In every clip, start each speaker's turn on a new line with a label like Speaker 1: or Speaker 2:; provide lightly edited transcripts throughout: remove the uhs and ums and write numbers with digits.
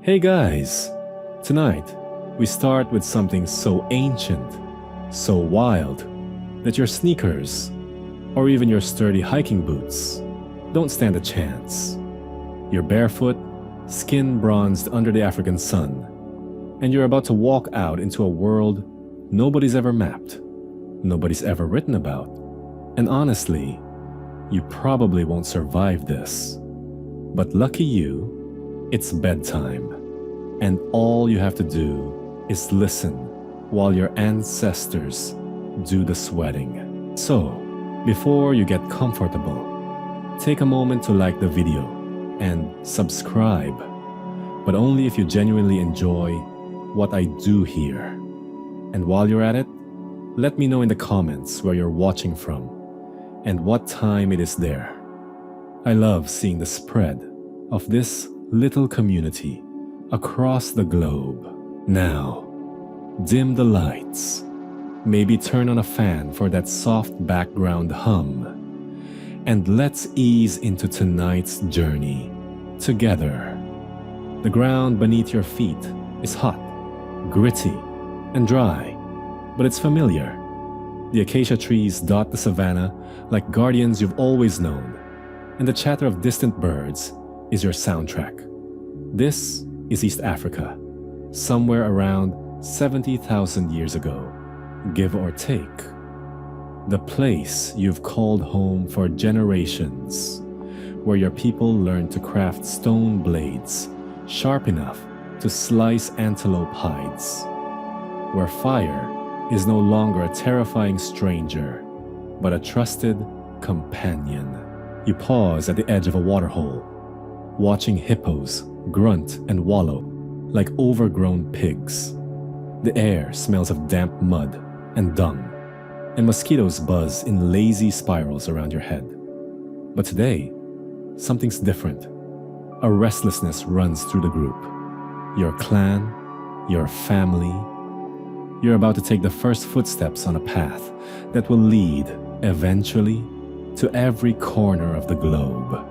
Speaker 1: Hey guys! Tonight, we start with something so ancient, so wild, that your sneakers, or even your sturdy hiking boots, don't stand a chance. You're barefoot, skin bronzed under the African sun, and you're about to walk out into a world nobody's ever mapped, nobody's ever written about, and honestly, you probably won't survive this. But lucky you, it's bedtime, and all you have to do is listen while your ancestors do the sweating. So, before you get comfortable, take a moment to like the video and subscribe, but only if you genuinely enjoy what I do here. And while you're at it, let me know in the comments where you're watching from and what time it is there. I love seeing the spread of this little community across the globe. Now, dim the lights, maybe turn on a fan for that soft background hum, and let's ease into tonight's journey together. The ground beneath your feet is hot, gritty, and dry, but it's familiar. The acacia trees dot the savanna like guardians you've always known, and the chatter of distant birds is your soundtrack. This is East Africa, somewhere around 70,000 years ago, give or take. The place you've called home for generations, where your people learned to craft stone blades sharp enough to slice antelope hides, where fire is no longer a terrifying stranger, but a trusted companion. You pause at the edge of a waterhole, watching hippos grunt and wallow like overgrown pigs. The air smells of damp mud and dung, and mosquitoes buzz in lazy spirals around your head. But today, something's different. A restlessness runs through the group. Your clan, your family. You're about to take the first footsteps on a path that will lead, eventually, to every corner of the globe.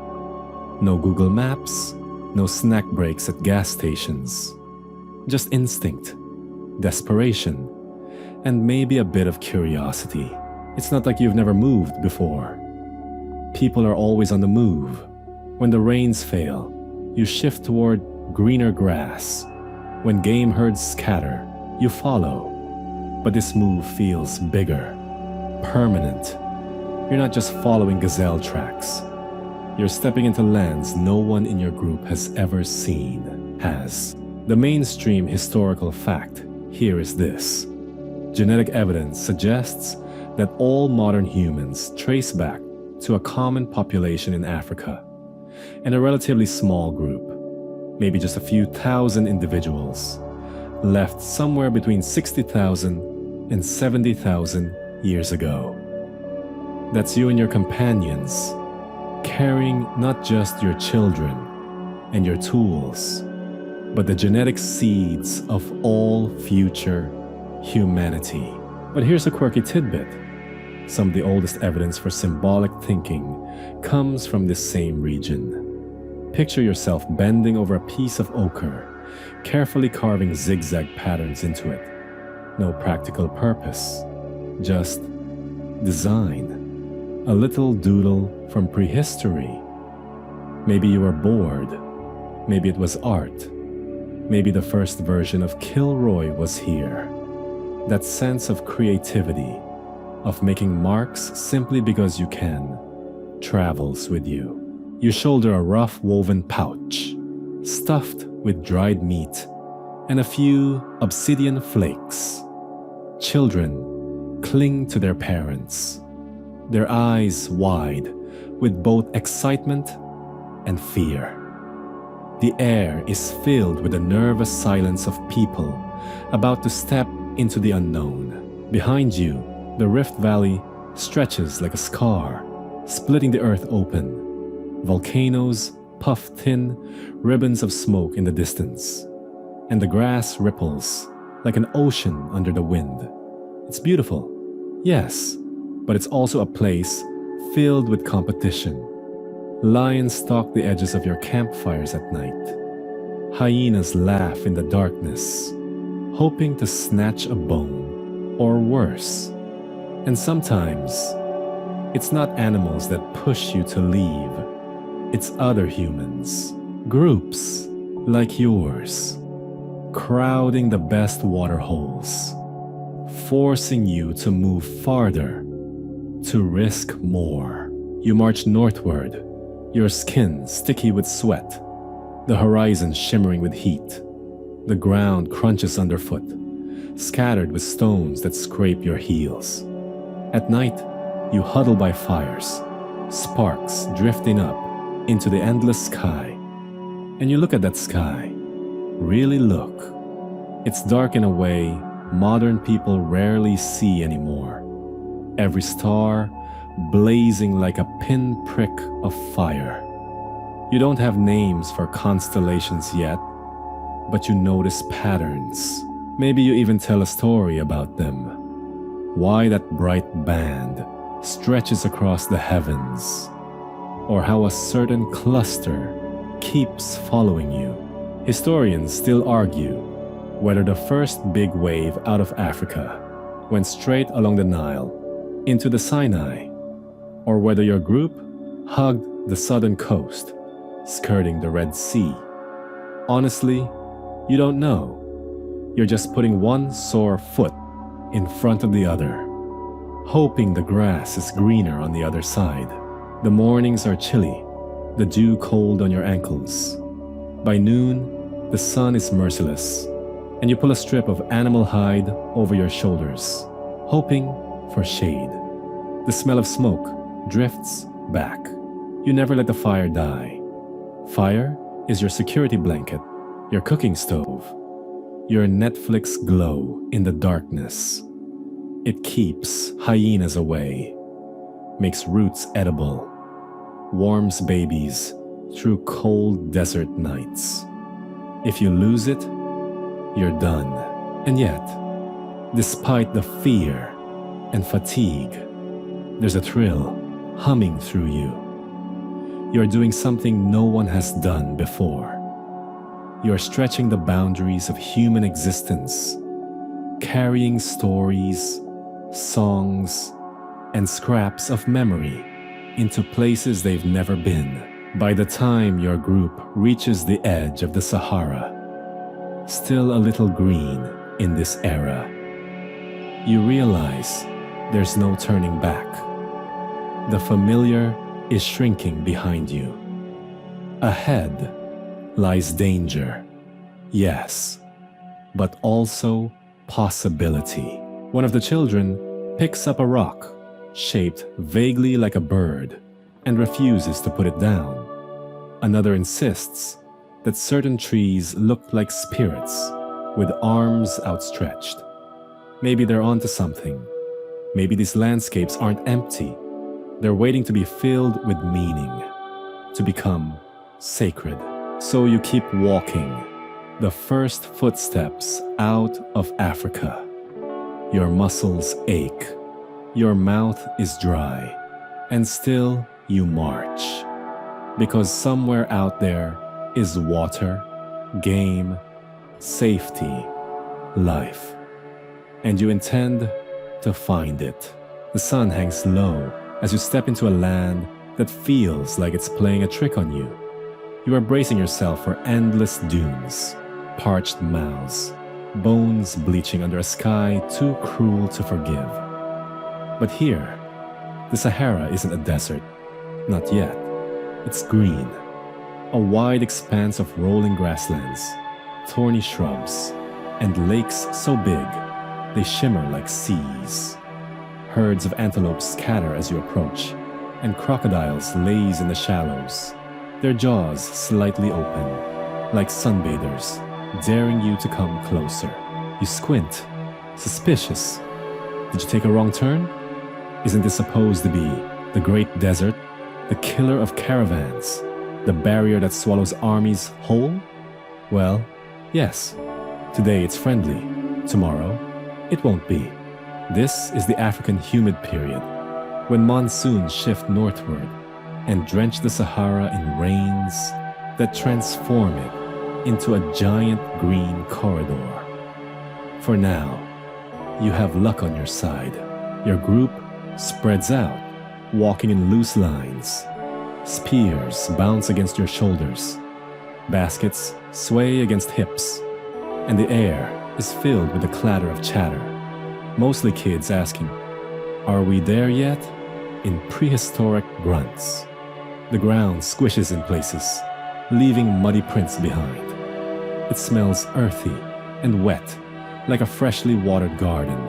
Speaker 1: No Google Maps, no snack breaks at gas stations. Just instinct, desperation, and maybe a bit of curiosity. It's not like you've never moved before. People are always on the move. When the rains fail, you shift toward greener grass. When game herds scatter, you follow. But this move feels bigger, permanent. You're not just following gazelle tracks. You're stepping into lands no one in your group has ever seen. The mainstream historical fact here is this. Genetic evidence suggests that all modern humans trace back to a common population in Africa, and a relatively small group, maybe just a few thousand individuals, left somewhere between 60,000 and 70,000 years ago. That's you and your companions, carrying not just your children and your tools, but the genetic seeds of all future humanity. But here's a quirky tidbit. Some of the oldest evidence for symbolic thinking comes from this same region. Picture yourself bending over a piece of ochre, carefully carving zigzag patterns into it. No practical purpose, just design. A little doodle from prehistory. Maybe you were bored. Maybe it was art. Maybe the first version of Kilroy was here. That sense of creativity, of making marks simply because you can, travels with you. You shoulder a rough woven pouch, stuffed with dried meat and a few obsidian flakes. Children cling to their parents, their eyes wide with both excitement and fear. The air is filled with the nervous silence of people about to step into the unknown. Behind you, the Rift Valley stretches like a scar, splitting the earth open. Volcanoes puff thin ribbons of smoke in the distance, and the grass ripples like an ocean under the wind. It's beautiful, yes, but it's also a place filled with competition. Lions stalk the edges of your campfires at night. Hyenas laugh in the darkness, hoping to snatch a bone, or worse. And sometimes, it's not animals that push you to leave. It's other humans, groups like yours, crowding the best water holes, forcing you to move farther, to risk more. You march northward, your skin sticky with sweat, the horizon shimmering with heat. The ground crunches underfoot, scattered with stones that scrape your heels. At night, you huddle by fires, sparks drifting up into the endless sky. And you look at that sky, really look. It's dark in a way modern people rarely see anymore. Every star blazing like a pinprick of fire. You don't have names for constellations yet, but you notice patterns. Maybe you even tell a story about them. Why that bright band stretches across the heavens, or how a certain cluster keeps following you. Historians still argue whether the first big wave out of Africa went straight along the Nile into the Sinai, or whether your group hugged the southern coast, skirting the Red Sea. Honestly, you don't know. You're just putting one sore foot in front of the other, hoping the grass is greener on the other side. The mornings are chilly, the dew cold on your ankles. By noon, the sun is merciless, and you pull a strip of animal hide over your shoulders, hoping for shade. The smell of smoke drifts back. You never let the fire die. Fire is your security blanket, your cooking stove, your Netflix glow in the darkness. It keeps hyenas away, makes roots edible, warms babies through cold desert nights. If you lose it, you're done. And yet, despite the fear and fatigue, there's a thrill humming through you. You're doing something no one has done before. You're stretching the boundaries of human existence, carrying stories, songs, and scraps of memory into places they've never been. By the time your group reaches the edge of the Sahara, still a little green in this era, you realize there's no turning back. The familiar is shrinking behind you. Ahead lies danger, yes, but also possibility. One of the children picks up a rock shaped vaguely like a bird and refuses to put it down. Another insists that certain trees look like spirits with arms outstretched. Maybe they're onto something. Maybe these landscapes aren't empty. They're waiting to be filled with meaning, to become sacred. So you keep walking, the first footsteps out of Africa. Your muscles ache, your mouth is dry, and still you march. Because somewhere out there is water, game, safety, life. And you intend to find it. The sun hangs low as you step into a land that feels like it's playing a trick on you. You are bracing yourself for endless dunes, parched mouths, bones bleaching under a sky too cruel to forgive. But here, the Sahara isn't a desert. Not yet. It's green. A wide expanse of rolling grasslands, thorny shrubs, and lakes so big they shimmer like seas. Herds of antelopes scatter as you approach, and crocodiles laze in the shallows, their jaws slightly open, like sunbathers, daring you to come closer. You squint, suspicious. Did you take a wrong turn? Isn't this supposed to be the great desert, the killer of caravans, the barrier that swallows armies whole? Well, yes. Today it's friendly. Tomorrow, it won't be. This is the African humid period, when monsoons shift northward and drench the Sahara in rains that transform it into a giant green corridor. For now, you have luck on your side. Your group spreads out, walking in loose lines. Spears bounce against your shoulders. Baskets sway against hips. And the air is filled with the clatter of chatter. Mostly kids asking, "Are we there yet?" in prehistoric grunts. The ground squishes in places, leaving muddy prints behind. It smells earthy and wet, like a freshly watered garden.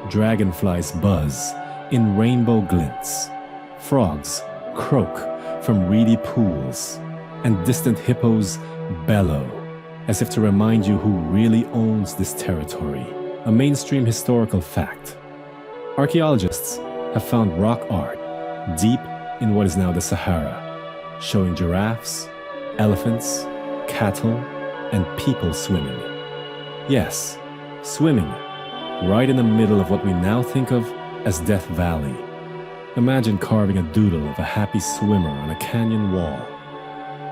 Speaker 1: Dragonflies buzz in rainbow glints. Frogs croak from reedy pools, and distant hippos bellow, as if to remind you who really owns this territory. A mainstream historical fact. Archaeologists have found rock art deep in what is now the Sahara, showing giraffes, elephants, cattle, and people swimming. Yes, swimming, right in the middle of what we now think of as Death Valley. Imagine carving a doodle of a happy swimmer on a canyon wall,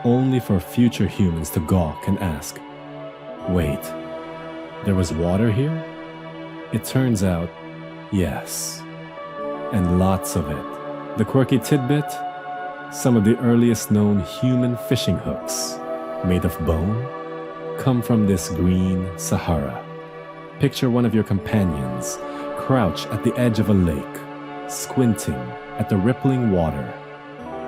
Speaker 1: only for future humans to gawk and ask, "Wait, there was water here?" It turns out, yes, and lots of it. The quirky tidbit? Some of the earliest known human fishing hooks, made of bone, come from this green Sahara. Picture one of your companions crouch at the edge of a lake, squinting at the rippling water,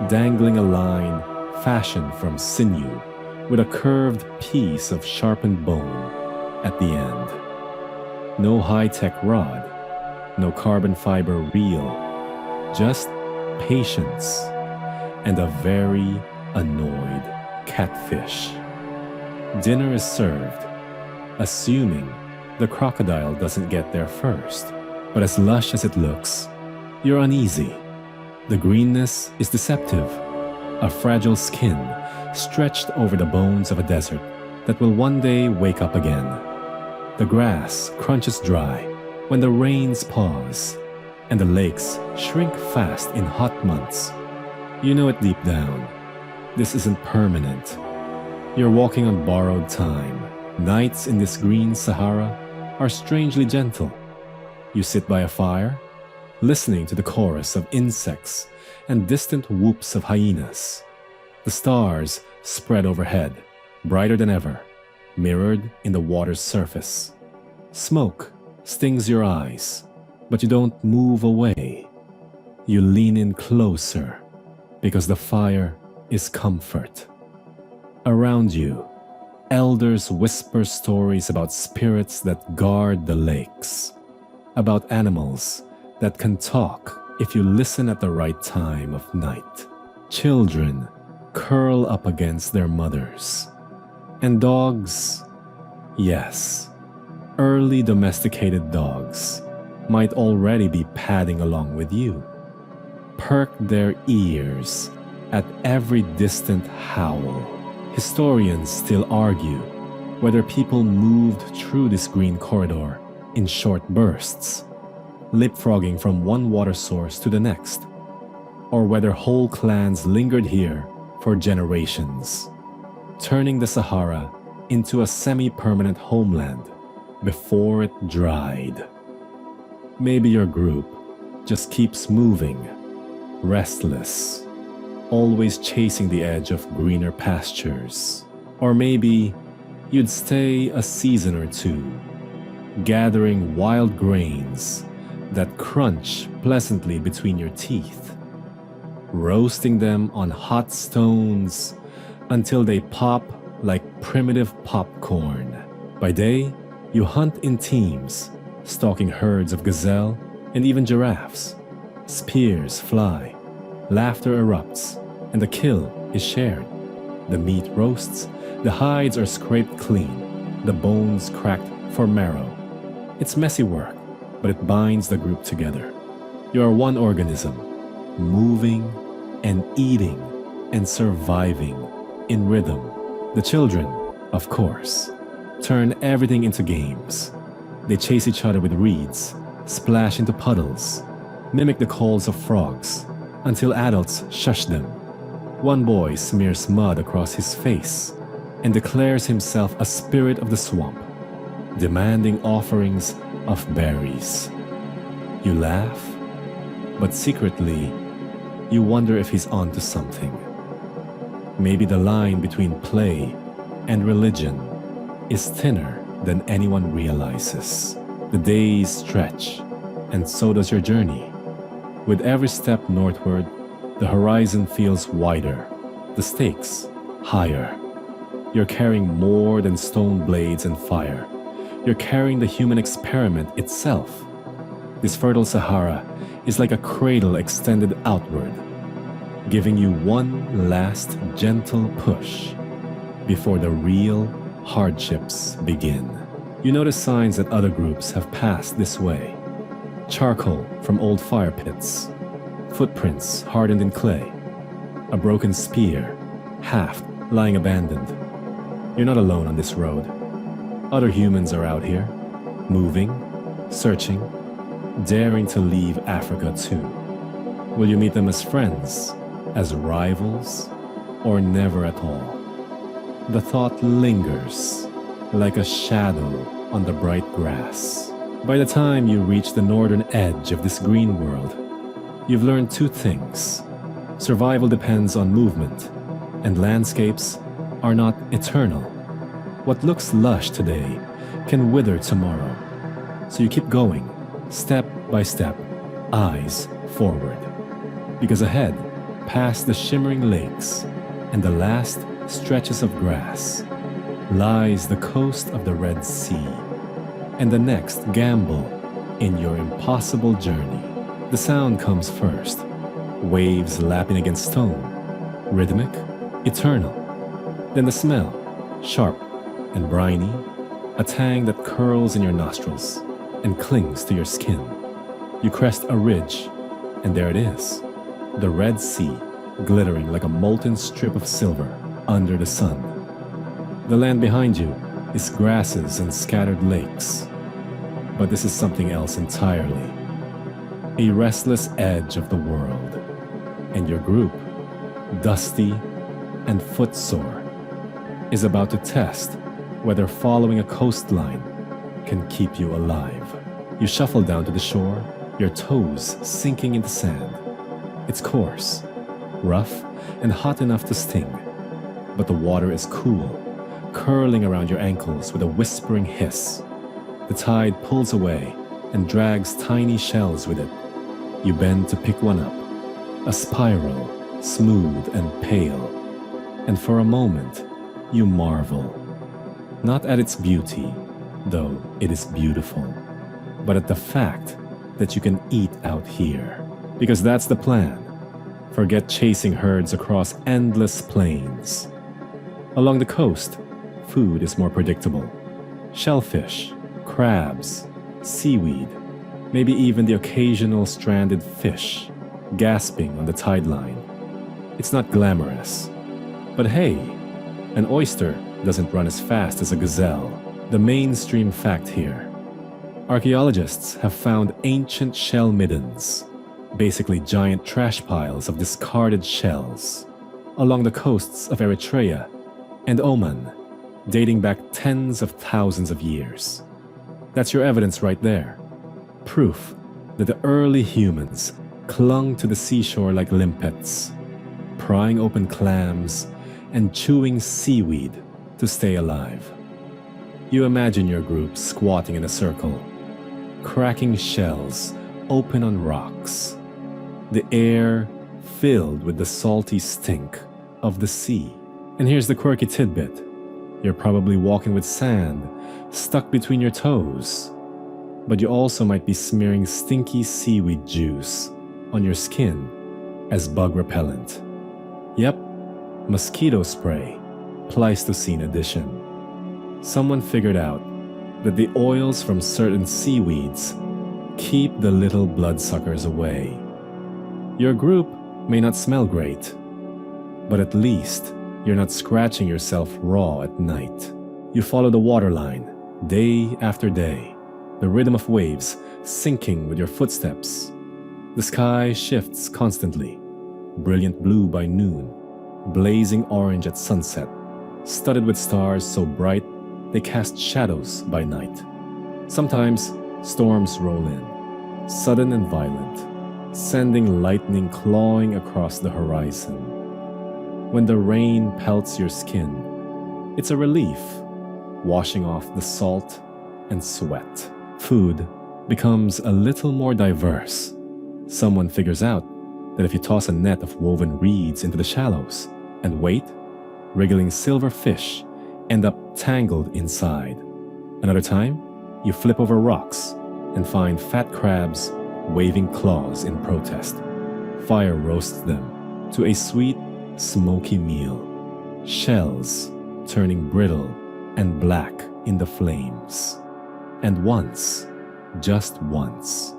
Speaker 1: dangling a line fashioned from sinew with a curved piece of sharpened bone at the end. No high-tech rod, no carbon fiber reel, just patience and a very annoyed catfish. Dinner is served, assuming the crocodile doesn't get there first. But as lush as it looks, you're uneasy. The greenness is deceptive, a fragile skin stretched over the bones of a desert that will one day wake up again. The grass crunches dry when the rains pause, and the lakes shrink fast in hot months. You know it deep down. This isn't permanent. You're walking on borrowed time. Nights in this green Sahara are strangely gentle. You sit by a fire, listening to the chorus of insects and distant whoops of hyenas. The stars spread overhead, brighter than ever, mirrored in the water's surface. Smoke stings your eyes, but you don't move away. You lean in closer, because the fire is comfort. Around you, elders whisper stories about spirits that guard the lakes, about animals that can talk if you listen at the right time of night. Children curl up against their mothers. And dogs, yes, early domesticated dogs might already be padding along with you, perk their ears at every distant howl. Historians still argue whether people moved through this green corridor in short bursts, leapfrogging from one water source to the next, or whether whole clans lingered here for generations, turning the Sahara into a semi-permanent homeland before it dried. Maybe your group just keeps moving, restless, always chasing the edge of greener pastures. Or maybe you'd stay a season or two, gathering wild grains that crunch pleasantly between your teeth, roasting them on hot stones until they pop like primitive popcorn. By day, you hunt in teams, stalking herds of gazelle and even giraffes. Spears fly, laughter erupts, and the kill is shared. The meat roasts, the hides are scraped clean, the bones cracked for marrow. It's messy work, but it binds the group together. You are one organism, moving and eating and surviving in rhythm. The children, of course, turn everything into games. They chase each other with reeds, splash into puddles, mimic the calls of frogs, until adults shush them. One boy smears mud across his face, and declares himself a spirit of the swamp, demanding offerings of berries. You laugh, but secretly, you wonder if he's onto something. Maybe the line between play and religion is thinner than anyone realizes. The days stretch, and so does your journey. With every step northward, the horizon feels wider, the stakes higher. You're carrying more than stone blades and fire. You're carrying the human experiment itself. This fertile Sahara is like a cradle extended outward, giving you one last gentle push before the real hardships begin. You notice signs that other groups have passed this way. Charcoal from old fire pits, footprints hardened in clay, a broken spear, haft lying abandoned. You're not alone on this road. Other humans are out here, moving, searching, daring to leave Africa too. Will you meet them as friends, as rivals, or never at all? The thought lingers like a shadow on the bright grass. By the time you reach the northern edge of this green world, you've learned two things. Survival depends on movement, and landscapes are not eternal. What looks lush today can wither tomorrow. So you keep going, step by step, eyes forward. Because ahead, past the shimmering lakes and the last stretches of grass, lies the coast of the Red Sea, and the next gamble in your impossible journey. The sound comes first, waves lapping against stone, rhythmic, eternal. Then the smell, sharp and briny, a tang that curls in your nostrils and clings to your skin. You crest a ridge, and there it is, the Red Sea, glittering like a molten strip of silver under the sun. The land behind you is grasses and scattered lakes. But this is something else entirely. A restless edge of the world. And your group, dusty and footsore, is about to test whether following a coastline can keep you alive. You shuffle down to the shore, your toes sinking into sand. It's coarse, rough, and hot enough to sting. But the water is cool, curling around your ankles with a whispering hiss. The tide pulls away and drags tiny shells with it. You bend to pick one up, a spiral, smooth and pale. And for a moment, you marvel. Not at its beauty, though it is beautiful, but at the fact that you can eat out here. Because that's the plan. Forget chasing herds across endless plains. Along the coast, food is more predictable. Shellfish, crabs, seaweed, maybe even the occasional stranded fish gasping on the tide line. It's not glamorous. But hey, an oyster doesn't run as fast as a gazelle. The mainstream fact here. Archaeologists have found ancient shell middens, basically giant trash piles of discarded shells, along the coasts of Eritrea and Oman, dating back tens of thousands of years. That's your evidence right there. Proof that the early humans clung to the seashore like limpets, prying open clams and chewing seaweed to stay alive. You imagine your group squatting in a circle, cracking shells open on rocks, the air filled with the salty stink of the sea. And here's the quirky tidbit. You're probably walking with sand stuck between your toes, but you also might be smearing stinky seaweed juice on your skin as bug repellent. Yep, mosquito spray, Pleistocene edition. Someone figured out that the oils from certain seaweeds keep the little bloodsuckers away. Your group may not smell great, but at least you're not scratching yourself raw at night. You follow the waterline, day after day, the rhythm of waves sinking with your footsteps. The sky shifts constantly, brilliant blue by noon, blazing orange at sunset, studded with stars so bright they cast shadows by night. Sometimes storms roll in, sudden and violent, sending lightning clawing across the horizon. When the rain pelts your skin, it's a relief, washing off the salt and sweat. Food becomes a little more diverse. Someone figures out that if you toss a net of woven reeds into the shallows and wait, wriggling silver fish end up tangled inside. Another time, you flip over rocks and find fat crabs waving claws in protest. Fire roasts them to a sweet, smoky meal. Shells turning brittle and black in the flames. And once, just once,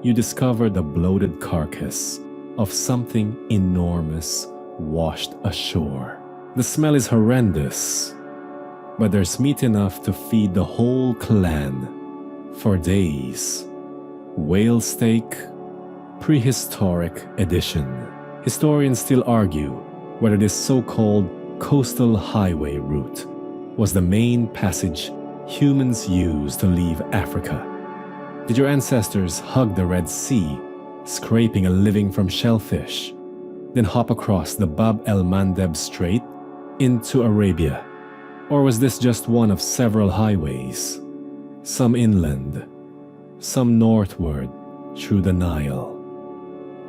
Speaker 1: you discover the bloated carcass of something enormous washed ashore. The smell is horrendous, but there's meat enough to feed the whole clan for days. Whale steak, prehistoric edition. Historians still argue whether this so-called coastal highway route was the main passage humans used to leave Africa. Did your ancestors hug the Red Sea, scraping a living from shellfish, then hop across the Bab el-Mandeb Strait into Arabia? Or was this just one of several highways, some inland, some northward through the Nile?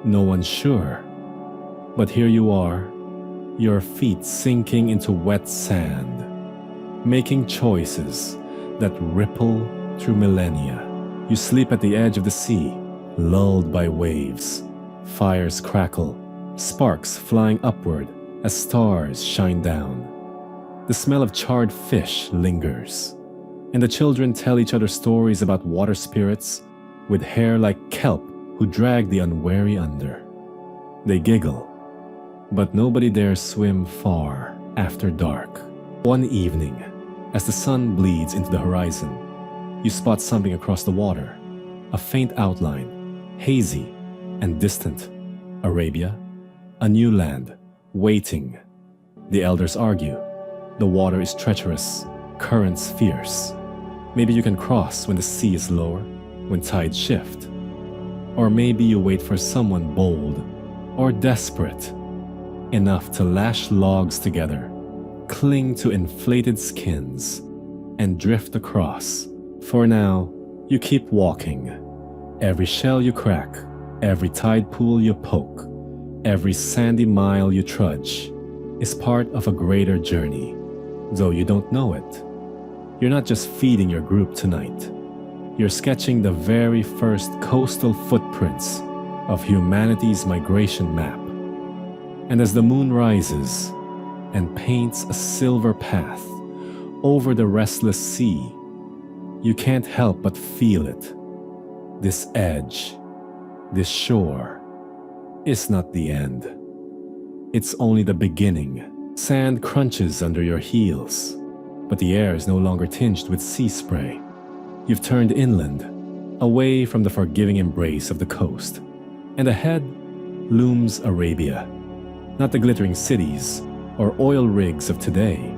Speaker 1: No one's sure, but here you are, your feet sinking into wet sand, making choices that ripple through millennia. You sleep at the edge of the sea, lulled by waves. Fires crackle, sparks flying upward as stars shine down. The smell of charred fish lingers, and the children tell each other stories about water spirits with hair like kelp who drag the unwary under. They giggle, but nobody dares swim far after dark. One evening, as the sun bleeds into the horizon, you spot something across the water, a faint outline, hazy and distant. Arabia, a new land, waiting. The elders argue. The water is treacherous, currents fierce. Maybe you can cross when the sea is lower, when tides shift. Or maybe you wait for someone bold or desperate enough to lash logs together, cling to inflated skins, and drift across. For now, you keep walking. Every shell you crack, every tide pool you poke, every sandy mile you trudge is part of a greater journey, though you don't know it. You're not just feeding your group tonight. You're sketching the very first coastal footprints of humanity's migration map. And as the moon rises and paints a silver path over the restless sea, you can't help but feel it. This edge, this shore, is not the end. It's only the beginning. Sand crunches under your heels, but the air is no longer tinged with sea spray. You've turned inland, away from the forgiving embrace of the coast, and ahead looms Arabia. Not the glittering cities or oil rigs of today,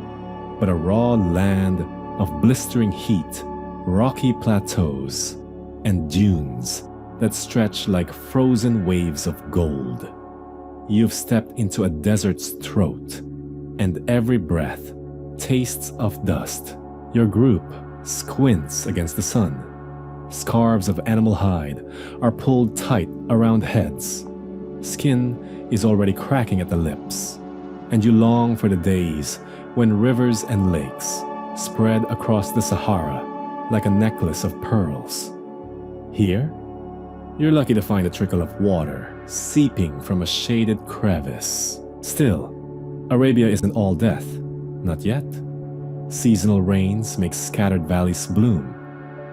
Speaker 1: but a raw land of blistering heat, rocky plateaus, and dunes that stretch like frozen waves of gold. You've stepped into a desert's throat, and every breath tastes of dust. Your group squints against the sun. Scarves of animal hide are pulled tight around heads. Skin is already cracking at the lips, and you long for the days when rivers and lakes spread across the Sahara like a necklace of pearls. Here, you're lucky to find a trickle of water seeping from a shaded crevice. Still, Arabia isn't all death, not yet. Seasonal rains make scattered valleys bloom,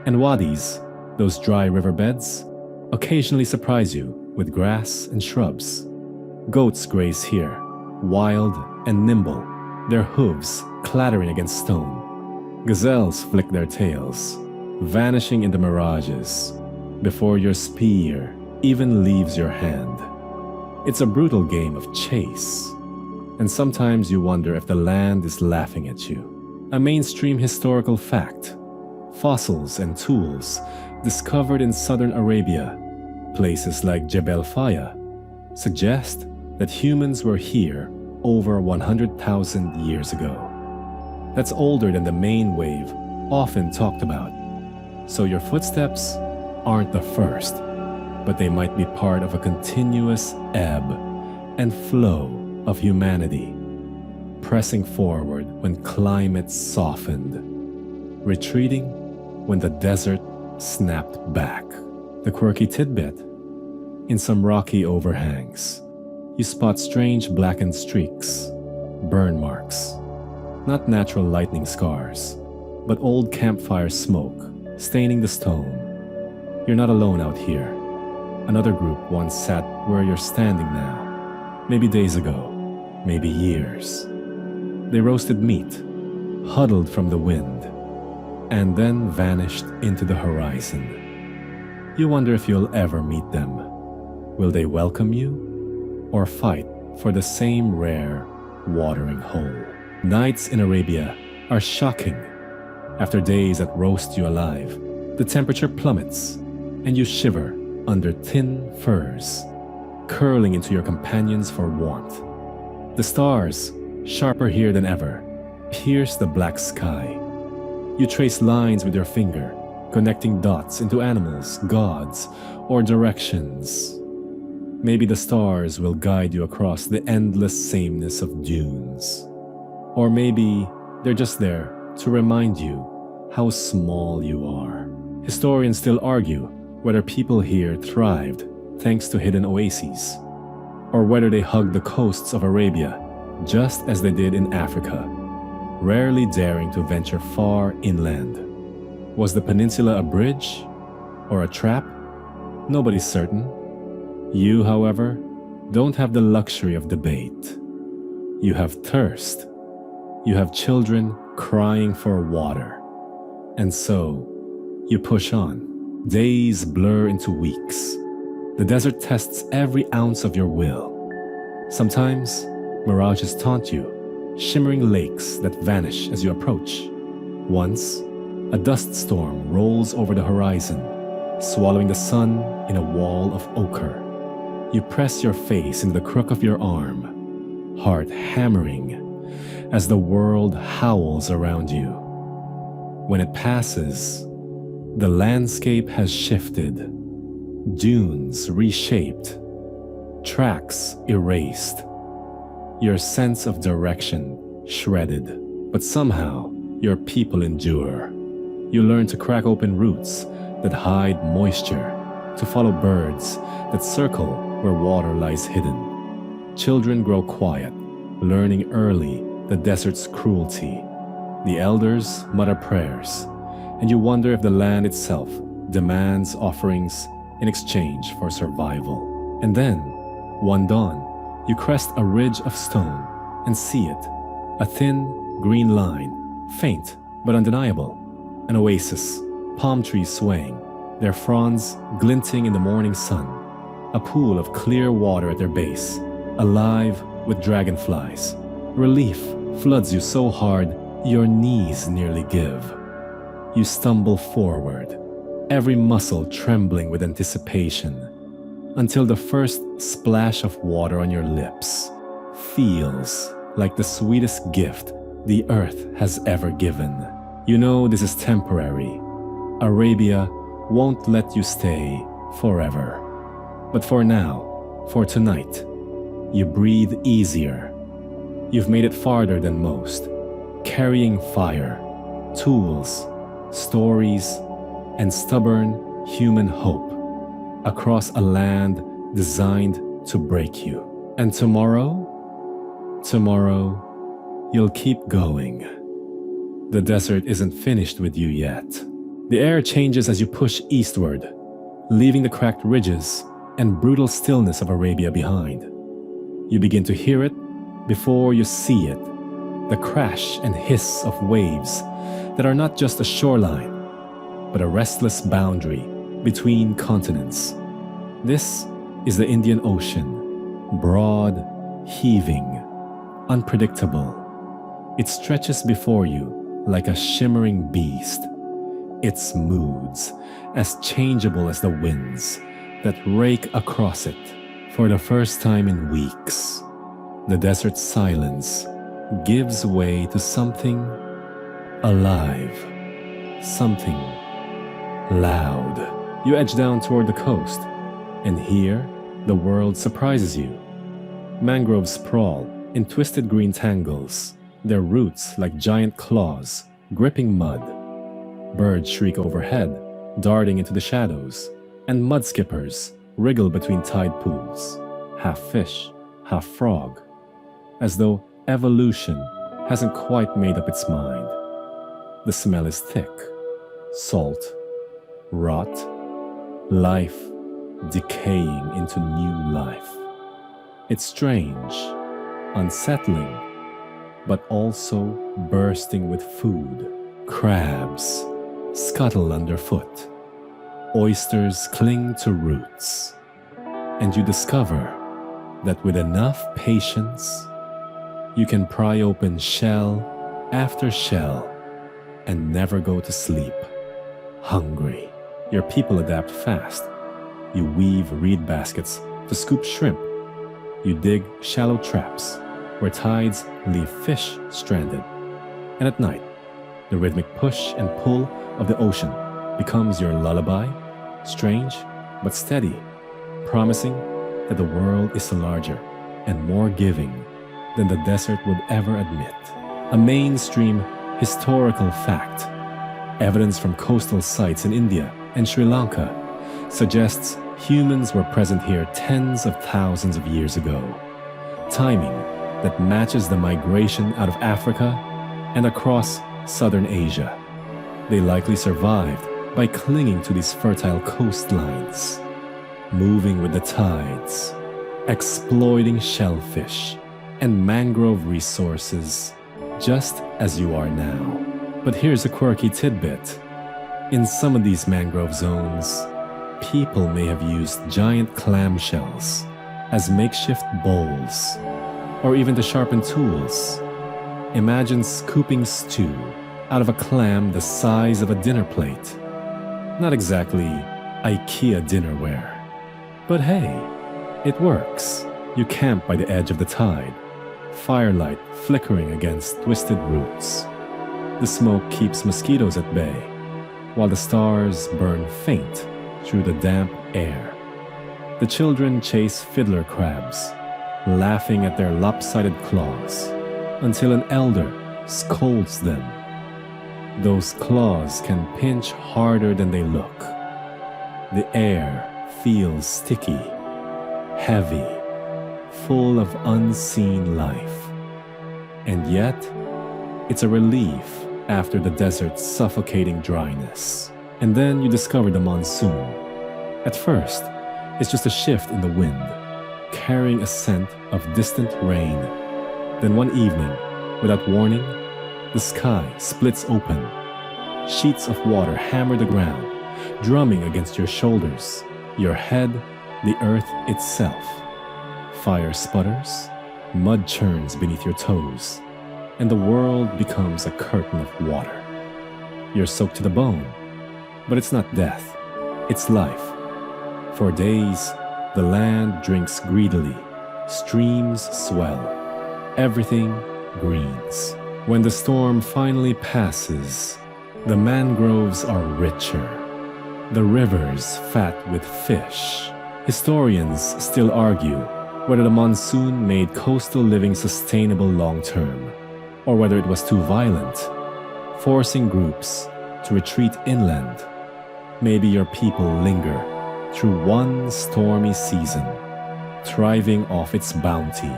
Speaker 1: and wadis, those dry riverbeds, occasionally surprise you with grass and shrubs. Goats graze here, wild and nimble, their hooves clattering against stone. Gazelles flick their tails, vanishing in the mirages before your spear even leaves your hand. It's a brutal game of chase, And sometimes you wonder if the land is laughing at you. A mainstream historical fact: fossils and tools discovered in southern Arabia, places like Jebel Faya, suggest that humans were here over 100,000 years ago. That's older than the main wave often talked about. So your footsteps aren't the first, but they might be part of a continuous ebb and flow of humanity, pressing forward when climates softened, retreating when the desert snapped back. The quirky tidbit: in some rocky overhangs, you spot strange blackened streaks, burn marks. Not natural lightning scars, but old campfire smoke staining the stone. You're not alone out here. Another group once sat where you're standing now, maybe days ago, maybe years. They roasted meat, huddled from the wind, and then vanished into the horizon. You wonder if you'll ever meet them. Will they welcome you, or fight for the same rare watering hole? Nights in Arabia are shocking. After days that roast you alive, the temperature plummets, and you shiver under thin furs, curling into your companions for warmth. The stars, sharper here than ever, pierce the black sky. You trace lines with your finger, connecting dots into animals, gods, or directions. Maybe the stars will guide you across the endless sameness of dunes. Or maybe they're just there to remind you how small you are. Historians still argue whether people here thrived thanks to hidden oases, or whether they hugged the coasts of Arabia just as they did in Africa, rarely daring to venture far inland. Was the peninsula a bridge or a trap? Nobody's certain. You, however, don't have the luxury of debate. You have thirst. You have children crying for water. And so, you push on. Days blur into weeks. The desert tests every ounce of your will. Sometimes, mirages taunt you, shimmering lakes that vanish as you approach. Once, a dust storm rolls over the horizon, swallowing the sun in a wall of ochre. You press your face into the crook of your arm, heart hammering, as the world howls around you. When it passes, the landscape has shifted, dunes reshaped, tracks erased, your sense of direction shredded. But somehow, your people endure. You learn to crack open roots that hide moisture, to follow birds that circle where water lies hidden. Children grow quiet, learning early the desert's cruelty. The elders mutter prayers, and you wonder if the land itself demands offerings in exchange for survival. And then, one dawn, you crest a ridge of stone and see it, a thin, green line, faint but undeniable. An oasis, palm trees swaying, their fronds glinting in the morning sun, a pool of clear water at their base, alive with dragonflies. Relief floods you so hard your knees nearly give. You stumble forward, every muscle trembling with anticipation, until the first splash of water on your lips feels like the sweetest gift the earth has ever given. You know this is temporary. Arabia won't let you stay forever. But for now, for tonight, you breathe easier. You've made it farther than most, carrying fire, tools, stories, and stubborn human hope across a land designed to break you. And tomorrow, you'll keep going. The desert isn't finished with you yet. The air changes as you push eastward, leaving the cracked ridges and brutal stillness of Arabia behind. You begin to hear it before you see it, the crash and hiss of waves that are not just a shoreline, but a restless boundary between continents. This is the Indian Ocean, broad, heaving, unpredictable. It stretches before you like a shimmering beast, its moods as changeable as the winds that rake across it. For the first time in weeks, the desert's silence gives way to something alive, something loud. You edge down toward the coast, and here the world surprises you. Mangroves sprawl in twisted green tangles, their roots like giant claws gripping mud. Birds shriek overhead, darting into the shadows, and mud skippers wriggle between tide pools, half fish, half frog, as though evolution hasn't quite made up its mind. The smell is thick, salt, rot, life decaying into new life. It's strange, unsettling, but also bursting with food. Crabs scuttle underfoot. Oysters cling to roots. And you discover that with enough patience, you can pry open shell after shell and never go to sleep hungry. Your people adapt fast. You weave reed baskets to scoop shrimp. You dig shallow traps where tides leave fish stranded. And at night, the rhythmic push and pull of the ocean becomes your lullaby, strange but steady, promising that the world is larger and more giving than the desert would ever admit. A mainstream historical fact, evidence from coastal sites in India and Sri Lanka, suggests humans were present here tens of thousands of years ago. Timing that matches the migration out of Africa and across southern Asia. They likely survived by clinging to these fertile coastlines, moving with the tides, exploiting shellfish and mangrove resources, just as you are now. But here's a quirky tidbit. In some of these mangrove zones, people may have used giant clamshells as makeshift bowls, or even to sharpen tools. Imagine scooping stew out of a clam the size of a dinner plate. Not exactly IKEA dinnerware. But hey, it works. You camp by the edge of the tide, firelight flickering against twisted roots. The smoke keeps mosquitoes at bay, while the stars burn faint through the damp air. The children chase fiddler crabs, laughing at their lopsided claws, until an elder scolds them. Those claws can pinch harder than they look. The air feels sticky, heavy, full of unseen life. And yet, it's a relief after the desert's suffocating dryness. And then you discover the monsoon. At first, it's just a shift in the wind, carrying a scent of distant rain. Then one evening, without warning, the sky splits open. Sheets of water hammer the ground, drumming against your shoulders, your head, the earth itself. Fire sputters, mud churns beneath your toes, and the world becomes a curtain of water. You're soaked to the bone, but it's not death, it's life. For days, the land drinks greedily, streams swell, everything greens. When the storm finally passes, the mangroves are richer, the rivers fat with fish. Historians still argue whether the monsoon made coastal living sustainable long-term, or whether it was too violent, forcing groups to retreat inland. Maybe your people linger through one stormy season, thriving off its bounty,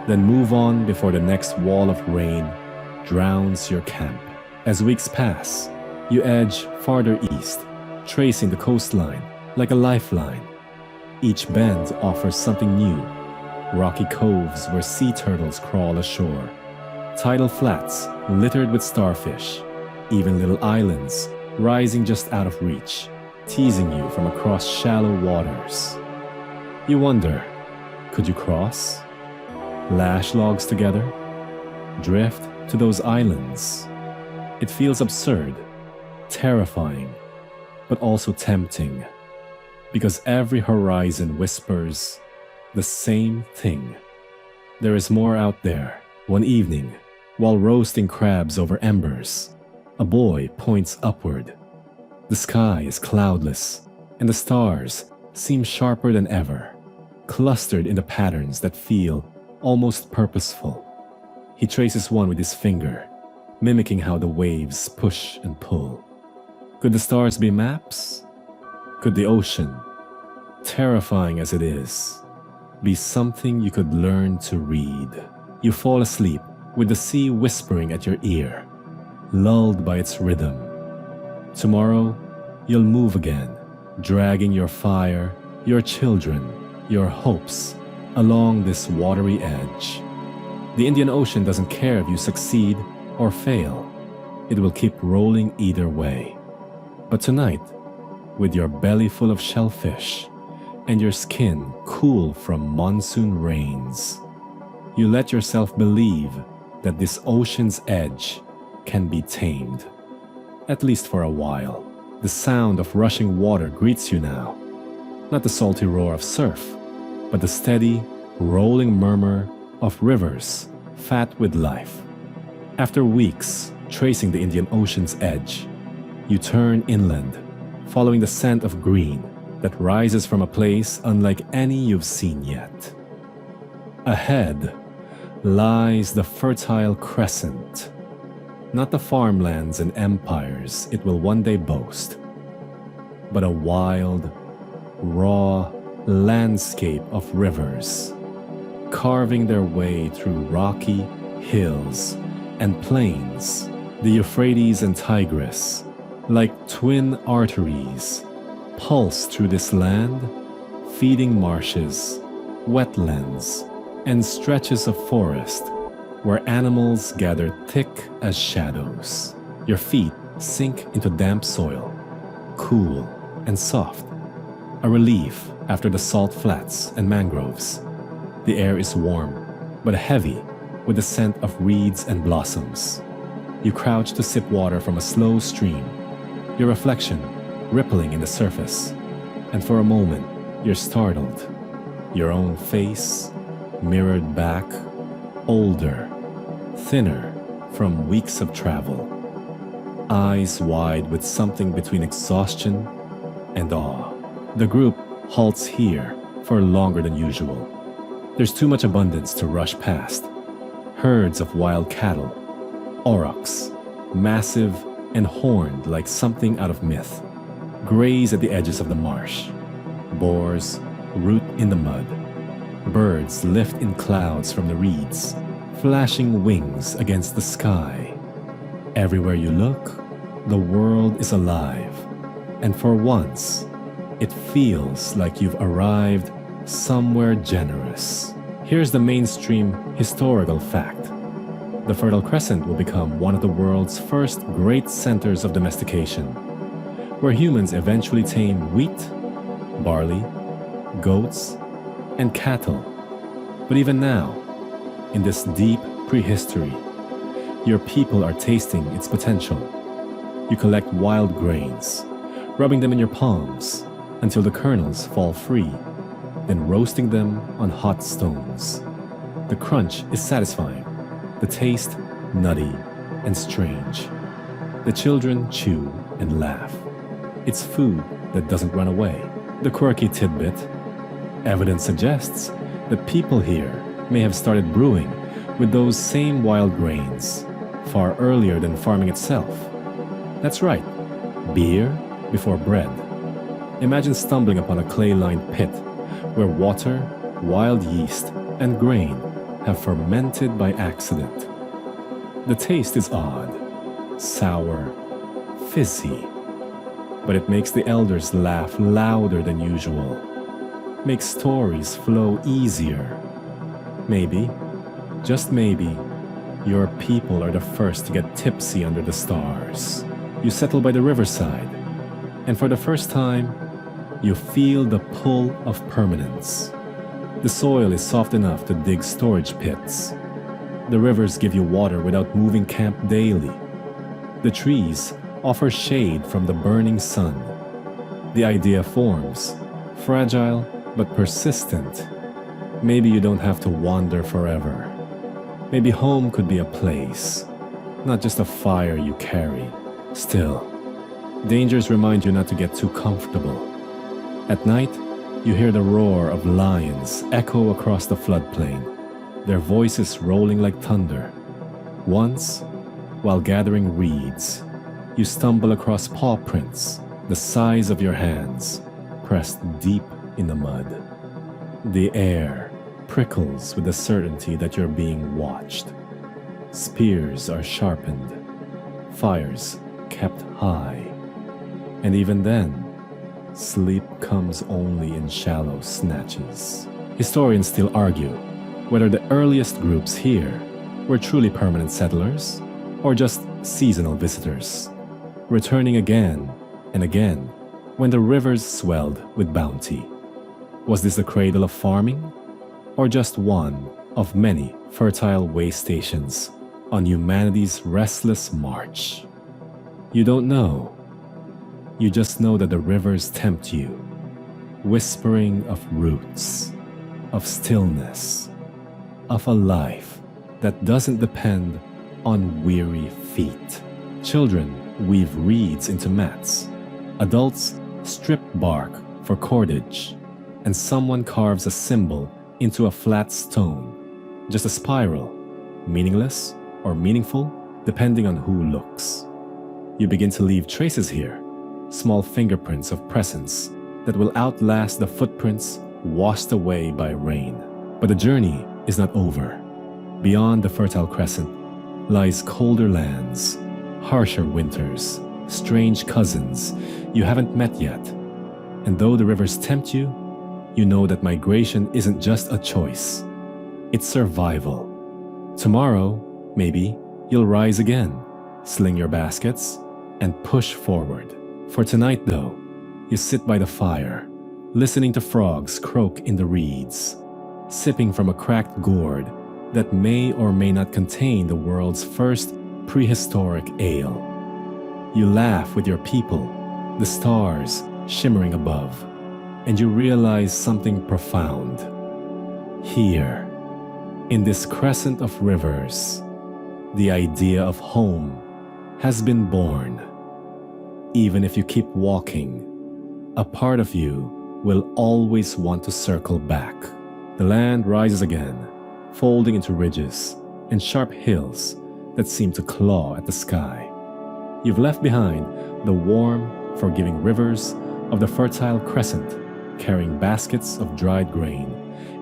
Speaker 1: then move on before the next wall of rain drowns your camp. As weeks pass, you edge farther east, tracing the coastline like a lifeline. Each bend offers something new. Rocky coves where sea turtles crawl ashore, tidal flats littered with starfish, even little islands rising just out of reach, teasing you from across shallow waters. You wonder, could you cross? lash logs together, drift to those islands. It feels absurd, terrifying, but also tempting, because every horizon whispers the same thing. There is more out there. One evening, while roasting crabs over embers, a boy points upward. The sky is cloudless, and the stars seem sharper than ever, clustered into patterns that feel almost purposeful. He traces one with his finger, mimicking how the waves push and pull. Could the stars be maps? Could the ocean, terrifying as it is, be something you could learn to read? You fall asleep with the sea whispering at your ear, lulled by its rhythm. Tomorrow, you'll move again, dragging your fire, your children, your hopes along this watery edge. The Indian Ocean doesn't care if you succeed or fail. It will keep rolling either way. But tonight, with your belly full of shellfish and your skin cool from monsoon rains, you let yourself believe that this ocean's edge can be tamed. At least for a while. The sound of rushing water greets you now. Not the salty roar of surf, but the steady, rolling murmur of rivers fat with life. After weeks tracing the Indian Ocean's edge, you turn inland, following the scent of green that rises from a place unlike any you've seen yet. Ahead lies the Fertile Crescent, not the farmlands and empires it will one day boast, but a wild, raw landscape of rivers, carving their way through rocky hills and plains. The Euphrates and Tigris, like twin arteries, pulse through this land, feeding marshes, wetlands, and stretches of forest where animals gather thick as shadows. Your feet sink into damp soil, cool and soft, a relief after the salt flats and mangroves. The air is warm, but heavy with the scent of reeds and blossoms. You crouch to sip water from a slow stream, your reflection rippling in the surface, and for a moment you're startled. Your own face, mirrored back, older, thinner from weeks of travel, eyes wide with something between exhaustion and awe. The group halts here for longer than usual. There's too much abundance to rush past. Herds of wild cattle, aurochs, massive and horned like something out of myth, graze at the edges of the marsh. Boars root in the mud. Birds lift in clouds from the reeds, flashing wings against the sky. Everywhere you look, the world is alive, and for once, it feels like you've arrived somewhere generous. Here's the mainstream historical fact. The Fertile Crescent will become one of the world's first great centers of domestication, where humans eventually tame wheat, barley, goats, and cattle. But even now, in this deep prehistory, your people are tasting its potential. You collect wild grains, rubbing them in your palms until the kernels fall free, then roasting them on hot stones. The crunch is satisfying, the taste nutty and strange. The children chew and laugh. It's food that doesn't run away. The quirky tidbit: evidence suggests that people here may have started brewing with those same wild grains far earlier than farming itself. That's right, beer before bread. Imagine stumbling upon a clay-lined pit where water, wild yeast, and grain have fermented by accident. The taste is odd, sour, fizzy, but it makes the elders laugh louder than usual, makes stories flow easier. Maybe, just maybe, your people are the first to get tipsy under the stars. You settle by the riverside, and for the first time, you feel the pull of permanence. The soil is soft enough to dig storage pits. The rivers give you water without moving camp daily. The trees offer shade from the burning sun. The idea forms, fragile but persistent. Maybe you don't have to wander forever. Maybe home could be a place, not just a fire you carry. Still, dangers remind you not to get too comfortable. At night, you hear the roar of lions echo across the floodplain, their voices rolling like thunder. Once, while gathering reeds, you stumble across paw prints the size of your hands, pressed deep in the mud. The air prickles with the certainty that you're being watched. Spears are sharpened, fires kept high. And even then, sleep comes only in shallow snatches. Historians still argue whether the earliest groups here were truly permanent settlers or just seasonal visitors, returning again and again when the rivers swelled with bounty. Was this the cradle of farming, or just one of many fertile way stations on humanity's restless march? You don't know. You just know that the rivers tempt you, whispering of roots, of stillness, of a life that doesn't depend on weary feet. Children weave reeds into mats. Adults strip bark for cordage, and someone carves a symbol into a flat stone, just a spiral, meaningless or meaningful depending on who looks. You begin to leave traces here, small fingerprints of presence that will outlast the footprints washed away by rain. But the journey is not over. Beyond the Fertile Crescent lies colder lands, harsher winters, strange cousins you haven't met yet. And though the rivers tempt you, you know that migration isn't just a choice. It's survival. Tomorrow, maybe, you'll rise again, sling your baskets, and push forward. For tonight, though, you sit by the fire, listening to frogs croak in the reeds, sipping from a cracked gourd that may or may not contain the world's first prehistoric ale. You laugh with your people, the stars shimmering above, and you realize something profound. Here, in this crescent of rivers, the idea of home has been born. Even if you keep walking, a part of you will always want to circle back. The land rises again, folding into ridges and sharp hills that seem to claw at the sky. You've left behind the warm, forgiving rivers of the Fertile Crescent, carrying baskets of dried grain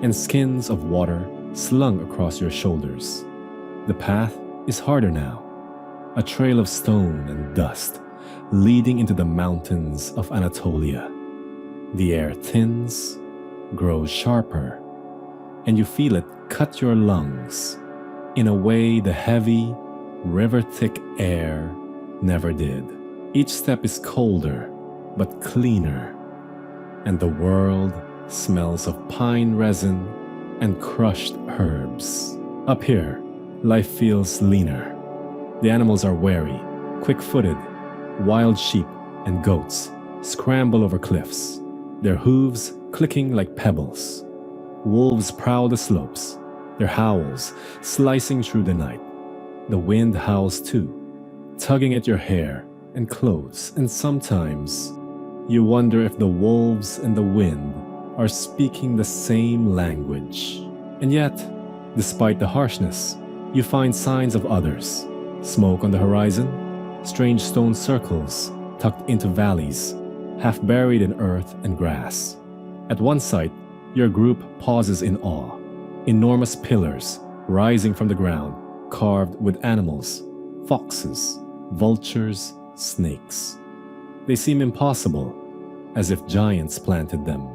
Speaker 1: and skins of water slung across your shoulders. The path is harder now, a trail of stone and dust leading into the mountains of Anatolia. The air thins, grows sharper, and you feel it cut your lungs in a way the heavy, river-thick air never did. Each step is colder, but cleaner, and the world smells of pine resin and crushed herbs. Up here, life feels leaner. The animals are wary, quick-footed. Wild sheep and goats scramble over cliffs, their hooves clicking like pebbles. Wolves prowl the slopes, their howls slicing through the night. The wind howls too, tugging at your hair and clothes, and sometimes you wonder if the wolves and the wind are speaking the same language. And yet, despite the harshness, you find signs of others. Smoke on the horizon, strange stone circles tucked into valleys, half buried in earth and grass. At one site, your group pauses in awe. Enormous pillars rising from the ground, carved with animals, foxes, vultures, snakes. They seem impossible, as if giants planted them.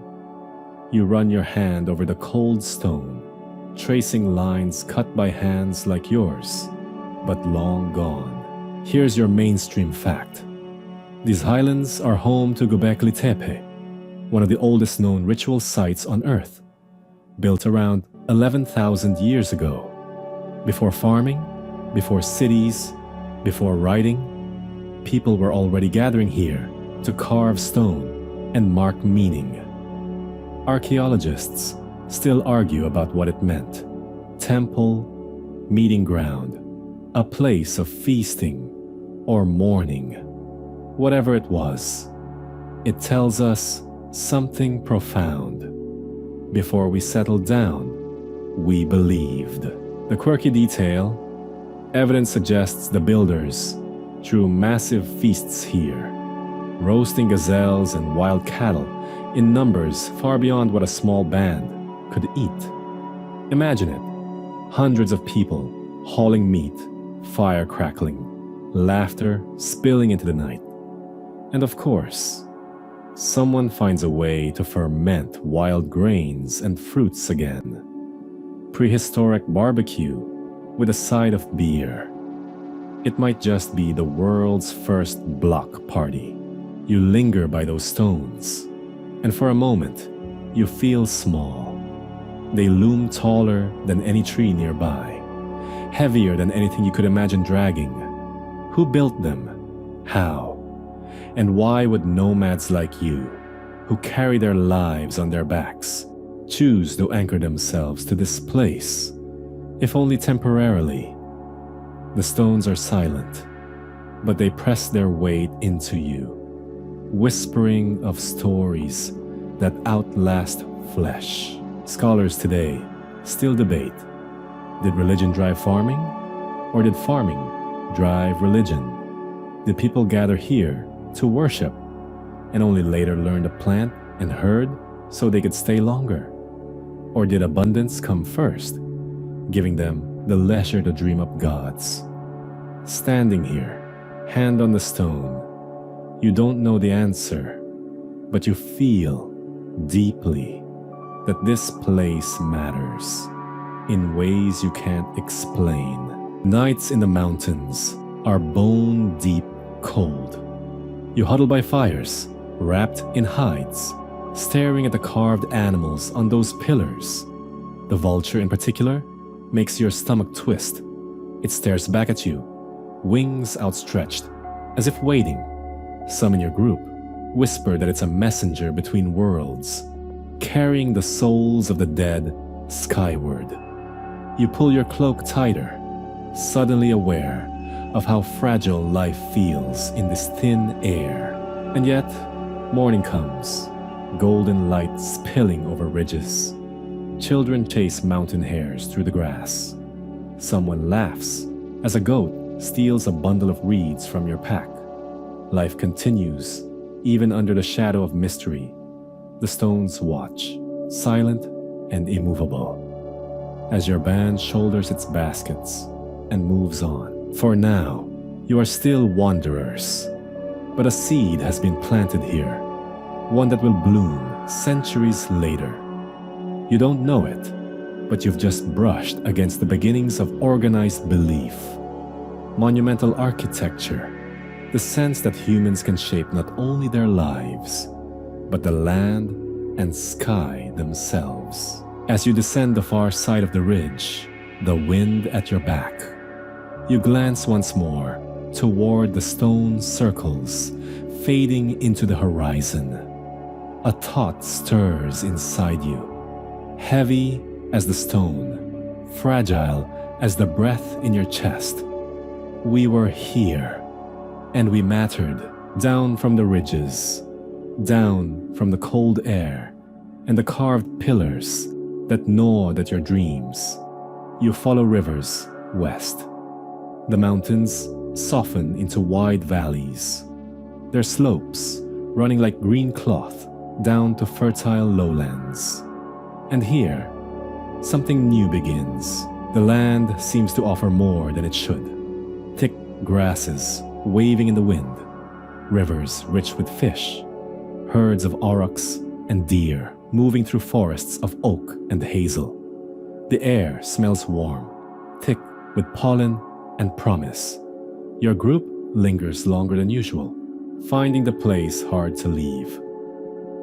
Speaker 1: You run your hand over the cold stone, tracing lines cut by hands like yours, but long gone. Here's your mainstream fact. These highlands are home to Göbekli Tepe, one of the oldest known ritual sites on Earth. built around 11,000 years ago. Before farming, before cities, before writing, people were already gathering here to carve stone and mark meaning. Archaeologists still argue about what it meant. Temple, meeting ground, a place of feasting or mourning. Whatever it was, it tells us something profound. Before we settled down, we believed. The quirky detail, evidence suggests the builders threw massive feasts here, roasting gazelles and wild cattle in numbers far beyond what a small band could eat. Imagine it, hundreds of people hauling meat, fire crackling, laughter spilling into the night. And of course, someone finds a way to ferment wild grains and fruits again. Prehistoric barbecue with a side of beer. It might just be the world's first block party. You linger by those stones, and for a moment, you feel small. They loom taller than any tree nearby, heavier than anything you could imagine dragging. Who built them? How? And why would nomads like you, who carry their lives on their backs, choose to anchor themselves to this place, if only temporarily? The stones are silent, but they press their weight into you, whispering of stories that outlast flesh. Scholars today still debate, did religion drive farming, or did farming drive religion? Did people gather here to worship and only later learn to plant and herd so they could stay longer? Or did abundance come first, giving them the leisure to dream up gods? Standing here, hand on the stone, you don't know the answer, but you feel deeply that this place matters in ways you can't explain. Nights in the mountains are bone-deep cold. You huddle by fires, wrapped in hides, staring at the carved animals on those pillars. The vulture in particular makes your stomach twist. It stares back at you, wings outstretched, as if waiting. Some in your group whisper that it's a messenger between worlds, carrying the souls of the dead skyward. You pull your cloak tighter, suddenly aware of how fragile life feels in this thin air. And yet, morning comes, golden light spilling over ridges. Children chase mountain hares through the grass. Someone laughs as a goat steals a bundle of reeds from your pack. Life continues, even under the shadow of mystery. The stones watch, silent and immovable, as your band shoulders its baskets and moves on. For now, you are still wanderers, but a seed has been planted here, one that will bloom centuries later. You don't know it, but you've just brushed against the beginnings of organized belief. Monumental architecture, the sense that humans can shape not only their lives, but the land and sky themselves. As you descend the far side of the ridge, the wind at your back, you glance once more toward the stone circles fading into the horizon. A thought stirs inside you, heavy as the stone, fragile as the breath in your chest. We were here, and we mattered, down from the ridges, down from the cold air and the carved pillars that gnawed at your dreams. You follow rivers west. The mountains soften into wide valleys, their slopes running like green cloth down to fertile lowlands. And here, something new begins. The land seems to offer more than it should. Thick grasses waving in the wind, rivers rich with fish, herds of aurochs and deer moving through forests of oak and hazel. The air smells warm, thick with pollen and promise. Your group lingers longer than usual, finding the place hard to leave.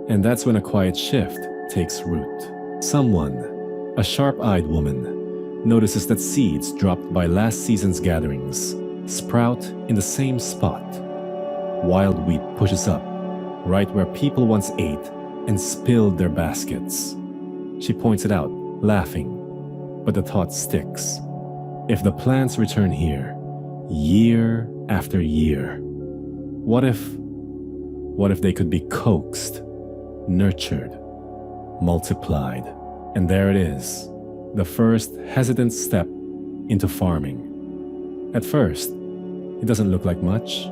Speaker 1: And that's when a quiet shift takes root. Someone A sharp-eyed woman notices that seeds dropped by last season's gatherings sprout in the same spot. Wild wheat pushes up, right where people once ate and spilled their baskets. She points it out, laughing, but the thought sticks. If the plants return here, year after year, what if they could be coaxed, nurtured, multiplied? And there it is, the first hesitant step into farming. At first, it doesn't look like much.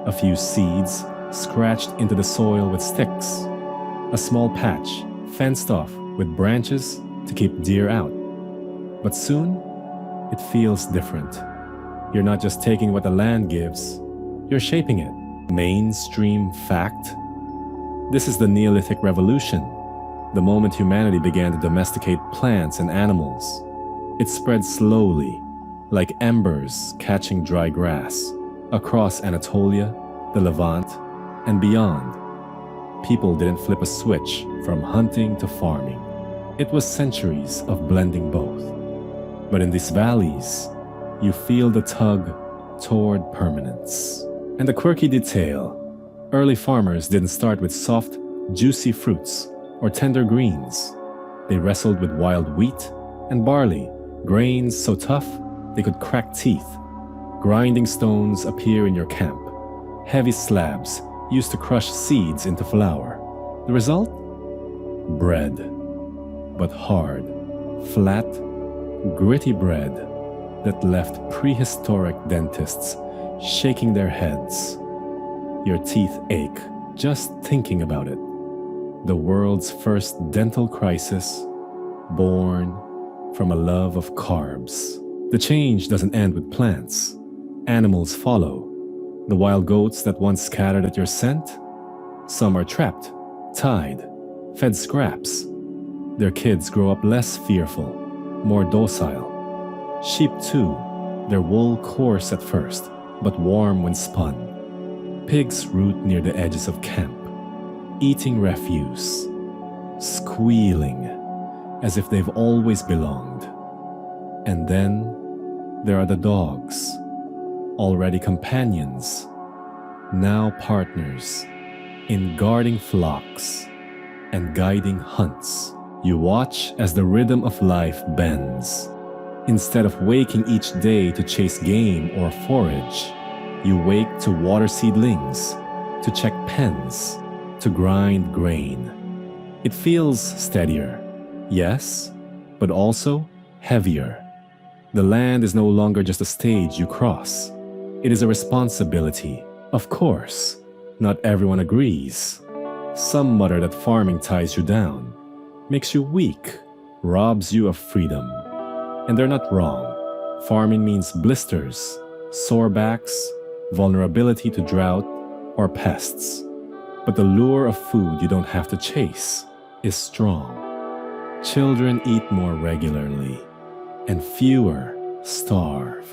Speaker 1: A few seeds scratched into the soil with sticks. A small patch fenced off with branches to keep deer out. But soon, it feels different. You're not just taking what the land gives, you're shaping it. Mainstream fact. This is the Neolithic Revolution, the moment humanity began to domesticate plants and animals. It spread slowly, like embers catching dry grass, across Anatolia, the Levant, and beyond. People didn't flip a switch from hunting to farming. It was centuries of blending both. But in these valleys, you feel the tug toward permanence. And the quirky detail, early farmers didn't start with soft, juicy fruits or tender greens. They wrestled with wild wheat and barley, grains so tough they could crack teeth. Grinding stones appear in your camp, heavy slabs used to crush seeds into flour. The result? Bread. But hard, flat, gritty bread that left prehistoric dentists shaking their heads. Your teeth ache just thinking about it. The world's first dental crisis, born from a love of carbs. The change doesn't end with plants. Animals follow. The wild goats that once scattered at your scent, some are trapped, tied, fed scraps. Their kids grow up less fearful, more docile. Sheep too, their wool coarse at first, but warm when spun. Pigs root near the edges of camp, eating refuse, squealing as if they've always belonged. And then there are the dogs, already companions, now partners, in guarding flocks and guiding hunts. You watch as the rhythm of life bends. Instead of waking each day to chase game or forage, you wake to water seedlings, to check pens, to grind grain. It feels steadier, yes, but also heavier. The land is no longer just a stage you cross. It is a responsibility. Of course, not everyone agrees. Some mutter that farming ties you down, makes you weak, robs you of freedom. And they're not wrong. Farming means blisters, sore backs, vulnerability to drought or pests. But the lure of food you don't have to chase is strong. Children eat more regularly, and fewer starve.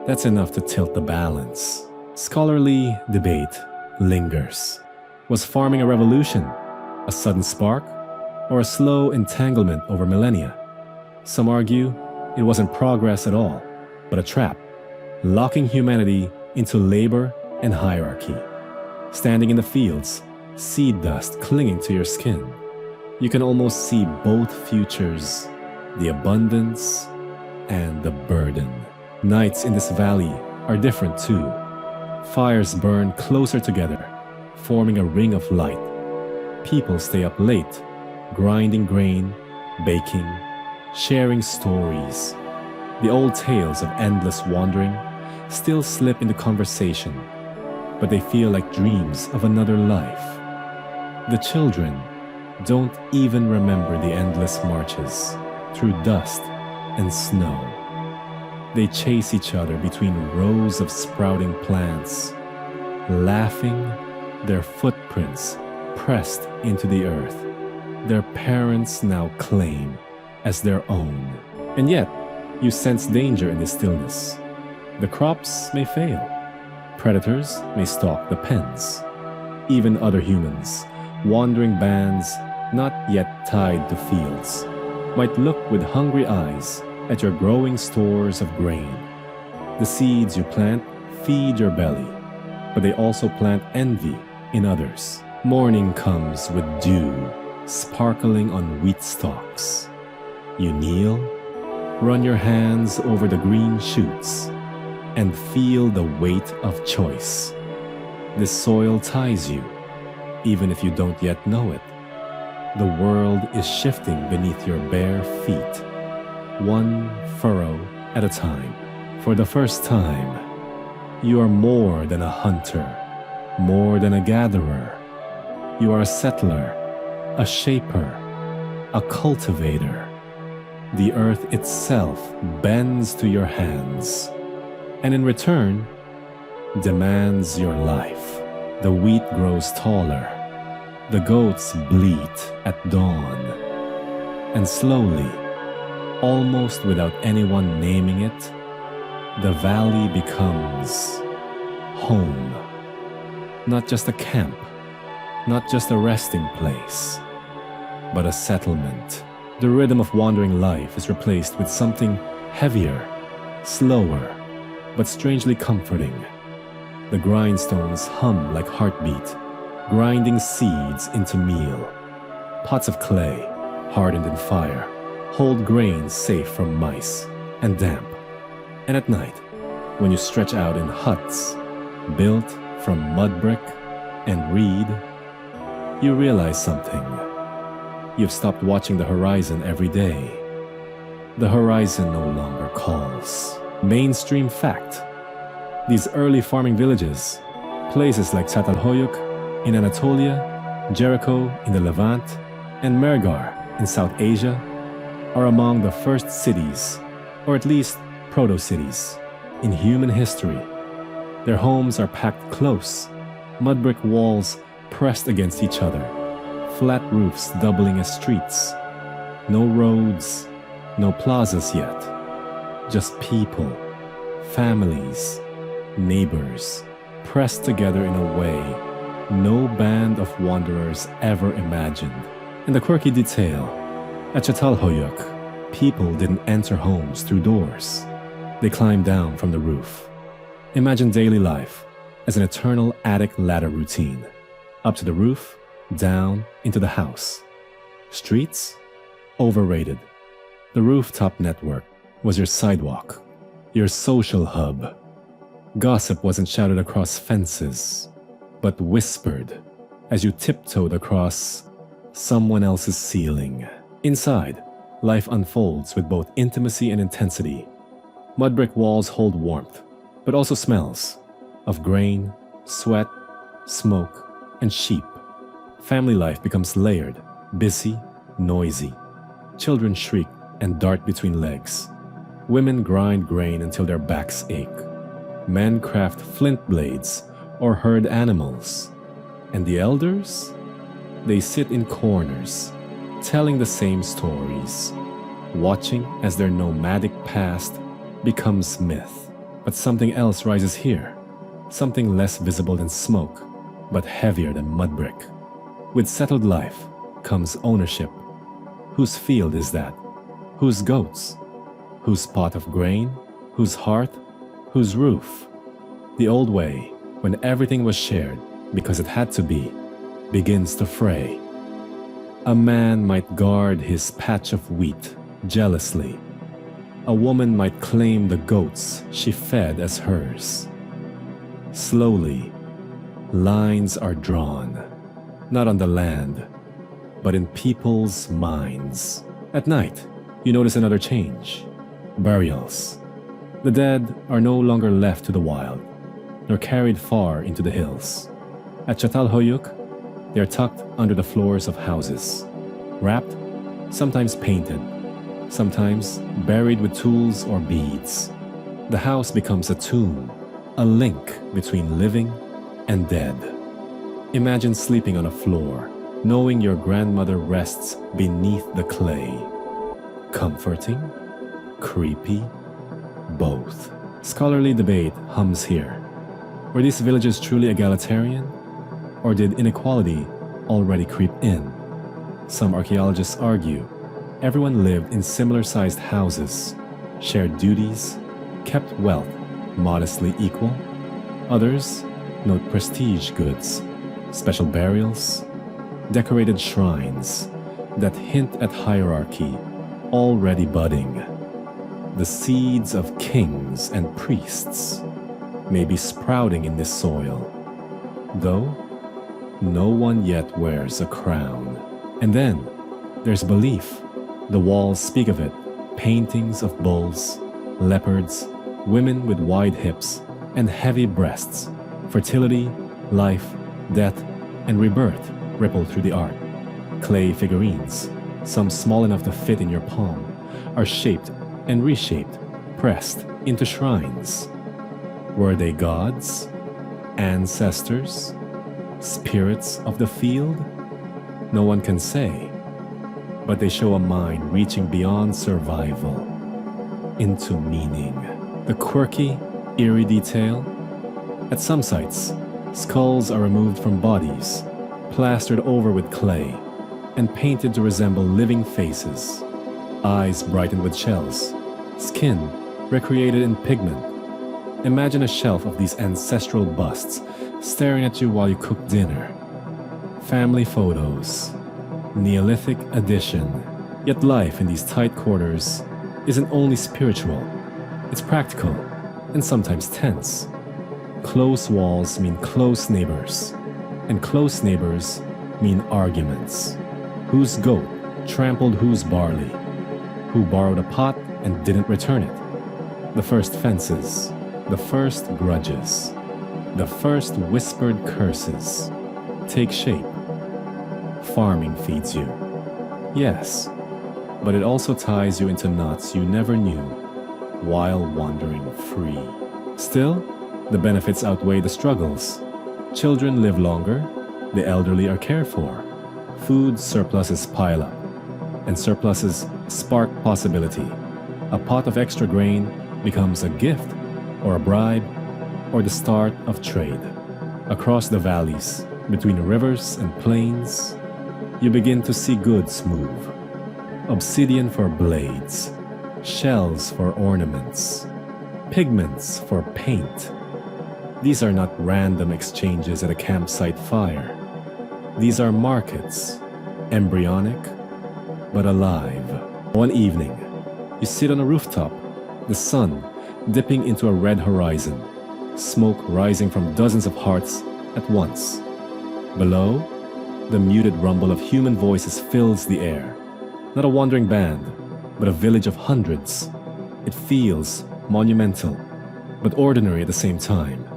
Speaker 1: That's enough to tilt the balance. Scholarly debate lingers. Was farming a revolution, a sudden spark, or a slow entanglement over millennia? Some argue it wasn't progress at all, but a trap, locking humanity into labor and hierarchy. Standing in the fields, seed dust clinging to your skin, you can almost see both futures, the abundance and the burden. Nights in this valley are different too. Fires burn closer together, forming a ring of light. People stay up late, grinding grain, baking, sharing stories. The old tales of endless wandering still slip into conversation, but they feel like dreams of another life. The children don't even remember the endless marches through dust and snow. They chase each other between rows of sprouting plants, laughing, their footprints pressed into the earth, their parents now claim as their own. And yet, you sense danger in this stillness. The crops may fail. Predators may stalk the pens. Even other humans, wandering bands not yet tied to fields. might look with hungry eyes at your growing stores of grain. The seeds you plant feed your belly, but they also plant envy in others. Morning comes with dew sparkling on wheat stalks. You kneel, run your hands over the green shoots, and feel the weight of choice. This soil ties you, even if you don't yet know it. The world is shifting beneath your bare feet, one furrow at a time. For the first time, you are more than a hunter, more than a gatherer. You are a settler, a shaper, a cultivator. The earth itself bends to your hands, and in return, demands your life. The wheat grows taller, the goats bleat at dawn, and slowly, almost without anyone naming it, the valley becomes home. Not just a camp, not just a resting place, but a settlement. The rhythm of wandering life is replaced with something heavier, slower, but strangely comforting. The grindstones hum like heartbeat, grinding seeds into meal. Pots of clay, hardened in fire, hold grains safe from mice and damp. And at night, when you stretch out in huts, built from mud brick and reed, you realize something. You've stopped watching the horizon every day. The horizon no longer calls. Mainstream fact. These early farming villages, places like Çatalhöyük in Anatolia, Jericho in the Levant, and Mergar in South Asia, are among the first cities, or at least proto-cities, in human history. Their homes are packed close, mud brick walls pressed against each other, flat roofs doubling as streets. No roads, no plazas yet. Just people, families, neighbors, pressed together in a way no band of wanderers ever imagined. And the quirky detail, at Çatalhöyük, people didn't enter homes through doors. They climbed down from the roof. Imagine daily life as an eternal attic ladder routine. Up to the roof, down into the house. Streets? Overrated. The rooftop network was your sidewalk, your social hub. Gossip wasn't shouted across fences, but whispered as you tiptoed across someone else's ceiling. Inside, life unfolds with both intimacy and intensity. Mud brick walls hold warmth, but also smells of grain, sweat, smoke, and sheep. Family life becomes layered, busy, noisy. Children shriek and dart between legs. Women grind grain until their backs ache. Men craft flint blades or herd animals. And the elders? They sit in corners, telling the same stories, watching as their nomadic past becomes myth. But something else rises here, something less visible than smoke, but heavier than mud brick. With settled life comes ownership. Whose field is that? Whose goats? Whose pot of grain? Whose hearth? Whose roof? The old way, when everything was shared because it had to be, begins to fray. A man might guard his patch of wheat jealously. A woman might claim the goats she fed as hers. Slowly, lines are drawn, not on the land, but in people's minds. At night, you notice another change. Burials. The dead are no longer left to the wild, nor carried far into the hills. At Çatalhöyük, they are tucked under the floors of houses, wrapped, sometimes painted, sometimes buried with tools or beads. The house becomes a tomb, a link between living and dead. Imagine sleeping on a floor, knowing your grandmother rests beneath the clay. Comforting? Creepy? Both. Scholarly debate hums here. Were these villages truly egalitarian? Or did inequality already creep in? Some archaeologists argue Everyone lived in similar-sized houses, shared duties, kept wealth modestly equal. Others note prestige goods, special burials, decorated shrines that hint at hierarchy already budding. The seeds of kings and priests may be sprouting in this soil, though no one yet wears a crown. And then there's belief. The walls speak of it, paintings of bulls, leopards, women with wide hips and heavy breasts. Fertility, life, death, and rebirth ripple through the art. Clay figurines, some small enough to fit in your palm, are shaped and reshaped, pressed into shrines. Were they gods? Ancestors? Spirits of the field? No one can say, but they show a mind reaching beyond survival into meaning. The quirky, eerie detail. At some sites, skulls are removed from bodies, plastered over with clay, and painted to resemble living faces. Eyes brightened with shells, skin recreated in pigment. Imagine a shelf of these ancestral busts staring at you while you cook dinner. Family photos, Neolithic edition. Yet life in these tight quarters isn't only spiritual, it's practical and sometimes tense. Close walls mean close neighbors, and close neighbors mean arguments. Whose goat trampled whose barley? Who borrowed a pot and didn't return it? The first fences, the first grudges, the first whispered curses take shape. Farming feeds you. Yes, but it also ties you into knots you never knew while wandering free. Still, the benefits outweigh the struggles. Children live longer, the elderly are cared for. Food surpluses pile up, and surpluses spark possibility. A pot of extra grain becomes a gift, or a bribe, or the start of trade. Across the valleys, between rivers and plains, you begin to see goods move. Obsidian for blades, shells for ornaments, pigments for paint. These are not random exchanges at a campsite fire. These are markets, embryonic but alive. One evening, you sit on a rooftop, the sun dipping into a red horizon, smoke rising from dozens of hearths at once. Below, the muted rumble of human voices fills the air. Not a wandering band, but a village of hundreds. It feels monumental, but ordinary at the same time.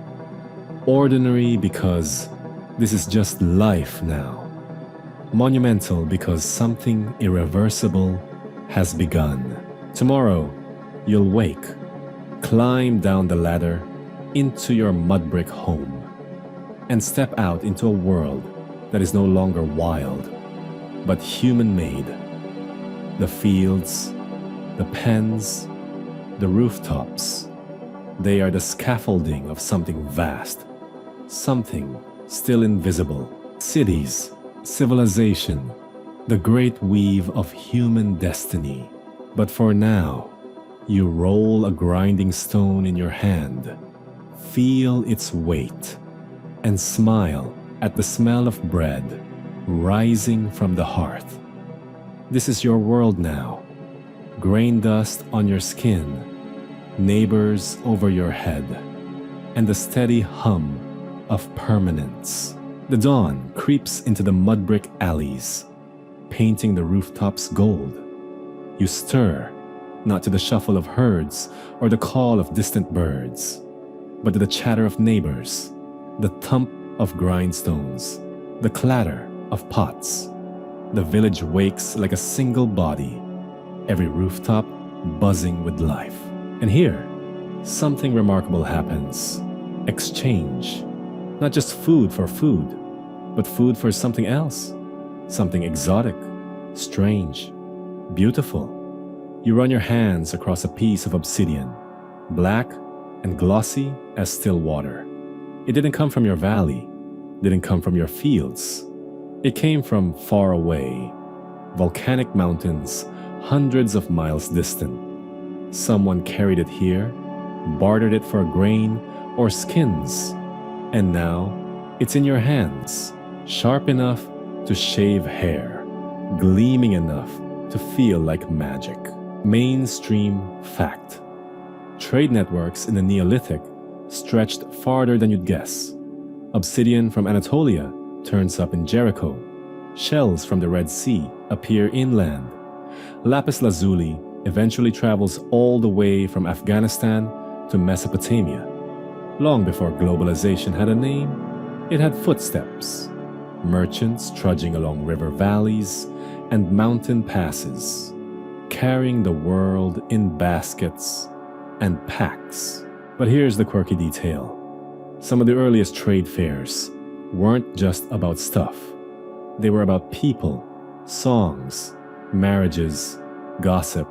Speaker 1: Ordinary because this is just life now. Monumental because something irreversible has begun. Tomorrow, you'll wake, climb down the ladder into your mud brick home, and step out into a world that is no longer wild, but human-made. The fields, the pens, the rooftops, they are the scaffolding of something vast, something still invisible. Cities, civilization, the great weave of human destiny. But for now, you roll a grinding stone in your hand, feel its weight, and smile at the smell of bread rising from the hearth. This is your world now. Grain dust on your skin, neighbors over your head, and the steady hum of permanence. The dawn creeps into the mud brick alleys, painting the rooftops gold. You stir, not to the shuffle of herds or the call of distant birds, but to the chatter of neighbors, the thump of grindstones, the clatter of pots. The village wakes like a single body, every rooftop buzzing with life. And here, something remarkable happens. Exchange. Not just food for food, but food for something else. Something exotic, strange, beautiful. You run your hands across a piece of obsidian, black and glossy as still water. It didn't come from your valley, didn't come from your fields. It came from far away, volcanic mountains hundreds of miles distant. Someone carried it here, bartered it for grain or skins, and now it's in your hands, sharp enough to shave hair, gleaming enough to feel like magic. Mainstream fact. Trade networks in the Neolithic stretched farther than you'd guess. Obsidian from Anatolia turns up in Jericho. Shells from the Red Sea appear inland. Lapis lazuli eventually travels all the way from Afghanistan to Mesopotamia. Long before globalization had a name, it had footsteps. Merchants trudging along river valleys and mountain passes, carrying the world in baskets and packs. But here's the quirky detail. Some of the earliest trade fairs weren't just about stuff. They were about people, songs, marriages, gossip.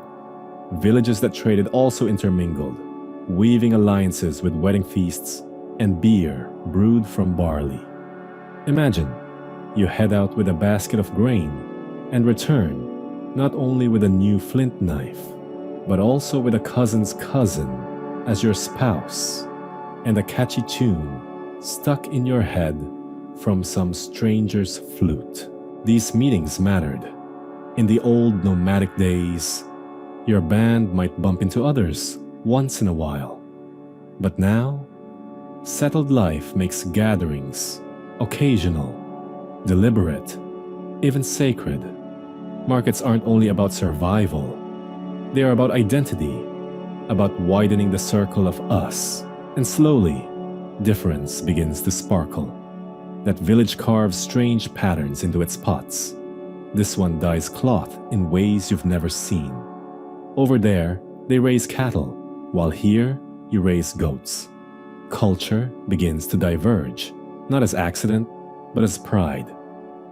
Speaker 1: Villages that traded also intermingled, weaving alliances with wedding feasts and beer brewed from barley. Imagine, you head out with a basket of grain and return not only with a new flint knife, but also with a cousin's cousin as your spouse and a catchy tune stuck in your head from some stranger's flute. These meetings mattered. In the old nomadic days, your band might bump into others once in a while. But now, settled life makes gatherings occasional, deliberate, even sacred. Markets aren't only about survival. They are about identity, about widening the circle of us. And slowly, difference begins to sparkle. That village carves strange patterns into its pots. This one dyes cloth in ways you've never seen. Over there, they raise cattle, while here, you raise goats. Culture begins to diverge, not as accident, but as pride.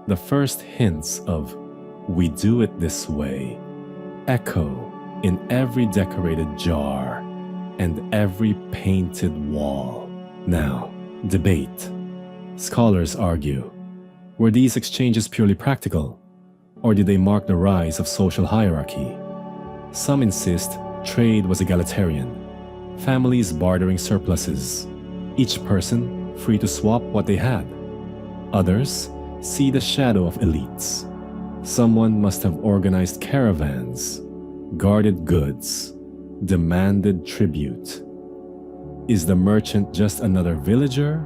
Speaker 1: The first hints of "we do it this way" echo in every decorated jar and every painted wall. Now, debate. Scholars argue, were these exchanges purely practical, or did they mark the rise of social hierarchy? Some insist trade was egalitarian, families bartering surpluses, each person free to swap what they had. Others see the shadow of elites. Someone must have organized caravans, guarded goods, demanded tribute. Is the merchant just another villager,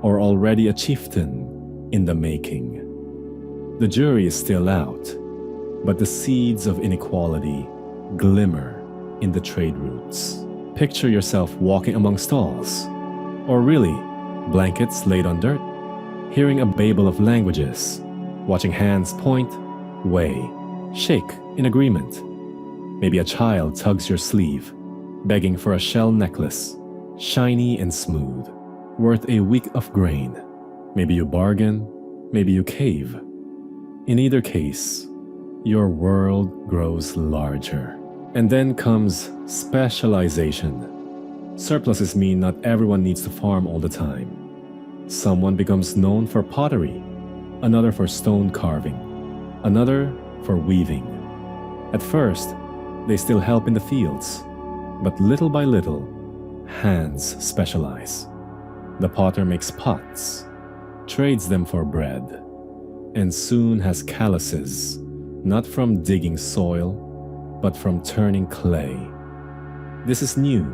Speaker 1: or already a chieftain in the making? The jury is still out, but the seeds of inequality glimmer in the trade routes. Picture yourself walking among stalls, or really, blankets laid on dirt, hearing a babel of languages, watching hands point, weigh, shake in agreement. Maybe a child tugs your sleeve, begging for a shell necklace, shiny and smooth, worth a week of grain. Maybe you bargain, maybe you cave. In either case, your world grows larger. And then comes specialization. Surpluses mean not everyone needs to farm all the time. Someone becomes known for pottery, another for stone carving, another for weaving. At first, they still help in the fields, but little by little, hands specialize. The potter makes pots, trades them for bread, and soon has calluses, not from digging soil, but from turning clay. This is new,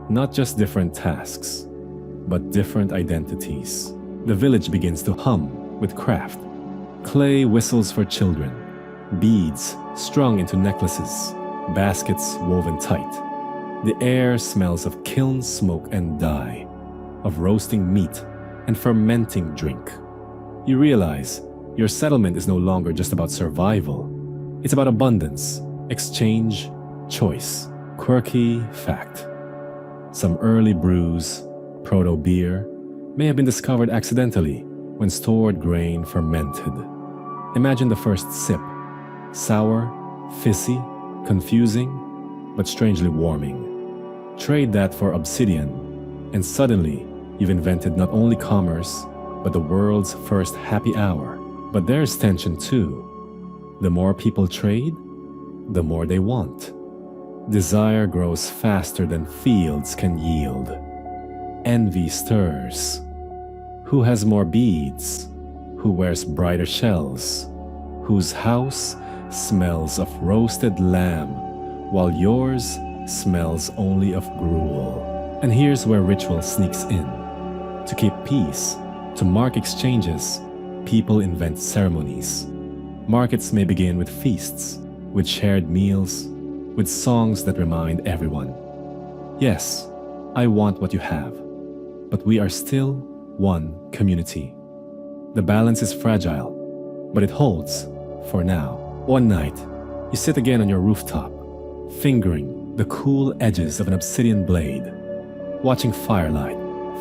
Speaker 1: not just different tasks, but different identities. The village begins to hum with craft. Clay whistles for children, beads strung into necklaces, baskets woven tight. The air smells of kiln smoke and dye, of roasting meat and fermenting drink. You realize your settlement is no longer just about survival. It's about abundance, exchange, choice. Quirky fact. Some early brews, proto-beer, may have been discovered accidentally when stored grain fermented. Imagine the first sip. Sour, fizzy, confusing, but strangely warming. Trade that for obsidian, and suddenly you've invented not only commerce, but the world's first happy hour. But there's tension too. The more people trade, the more they want. Desire grows faster than fields can yield. Envy stirs. Who has more beads? Who wears brighter shells? Whose house smells of roasted lamb, while yours smells only of gruel? And here's where ritual sneaks in. To keep peace, to mark exchanges, people invent ceremonies. Markets may begin with feasts, with shared meals, with songs that remind everyone. Yes, I want what you have, but we are still one community. The balance is fragile, but it holds for now. One night, you sit again on your rooftop, fingering the cool edges of an obsidian blade, watching firelight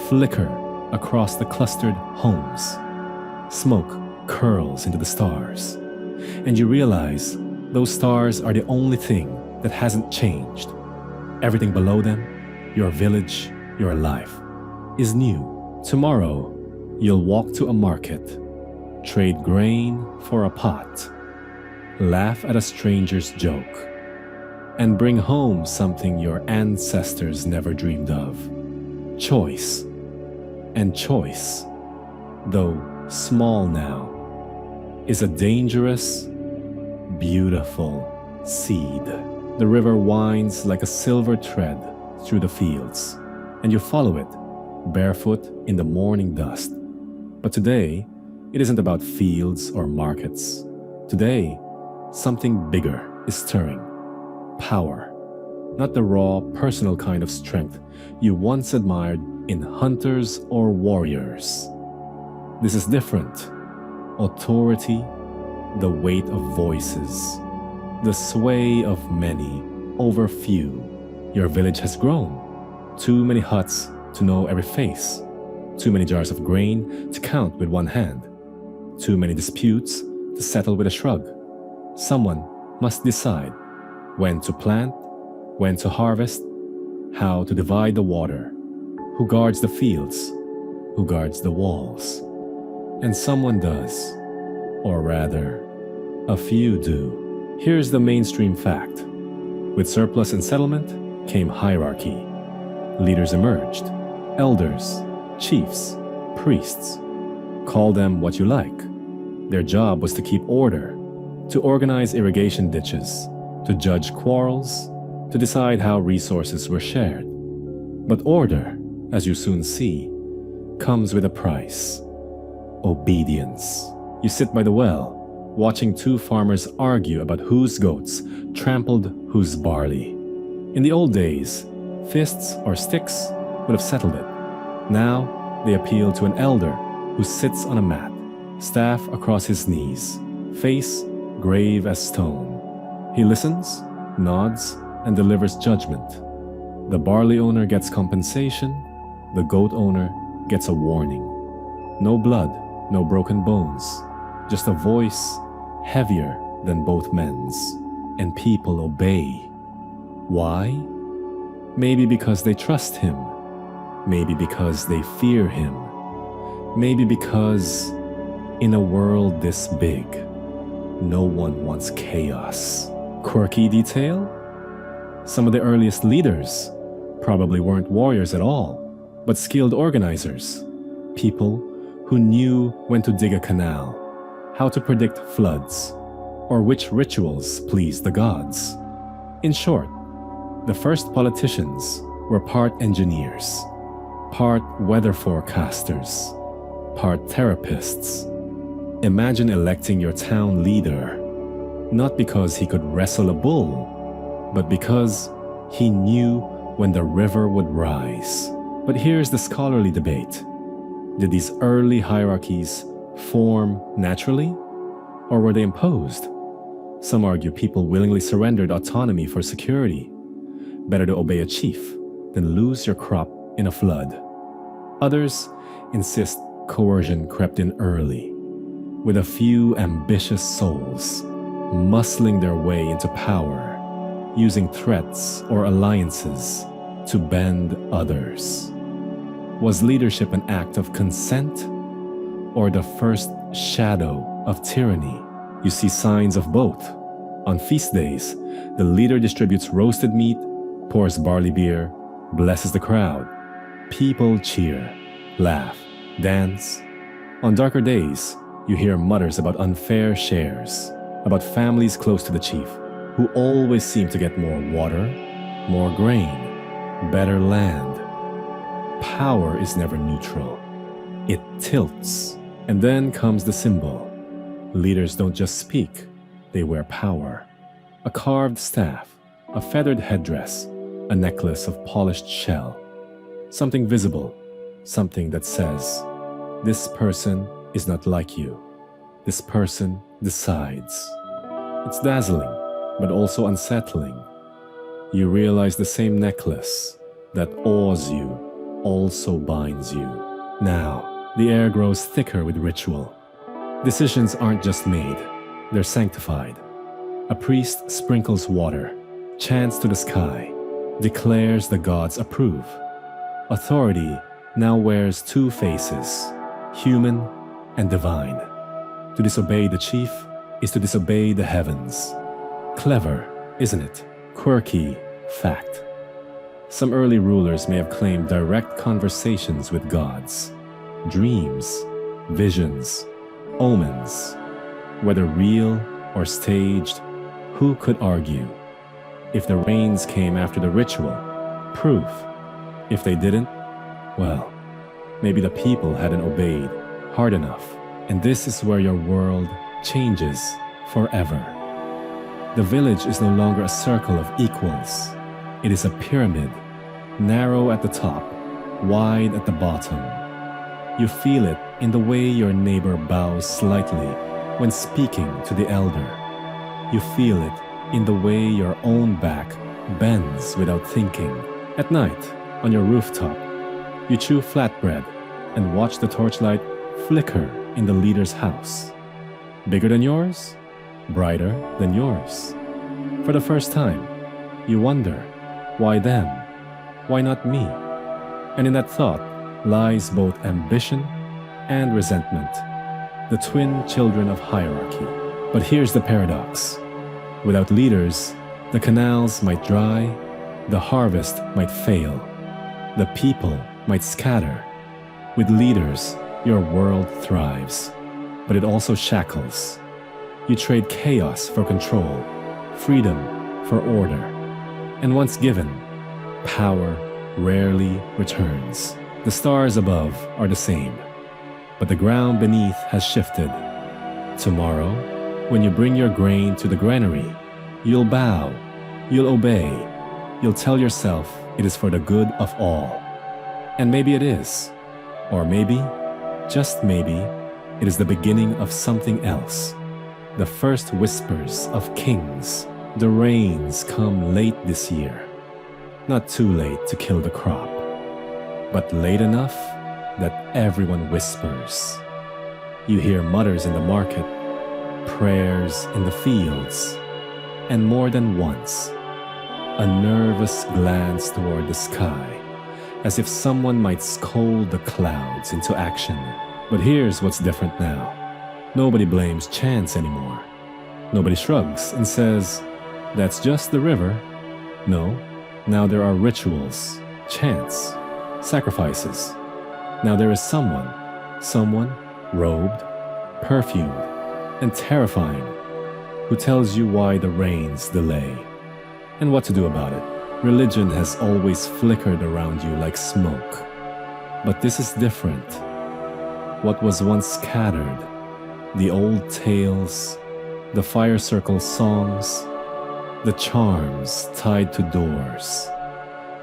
Speaker 1: flicker across the clustered homes. Smoke curls into the stars, and you realize those stars are the only thing that hasn't changed. Everything below them, your village, your life, is new. Tomorrow, you'll walk to a market, trade grain for a pot, laugh at a stranger's joke, and bring home something your ancestors never dreamed of. Choice. And choice, though small now, is a dangerous, beautiful seed. The river winds like a silver thread through the fields, and you follow it, barefoot in the morning dust. But today, it isn't about fields or markets. Today, something bigger is stirring. Power. Not the raw, personal kind of strength you once admired in hunters or warriors. This is different. Authority, the weight of voices, the sway of many over few. Your village has grown. Too many huts to know every face. Too many jars of grain to count with one hand. Too many disputes to settle with a shrug. Someone must decide when to plant, when to harvest, how to divide the water, who guards the fields, who guards the walls. And someone does, or rather, a few do. Here's the mainstream fact. With surplus and settlement came hierarchy. Leaders emerged, elders, chiefs, priests. Call them what you like. Their job was to keep order, to organize irrigation ditches, to judge quarrels, to decide how resources were shared. But order, as you soon see, comes with a price. Obedience. You sit by the well, watching two farmers argue about whose goats trampled whose barley. In the old days, fists or sticks would have settled it. Now, they appeal to an elder who sits on a mat, staff across his knees, face grave as stone. He listens, nods, and delivers judgment. The barley owner gets compensation, the goat owner gets a warning. No blood, no broken bones, just a voice heavier than both men's. And people obey. Why? Maybe because they trust him. Maybe because they fear him. Maybe because, in a world this big, no one wants chaos. Quirky detail? Some of the earliest leaders probably weren't warriors at all, but skilled organizers. People who knew when to dig a canal, how to predict floods, or which rituals pleased the gods. In short, the first politicians were part engineers, part weather forecasters, part therapists. Imagine electing your town leader, not because he could wrestle a bull, but because he knew when the river would rise. But here's the scholarly debate. Did these early hierarchies form naturally, or were they imposed? Some argue people willingly surrendered autonomy for security. Better to obey a chief than lose your crop in a flood. Others insist coercion crept in early, with a few ambitious souls muscling their way into power, using threats or alliances to bend others. Was leadership an act of consent or the first shadow of tyranny? You see signs of both. On feast days, the leader distributes roasted meat, pours barley beer, blesses the crowd. People cheer, laugh, dance. On darker days, you hear mutters about unfair shares, about families close to the chief, who always seem to get more water, more grain, better land. Power is never neutral. It tilts. And then comes the symbol. Leaders don't just speak, they wear power. A carved staff, a feathered headdress, a necklace of polished shell. Something visible, something that says, this person is not like you. This person decides. It's dazzling, but also unsettling. You realize the same necklace that awes you also binds you. Now, the air grows thicker with ritual. Decisions aren't just made, they're sanctified. A priest sprinkles water, chants to the sky, declares the gods approve. Authority now wears two faces, human and divine. To disobey the chief is to disobey the heavens. Clever, isn't it? Quirky fact. Some early rulers may have claimed direct conversations with gods. Dreams, visions, omens. Whether real or staged, who could argue? If the rains came after the ritual, proof. If they didn't, well, maybe the people hadn't obeyed hard enough. And this is where your world changes forever. The village is no longer a circle of equals. It is a pyramid, narrow at the top, wide at the bottom. You feel it in the way your neighbor bows slightly when speaking to the elder. You feel it in the way your own back bends without thinking. At night, on your rooftop, you chew flatbread and watch the torchlight flicker in the leader's house. Bigger than yours? Brighter than yours. For the first time, you wonder, why them? Why not me? And in that thought lies both ambition and resentment, the twin children of hierarchy. But here's the paradox. Without leaders, the canals might dry, the harvest might fail, the people might scatter. With leaders, your world thrives, but it also shackles. You trade chaos for control, freedom for order. And once given, power rarely returns. The stars above are the same, but the ground beneath has shifted. Tomorrow, when you bring your grain to the granary, you'll bow, you'll obey, you'll tell yourself it is for the good of all. And maybe it is, or maybe, just maybe, it is the beginning of something else. The first whispers of kings. The rains come late this year. Not too late to kill the crop, but late enough that everyone whispers. You hear mutters in the market, prayers in the fields, and more than once, a nervous glance toward the sky, as if someone might scold the clouds into action. But here's what's different now. Nobody blames chance anymore. Nobody shrugs and says, that's just the river. No, now there are rituals, chants, sacrifices. Now there is someone robed, perfumed, and terrifying, who tells you why the rains delay and what to do about it. Religion has always flickered around you like smoke, but this is different. What was once scattered, the old tales, the fire circle songs, the charms tied to doors,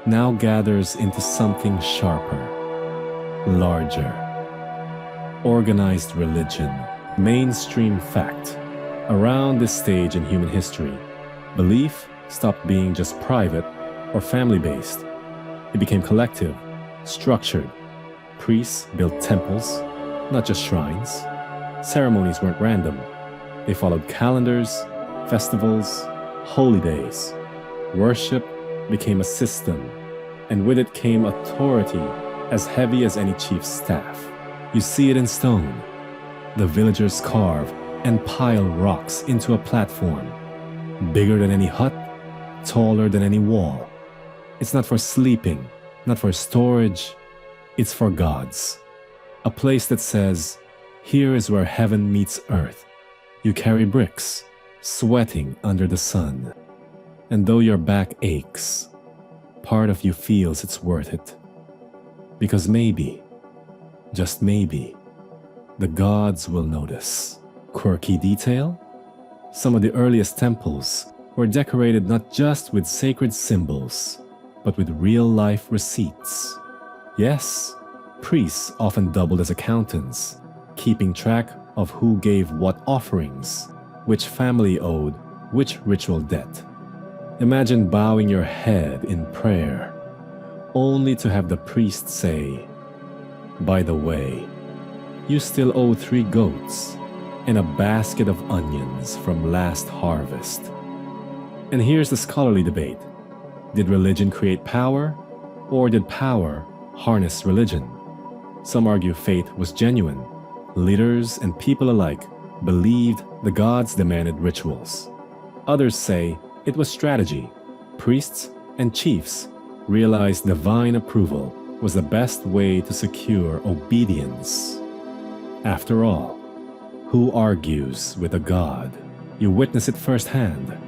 Speaker 1: now gathers into something sharper, larger. Organized religion, mainstream fact. Around this stage in human history, belief stopped being just private or family-based. It became collective, structured. Priests built temples, not just shrines. Ceremonies weren't random. They followed calendars, festivals, holy days. Worship became a system, and with it came authority as heavy as any chief's staff. You see it in stone. The villagers carve and pile rocks into a platform. bigger than any hut, taller than any wall. It's not for sleeping, not for storage, it's for gods. A place that says, here is where heaven meets earth. You carry bricks, sweating under the sun. And though your back aches, part of you feels it's worth it. Because maybe, just maybe, the gods will notice. Quirky detail? Some of the earliest temples were decorated not just with sacred symbols, but with real-life receipts. Yes, priests often doubled as accountants, keeping track of who gave what offerings, which family owed which ritual debt. Imagine bowing your head in prayer, only to have the priest say, by the way, you still owe 3 goats and a basket of onions from last harvest. And here's the scholarly debate. Did religion create power, or did power harness religion? Some argue faith was genuine. Leaders and people alike believed the gods demanded rituals. Others say it was strategy. Priests and chiefs realized divine approval was the best way to secure obedience. After all, who argues with a god? You witness it firsthand.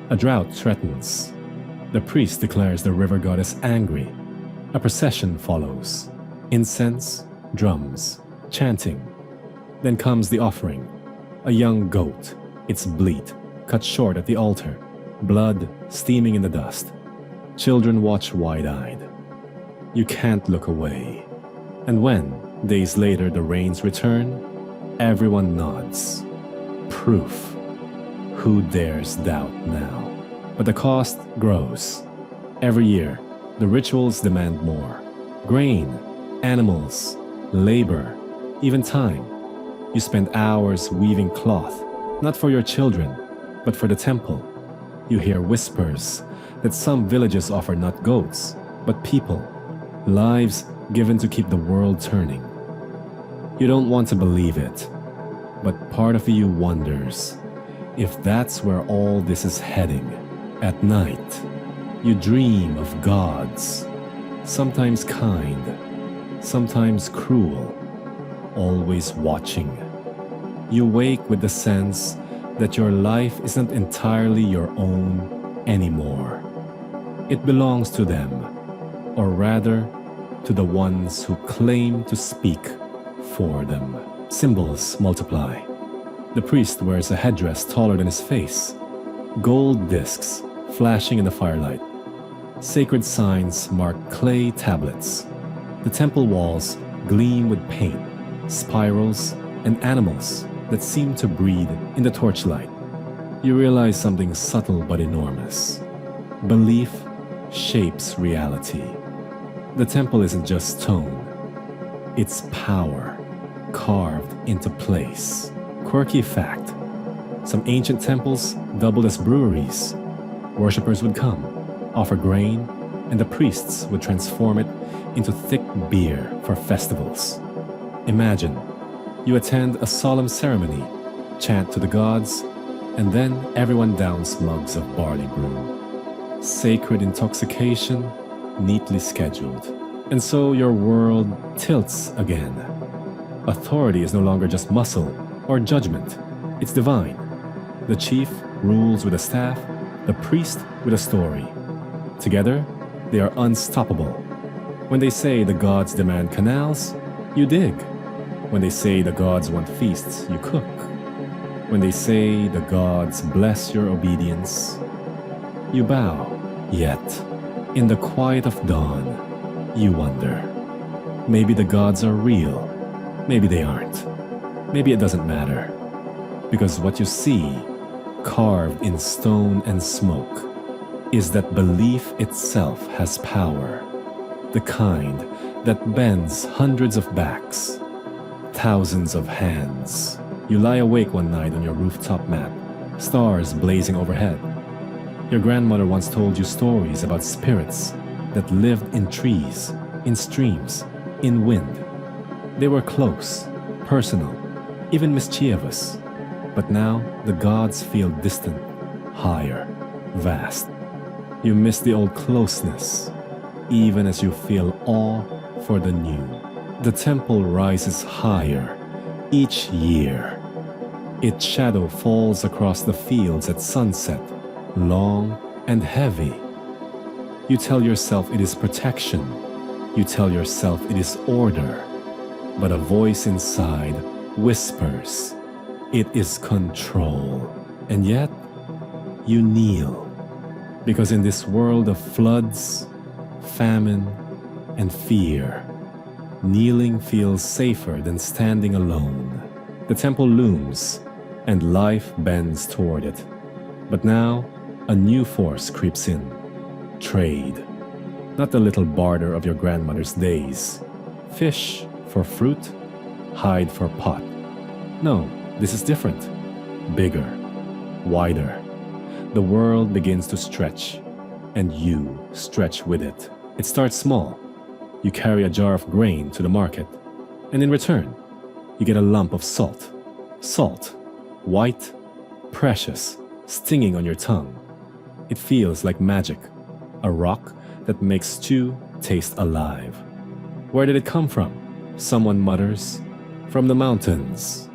Speaker 1: A drought threatens. The priest declares the river goddess angry. A procession follows. Incense, drums, chanting. Then comes the offering. A young goat, its bleat, cut short at the altar. Blood steaming in the dust. Children watch wide-eyed. You can't look away. And when, days later, the rains return, everyone nods. Proof. Who dares doubt now? But the cost grows. Every year, the rituals demand more. Grain, animals, labor, even time. You spend hours weaving cloth, not for your children, but for the temple. You hear whispers that some villages offer not goats, but people, lives given to keep the world turning. You don't want to believe it, but part of you wonders if that's where all this is heading. At night, you dream of gods, sometimes kind, sometimes cruel, always watching. You wake with the sense that your life isn't entirely your own anymore. It belongs to them, or rather, to the ones who claim to speak for them. Symbols multiply. The priest wears a headdress taller than his face, gold discs flashing in the firelight. Sacred signs mark clay tablets. The temple walls gleam with paint, spirals, and animals that seem to breathe in the torchlight. You realize something subtle but enormous. Belief shapes reality. The temple isn't just stone. It's power, carved into place. Quirky fact. Some ancient temples doubled as breweries. Worshippers would come, offer grain, and the priests would transform it into thick beer for festivals. Imagine, you attend a solemn ceremony, chant to the gods, and then everyone downs mugs of barley brew. Sacred intoxication, neatly scheduled. And so your world tilts again. Authority is no longer just muscle or judgment, it's divine. The chief rules with a staff, the priest with a story. Together, they are unstoppable. When they say the gods demand canals, you dig. When they say the gods want feasts, you cook. When they say the gods bless your obedience, you bow. Yet, in the quiet of dawn, you wonder. Maybe the gods are real. Maybe they aren't. Maybe it doesn't matter. Because what you see, carved in stone and smoke, is that belief itself has power. The kind that bends hundreds of backs, thousands of hands. You lie awake one night on your rooftop mat, stars blazing overhead. Your grandmother once told you stories about spirits that lived in trees, in streams, in wind. They were close, personal, even mischievous. But now the gods feel distant, higher, vast. You miss the old closeness, even as you feel awe for the new. The temple rises higher each year. Its shadow falls across the fields at sunset, long and heavy. You tell yourself it is protection. You tell yourself it is order. But a voice inside whispers, it is control. And yet, you kneel. Because in this world of floods, famine, and fear, kneeling feels safer than standing alone. The temple looms, and life bends toward it. But now, a new force creeps in. Trade. Not the little barter of your grandmother's days. Fish for fruit, hide for pot. No, this is different. Bigger, wider. The world begins to stretch, and you stretch with it. It starts small. You carry a jar of grain to the market, and in return, you get a lump of salt. Salt, white, precious, stinging on your tongue. It feels like magic, a rock that makes stew taste alive. Where did it come from? Someone mutters, from the mountains,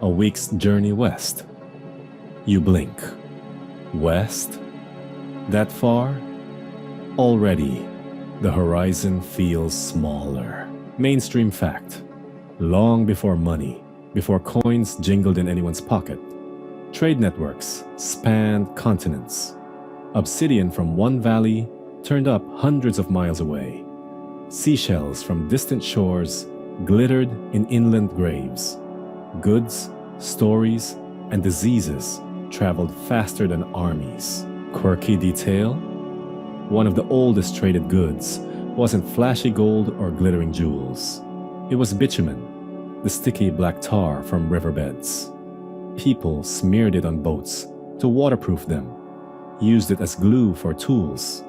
Speaker 1: a week's journey west. You blink. West? That far? Already, the horizon feels smaller. Mainstream fact. Long before money, before coins jingled in anyone's pocket, trade networks spanned continents. Obsidian from one valley turned up hundreds of miles away. Seashells from distant shores glittered in inland graves. Goods, stories, and diseases traveled faster than armies. Quirky detail? One of the oldest traded goods wasn't flashy gold or glittering jewels. It was bitumen, the sticky black tar from riverbeds. People smeared it on boats to waterproof them, used it as glue for tools,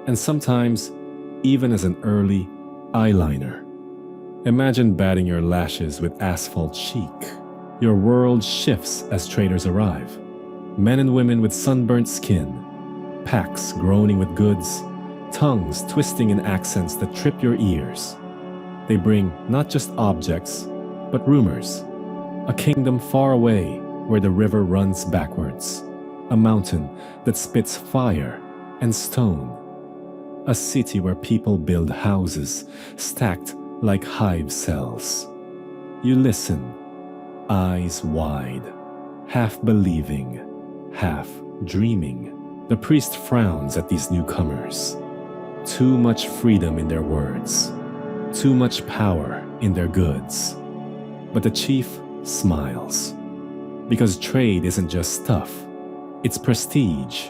Speaker 1: and sometimes even as an early eyeliner. Imagine batting your lashes with asphalt chic. Your world shifts as traders arrive. Men and women with sunburnt skin, packs groaning with goods, tongues twisting in accents that trip your ears. They bring not just objects, but rumors. A kingdom far away where the river runs backwards. A mountain that spits fire and stone. A city where people build houses stacked like hive cells. You listen, eyes wide, half believing, half dreaming. The priest frowns at these newcomers. Too much freedom in their words, too much power in their goods. But the chief smiles, because trade isn't just stuff, it's prestige.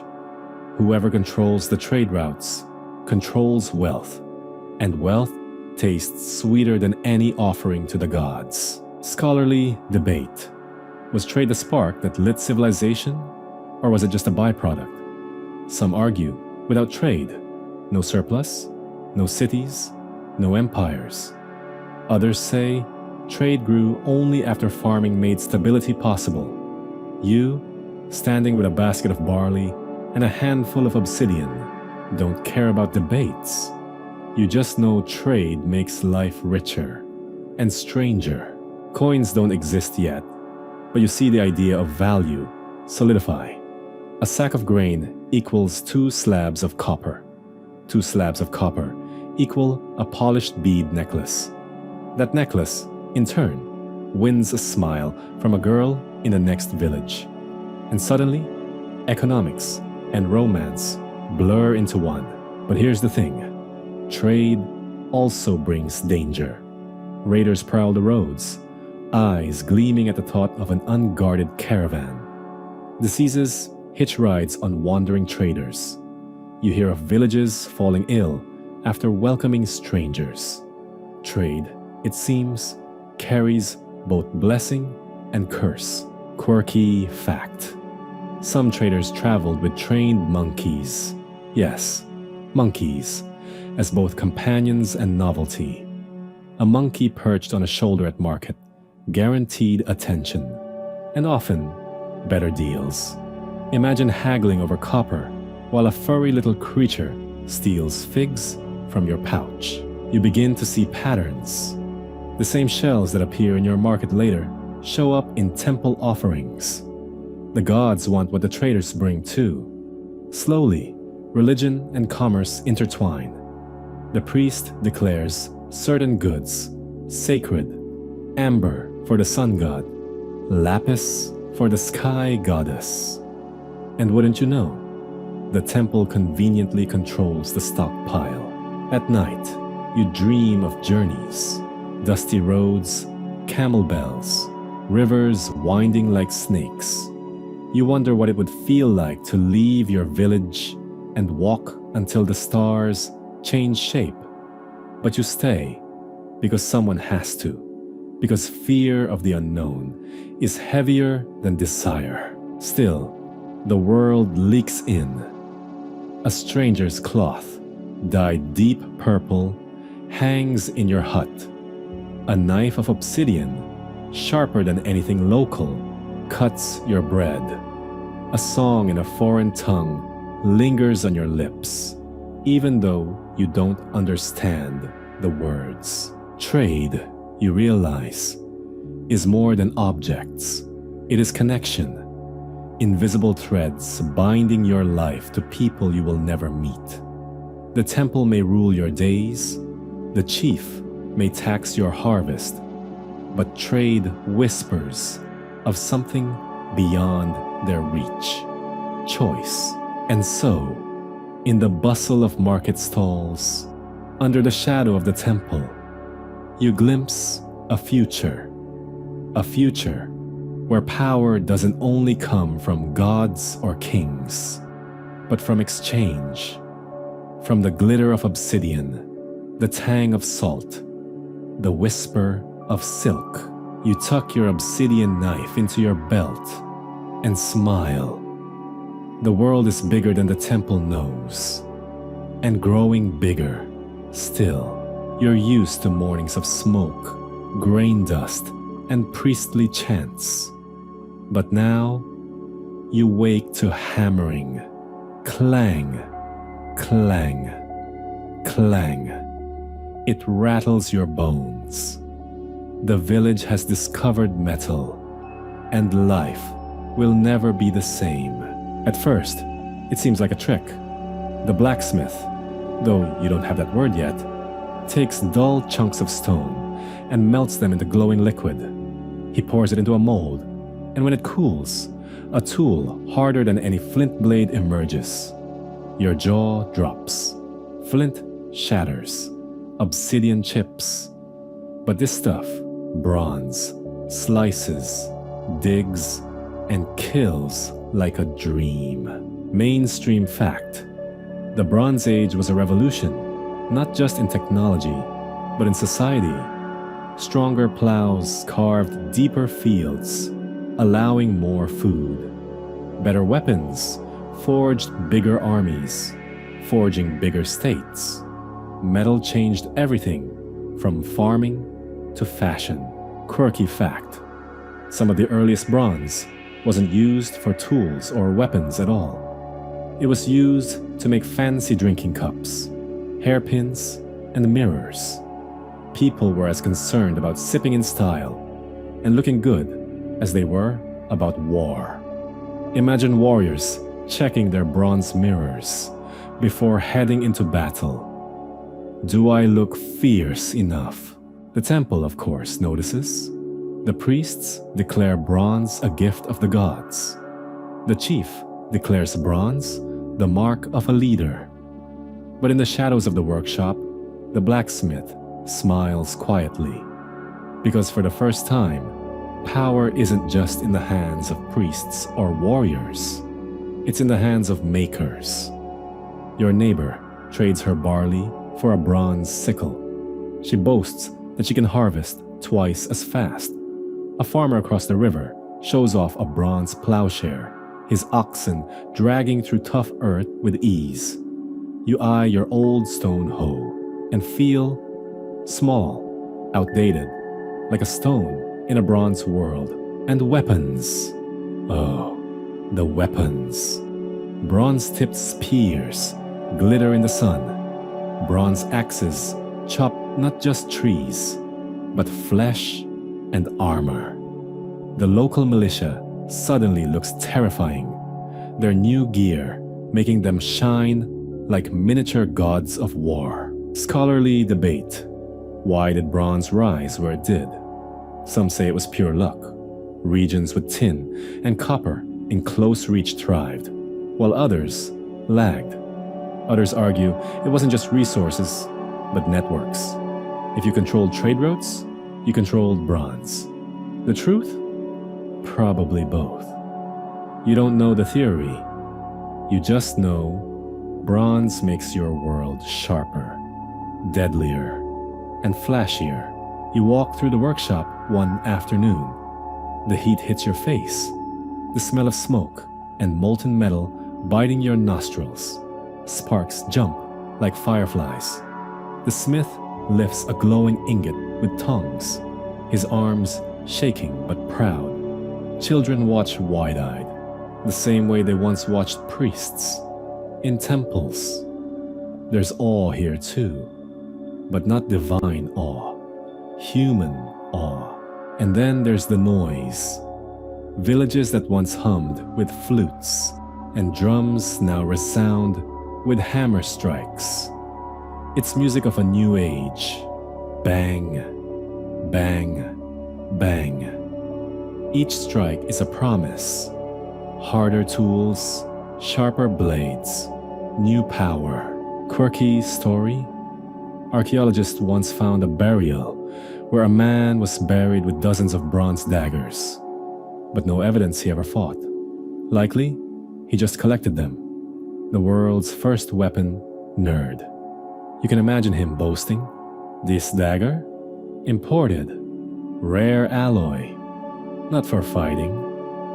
Speaker 1: Whoever controls the trade routes controls wealth, and wealth tastes sweeter than any offering to the gods. Scholarly debate. Was trade the spark that lit civilization, or was it just a byproduct? Some argue, without trade, no surplus, no cities, no empires. Others say, trade grew only after farming made stability possible. You, standing with a basket of barley and a handful of obsidian, don't care about debates. You just know trade makes life richer and stranger. Coins don't exist yet, but you see the idea of value solidify. A sack of grain equals 2 slabs of copper. 2 slabs of copper equal a polished bead necklace. That necklace, in turn, wins a smile from a girl in the next village. And suddenly, economics and romance blur into one. But here's the thing. Trade also brings danger. Raiders prowl the roads, eyes gleaming at the thought of an unguarded caravan. Diseases hitch rides on wandering traders. You hear of villages falling ill after welcoming strangers. Trade, it seems, carries both blessing and curse. Quirky fact. Some traders traveled with trained monkeys. Yes, monkeys, as both companions and novelty. A monkey perched on a shoulder at market, guaranteed attention, and often better deals. Imagine haggling over copper while a furry little creature steals figs from your pouch. You begin to see patterns. The same shells that appear in your market later show up in temple offerings. The gods want what the traders bring too. Slowly, religion and commerce intertwine. The priest declares certain goods sacred: amber for the sun god, lapis for the sky goddess. And wouldn't you know, the temple conveniently controls the stockpile. At night, you dream of journeys, dusty roads, camel bells, rivers winding like snakes. You wonder what it would feel like to leave your village and walk until the stars change shape. But you stay because someone has to, because fear of the unknown is heavier than desire. Still, the world leaks in. A stranger's cloth, dyed deep purple, hangs in your hut. A knife of obsidian, sharper than anything local, cuts your bread. A song in a foreign tongue lingers on your lips, even though you don't understand the words. Trade, you realize, is more than objects. It is connection. Invisible threads binding your life to people you will never meet. The temple may rule your days, the chief may tax your harvest, but trade whispers of something beyond their reach: choice. And so, in the bustle of market stalls, under the shadow of the temple, you glimpse a future where power doesn't only come from gods or kings, but from exchange, from the glitter of obsidian, the tang of salt, the whisper of silk. You tuck your obsidian knife into your belt and smile. The world is bigger than the temple knows, and growing bigger still. You're used to mornings of smoke, grain dust, and priestly chants. But now, you wake to hammering. Clang, clang, clang. It rattles your bones. The village has discovered metal, and life will never be the same. At first, it seems like a trick. The blacksmith, though you don't have that word yet, takes dull chunks of stone and melts them into glowing liquid. He pours it into a mold, and when it cools, a tool harder than any flint blade emerges. Your jaw drops. Flint shatters. Obsidian chips. But this stuff, bronze, slices, digs, and kills like a dream. Mainstream fact: the Bronze Age was a revolution, not just in technology, but in society. Stronger plows carved deeper fields, allowing more food. Better weapons forged bigger armies, forging bigger states. Metal changed everything from farming to fashion. Quirky fact: some of the earliest bronze wasn't used for tools or weapons at all. It was used to make fancy drinking cups, hairpins, and mirrors. People were as concerned about sipping in style and looking good as they were about war. Imagine warriors checking their bronze mirrors before heading into battle. Do I look fierce enough? The temple, of course, notices. The priests declare bronze a gift of the gods. The chief declares bronze the mark of a leader. But in the shadows of the workshop, the blacksmith smiles quietly. Because for the first time, power isn't just in the hands of priests or warriors. It's in the hands of makers. Your neighbor trades her barley for a bronze sickle. She boasts that she can harvest twice as fast. A farmer across the river shows off a bronze plowshare, his oxen dragging through tough earth with ease. You eye your old stone hoe and feel small, outdated, like a stone in a bronze world. And weapons. Oh, the weapons. Bronze-tipped spears glitter in the sun. Bronze axes chop not just trees, but flesh and armor. The local militia suddenly looks terrifying, their new gear making them shine like miniature gods of war. Scholarly debate. Why did bronze rise where it did? Some say it was pure luck. Regions with tin and copper in close reach thrived, while others lagged. Others argue it wasn't just resources, but networks. If you controlled trade routes, you controlled bronze. The truth? Probably both. You don't know the theory. You just know bronze makes your world sharper, deadlier, and flashier. You walk through the workshop one afternoon. The heat hits your face, the smell of smoke and molten metal biting your nostrils. Sparks jump like fireflies. The smith lifts a glowing ingot with tongs, his arms shaking but proud. Children watch wide-eyed, the same way they once watched priests in temples. There's awe here too, but not divine awe, human awe. And then there's the noise. Villages that once hummed with flutes and drums now resound with hammer strikes. It's music of a new age. Bang, bang, bang. Each strike is a promise. Harder tools, sharper blades, new power. Quirky story? Archaeologists once found a burial where a man was buried with dozens of bronze daggers, but no evidence he ever fought. Likely, he just collected them. The world's first weapon nerd. You can imagine him boasting, "This dagger? Imported. Rare alloy. Not for fighting,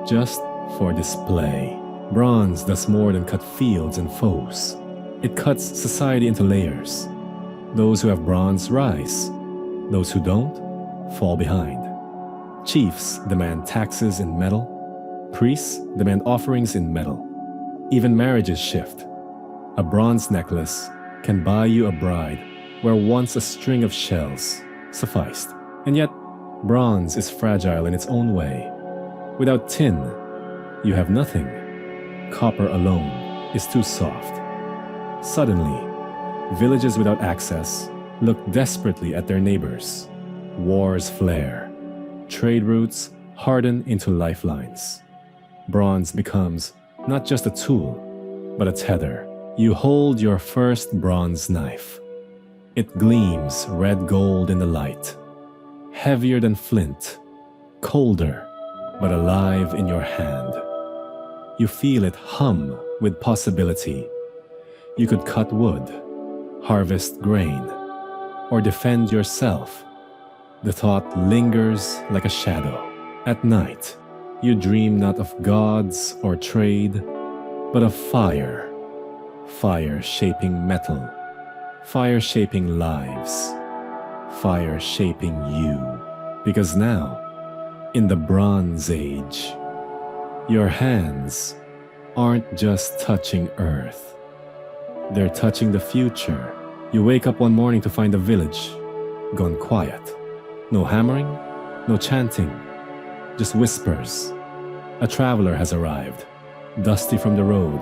Speaker 1: just for display." Bronze does more than cut fields and foes. It cuts society into layers. Those who have bronze rise. Those who don't fall behind. Chiefs demand taxes in metal. Priests demand offerings in metal. Even marriages shift. A bronze necklace can buy you a bride where once a string of shells sufficed. And yet, bronze is fragile in its own way. Without tin, you have nothing. Copper alone is too soft. Suddenly, villages without access look desperately at their neighbors. Wars flare. Trade routes harden into lifelines. Bronze becomes not just a tool, but a tether. You hold your first bronze knife. It gleams red gold in the light. Heavier than flint. Colder, but alive in your hand. You feel it hum with possibility. You could cut wood, harvest grain, or defend yourself. The thought lingers like a shadow. At night, you dream not of gods or trade, but of fire. Fire shaping metal. Fire shaping lives. Fire shaping you. Because now, in the Bronze Age, your hands aren't just touching Earth. They're touching the future. You wake up one morning to find the village gone quiet. No hammering, no chanting, just whispers. A traveler has arrived, dusty from the road,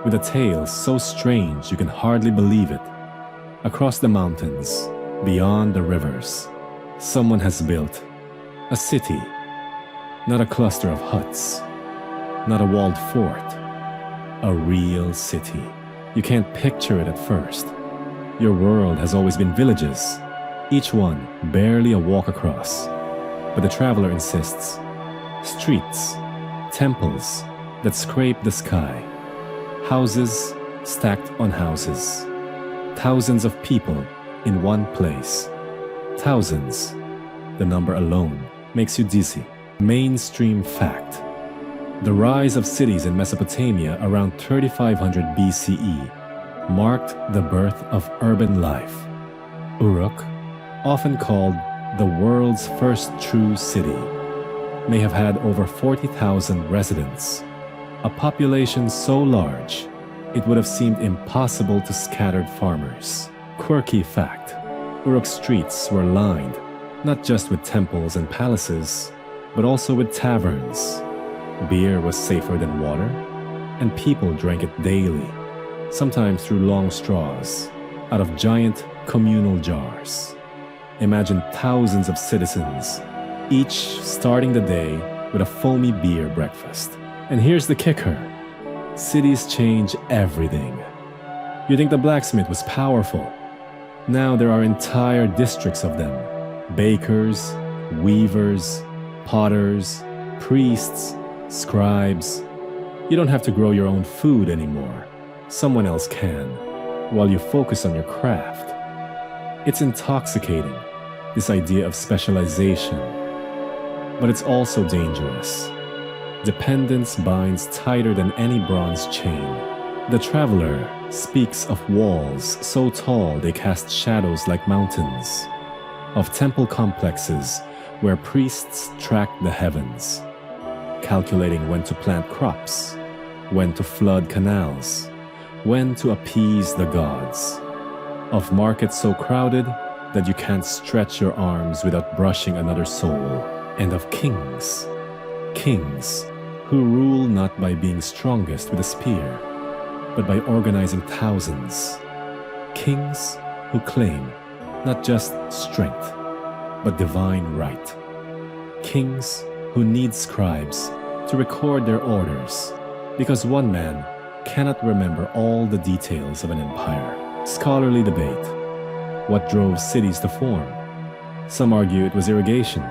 Speaker 1: with a tale so strange you can hardly believe it. Across the mountains, beyond the rivers, someone has built a city, not a cluster of huts, not a walled fort, a real city. You can't picture it at first. Your world has always been villages, each one barely a walk across. But the traveler insists. Streets, temples that scrape the sky, houses stacked on houses, thousands of people in one place. Thousands. The number alone makes you dizzy. Mainstream fact. The rise of cities in Mesopotamia around 3500 BCE marked the birth of urban life. Uruk, often called the world's first true city, may have had over 40,000 residents. A population so large, it would have seemed impossible to scattered farmers. Quirky fact: Uruk streets were lined not just with temples and palaces, but also with taverns. Beer was safer than water, and people drank it daily, sometimes through long straws, out of giant communal jars. Imagine thousands of citizens, each starting the day with a foamy beer breakfast. And here's the kicker: cities change everything. You think the blacksmith was powerful? Now there are entire districts of them. Bakers, weavers, potters, priests, scribes. You don't have to grow your own food anymore. Someone else can, while you focus on your craft. It's intoxicating, this idea of specialization. But it's also dangerous. Dependence binds tighter than any bronze chain. The traveler speaks of walls so tall they cast shadows like mountains, of temple complexes where priests track the heavens, calculating when to plant crops, when to flood canals, when to appease the gods, of markets so crowded that you can't stretch your arms without brushing another soul, and of kings who rule not by being strongest with a spear, but by organizing thousands. Kings who claim not just strength, but divine right. Kings who need scribes to record their orders, because one man cannot remember all the details of an empire. Scholarly debate: what drove cities to form? Some argue it was irrigation.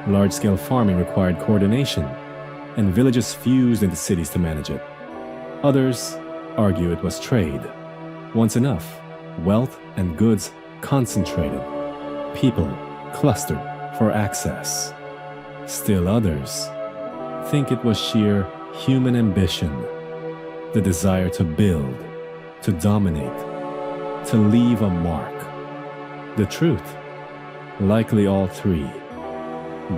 Speaker 1: Large-scale farming required coordination, and villages fused into cities to manage it. Others argue it was trade. Once enough, wealth and goods concentrated, people clustered for access. Still others think it was sheer human ambition, the desire to build, to dominate, to leave a mark. The truth, likely all three,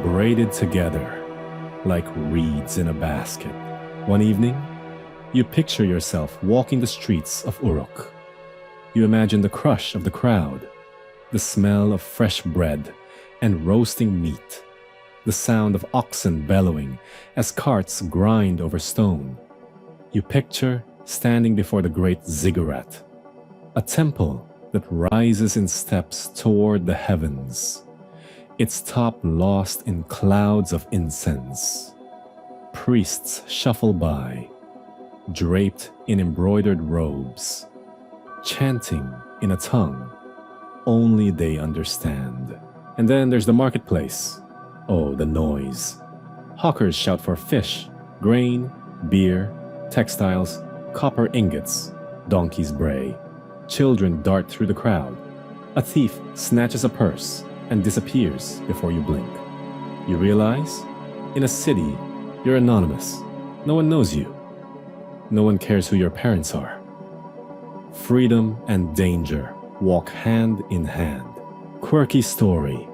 Speaker 1: braided together like reeds in a basket. One evening, you picture yourself walking the streets of Uruk. You imagine the crush of the crowd, the smell of fresh bread and roasting meat, the sound of oxen bellowing as carts grind over stone. You picture standing before the great ziggurat, a temple that rises in steps toward the heavens, its top lost in clouds of incense. Priests shuffle by, draped in embroidered robes, chanting in a tongue only they understand. And then there's the marketplace. Oh, the noise. Hawkers shout for fish, grain, beer, textiles, copper ingots. Donkeys bray. Children dart through the crowd. A thief snatches a purse and disappears before you blink. You realize, in a city, you're anonymous. No one knows you. No one cares who your parents are. Freedom and danger walk hand in hand. Quirky story.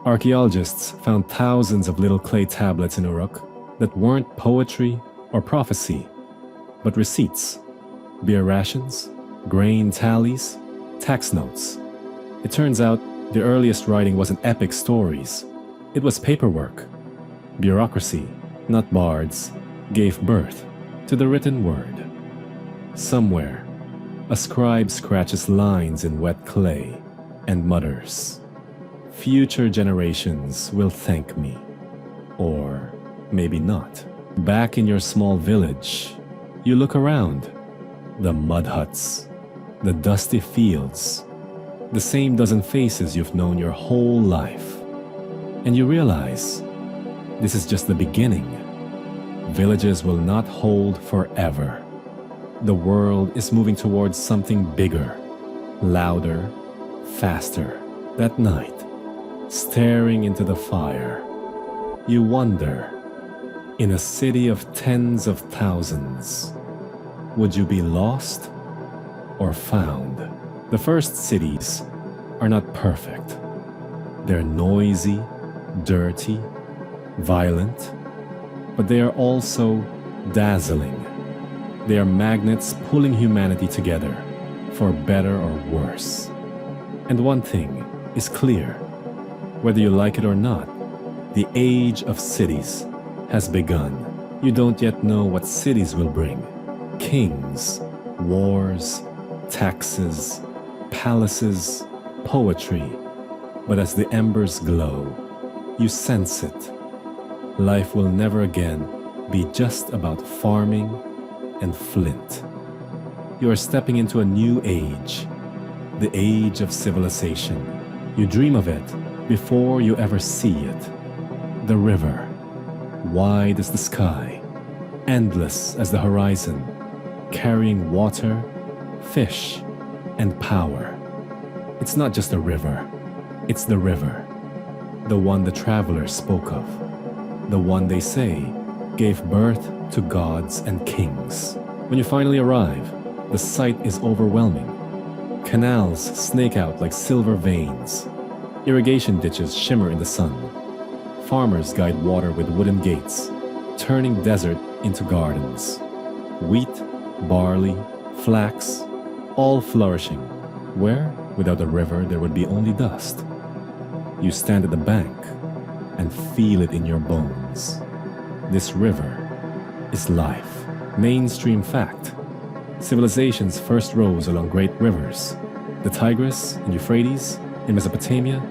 Speaker 1: Archaeologists found thousands of little clay tablets in Uruk that weren't poetry or prophecy, but receipts, beer rations, grain tallies, tax notes. It turns out the earliest writing wasn't epic stories. It was paperwork. Bureaucracy, not bards, gave birth to the written word. Somewhere, a scribe scratches lines in wet clay and mutters, "Future generations will thank me." Or maybe not. Back in your small village, you look around. The mud huts, the dusty fields, the same dozen faces you've known your whole life. And you realize, this is just the beginning. Villages will not hold forever. The world is moving towards something bigger, louder, faster. That night, staring into the fire, you wonder, in a city of tens of thousands, would you be lost or found? The first cities are not perfect. They're noisy, dirty, violent, but they are also dazzling. They are magnets pulling humanity together, for better or worse. And one thing is clear: whether you like it or not, the age of cities has begun. You don't yet know what cities will bring: kings, wars, taxes, palaces, poetry. But as the embers glow, you sense it. Life will never again be just about farming and flint. You are stepping into a new age, the age of civilization. You dream of it before you ever see it. The river, wide as the sky, endless as the horizon, carrying water, fish, and power. It's not just a river, it's the river, the one the travelers spoke of, the one they say gave birth to gods and kings. When you finally arrive, the sight is overwhelming. Canals snake out like silver veins. Irrigation ditches shimmer in the sun. Farmers guide water with wooden gates, turning desert into gardens. Wheat, barley, flax, all flourishing, where, without a river, there would be only dust. You stand at the bank and feel it in your bones. This river is life. Mainstream fact. Civilizations first rose along great rivers: the Tigris and Euphrates in Mesopotamia,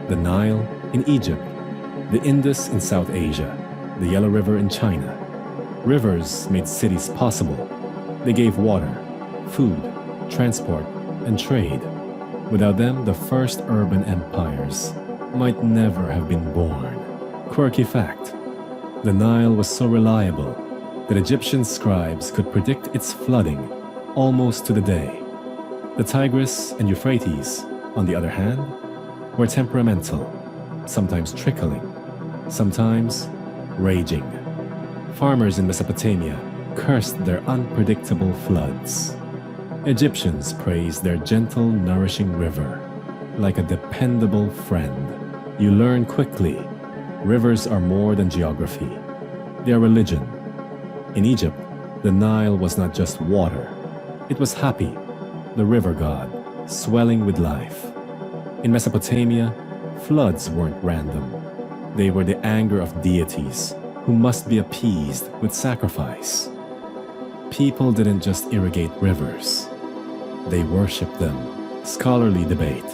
Speaker 1: the Nile in Egypt, the Indus in South Asia, the Yellow River in China. Rivers made cities possible. They gave water, food, transport, and trade. Without them, the first urban empires might never have been born. Quirky fact: the Nile was so reliable that Egyptian scribes could predict its flooding almost to the day. The Tigris and Euphrates, on the other hand, were temperamental, sometimes trickling, sometimes raging. Farmers in Mesopotamia cursed their unpredictable floods. Egyptians praised their gentle, nourishing river, like a dependable friend. You learn quickly, rivers are more than geography. They are religion. In Egypt, the Nile was not just water. It was Hapi, the river god, swelling with life. In Mesopotamia, floods weren't random. They were the anger of deities who must be appeased with sacrifice. People didn't just irrigate rivers. They worshipped them. Scholarly debate.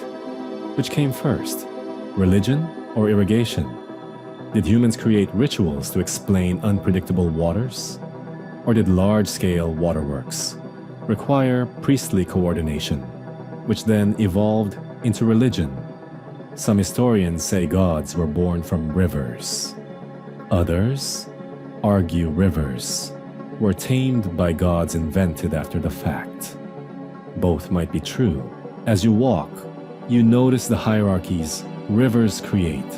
Speaker 1: Which came first, religion or irrigation? Did humans create rituals to explain unpredictable waters? Or did large-scale waterworks require priestly coordination, which then evolved into religion? Some historians say gods were born from rivers. Others argue rivers were tamed by gods invented after the fact. Both might be true. As you walk, you notice the hierarchies rivers create.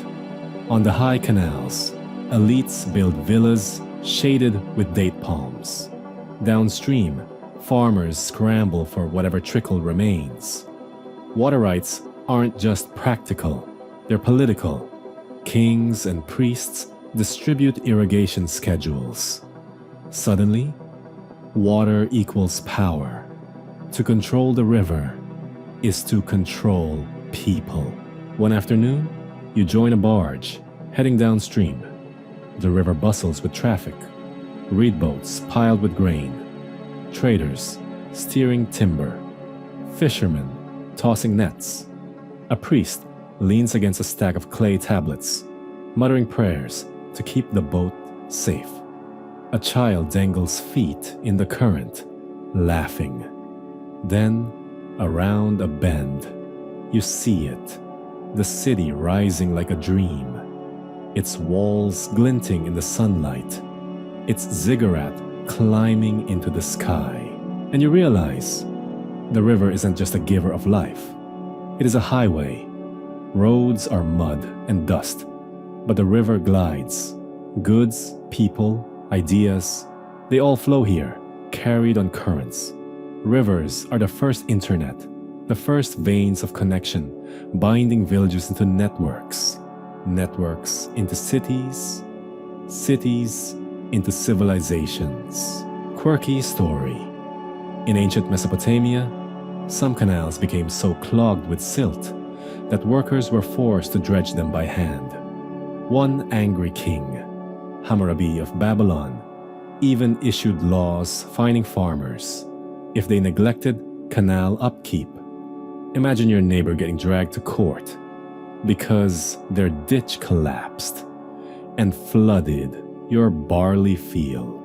Speaker 1: On the high canals, elites build villas shaded with date palms. Downstream, farmers scramble for whatever trickle remains. Water rights aren't just practical, they're political. Kings and priests distribute irrigation schedules. Suddenly, water equals power. To control the river is to control people. One afternoon, you join a barge, heading downstream. The river bustles with traffic. Reed boats piled with grain. Traders steering timber. Fishermen tossing nets. A priest leans against a stack of clay tablets, muttering prayers to keep the boat safe. A child dangles feet in the current, laughing. Then, around a bend, you see it, the city rising like a dream, its walls glinting in the sunlight, its ziggurat climbing into the sky. And you realize, the river isn't just a giver of life. It is a highway. Roads are mud and dust, but the river glides. Goods, people, ideas, they all flow here, carried on currents. Rivers are the first internet, the first veins of connection, binding villages into networks, networks into cities, cities into civilizations. Quirky story. In ancient Mesopotamia, some canals became so clogged with silt that workers were forced to dredge them by hand. One angry king, Hammurabi of Babylon, even issued laws fining farmers if they neglected canal upkeep. Imagine your neighbor getting dragged to court because their ditch collapsed and flooded your barley field.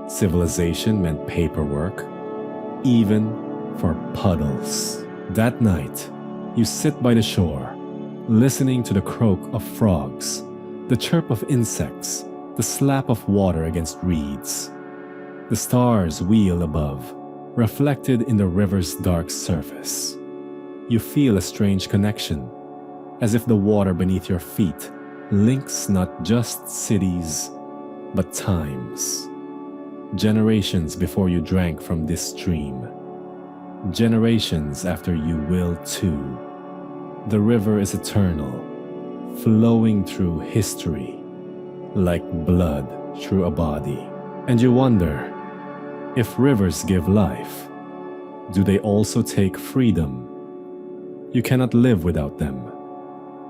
Speaker 1: Civilization meant paperwork, even for puddles. That night, you sit by the shore, listening to the croak of frogs, the chirp of insects, the slap of water against reeds. The stars wheel above, reflected in the river's dark surface. You feel a strange connection, as if the water beneath your feet links not just cities, but times. Generations before you drank from this stream. Generations after you will too. The river is eternal, flowing through history, like blood through a body. And you wonder, if rivers give life, do they also take freedom? You cannot live without them.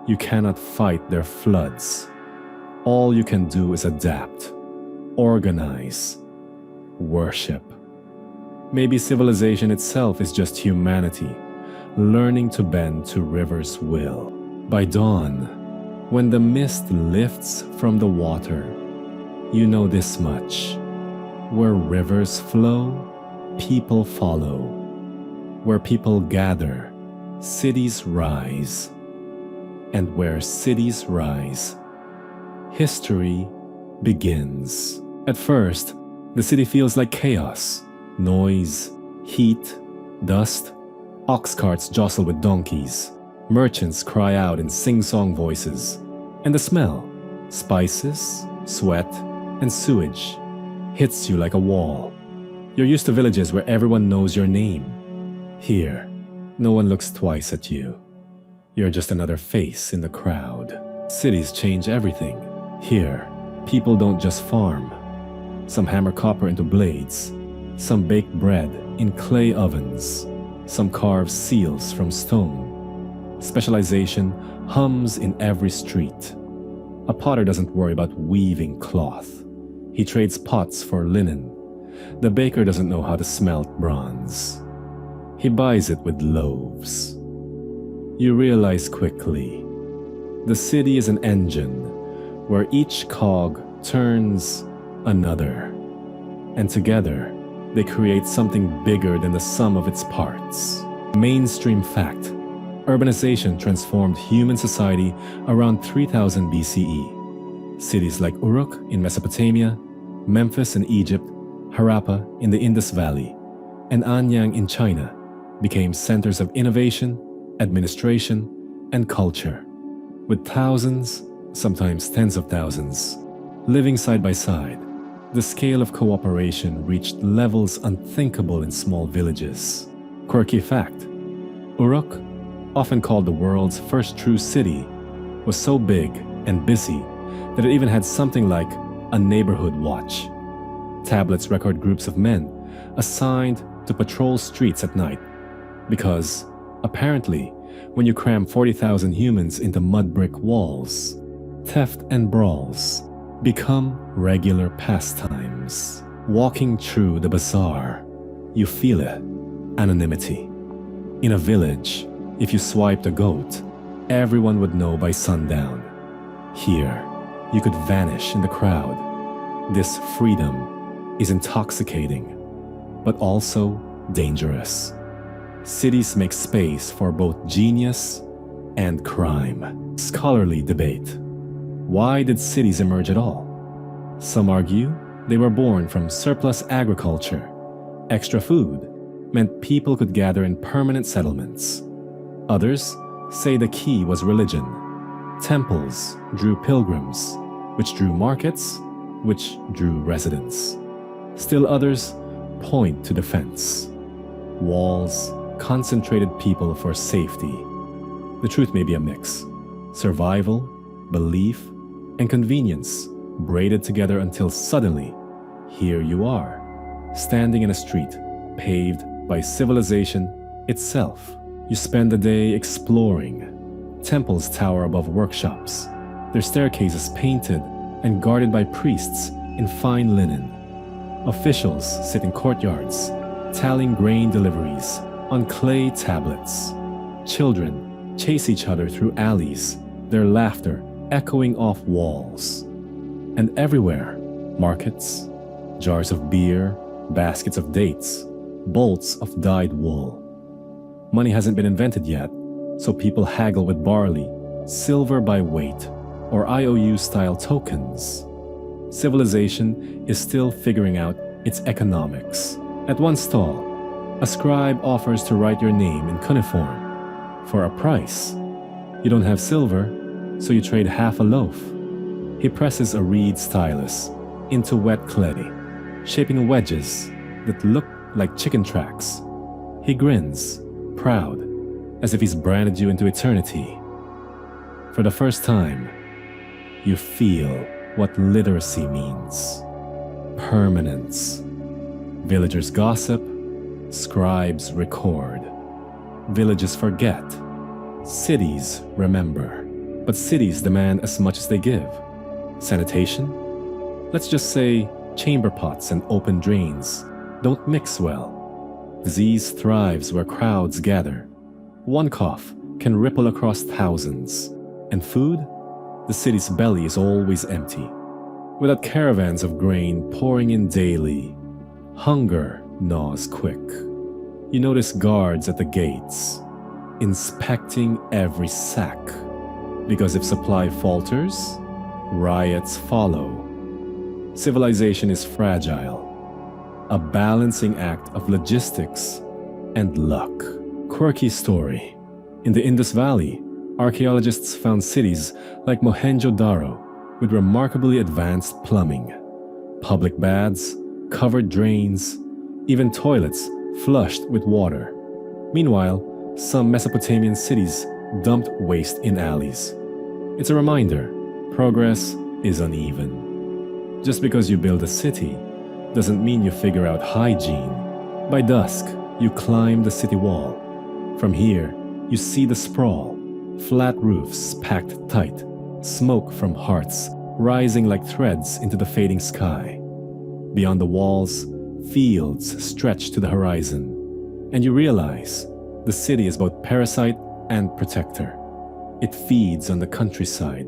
Speaker 1: You cannot fight their floods. All you can do is adapt, organize, worship. Maybe civilization itself is just humanity, learning to bend to rivers' will. By dawn, when the mist lifts from the water, you know this much. Where rivers flow, people follow. Where people gather, cities rise. And where cities rise, history begins. At first, the city feels like chaos. Noise, heat, dust. Ox carts jostle with donkeys. Merchants cry out in sing-song voices. And the smell, spices, sweat, and sewage, hits you like a wall. You're used to villages where everyone knows your name. Here, no one looks twice at you. You're just another face in the crowd. Cities change everything. Here, people don't just farm. Some hammer copper into blades. Some bake bread in clay ovens. Some carve seals from stone. Specialization hums in every street. A potter doesn't worry about weaving cloth. He trades pots for linen. The baker doesn't know how to smelt bronze. He buys it with loaves. You realize quickly, the city is an engine where each cog turns another, and together they create something bigger than the sum of its parts. Mainstream fact: urbanization transformed human society around 3000 BCE. Cities like Uruk in Mesopotamia, Memphis in Egypt, Harappa in the Indus Valley, and Anyang in China became centers of innovation, administration, and culture. With thousands, sometimes tens of thousands, living side by side, the scale of cooperation reached levels unthinkable in small villages. Quirky fact: Uruk, often called the world's first true city, was so big and busy that it even had something like a neighborhood watch. Tablets record groups of men assigned to patrol streets at night because, apparently, when you cram 40,000 humans into mud brick walls, theft and brawls become regular pastimes. Walking through the bazaar, you feel it. Anonymity. In a village, if you swiped a goat, everyone would know by sundown. Here, you could vanish in the crowd. This freedom is intoxicating, but also dangerous. Cities make space for both genius and crime. Scholarly debate. Why did cities emerge at all? Some argue they were born from surplus agriculture. Extra food meant people could gather in permanent settlements. Others say the key was religion. Temples drew pilgrims, which drew markets, which drew residents. Still others point to defense. Walls concentrated people for safety. The truth may be a mix. Survival, belief, and convenience braided together until suddenly, here you are, standing in a street paved by civilization itself. You spend the day exploring. Temples tower above workshops, their staircases painted and guarded by priests in fine linen. Officials sit in courtyards, tallying grain deliveries on clay tablets. Children chase each other through alleys, their laughter echoing off walls. And everywhere, markets, jars of beer, baskets of dates, bolts of dyed wool. Money hasn't been invented yet, so people haggle with barley, silver by weight, or IOU-style tokens. Civilization is still figuring out its economics. At one stall, a scribe offers to write your name in cuneiform for a price. You don't have silver, so you trade half a loaf. He presses a reed stylus into wet clay, shaping wedges that look like chicken tracks. He grins, proud, as if he's branded you into eternity. For the first time, you feel what literacy means. Permanence. Villagers gossip, scribes record. Villages forget, cities remember. But cities demand as much as they give. Sanitation? Let's just say chamber pots and open drains don't mix well. Disease thrives where crowds gather. One cough can ripple across thousands. And food? The city's belly is always empty. Without caravans of grain pouring in daily, hunger gnaws quick. You notice guards at the gates, inspecting every sack. Because if supply falters, riots follow. Civilization is fragile, a balancing act of logistics and luck. Quirky story. In the Indus Valley, archaeologists found cities like Mohenjo-Daro with remarkably advanced plumbing. Public baths, covered drains, even toilets flushed with water. Meanwhile, some Mesopotamian cities dumped waste in alleys. It's a reminder, progress is uneven. Just because you build a city doesn't mean you figure out hygiene. By dusk, you climb the city wall. From here, you see the sprawl, flat roofs packed tight, smoke from hearths rising like threads into the fading sky. Beyond the walls, fields stretch to the horizon, and you realize the city is both parasite and protector. It feeds on the countryside,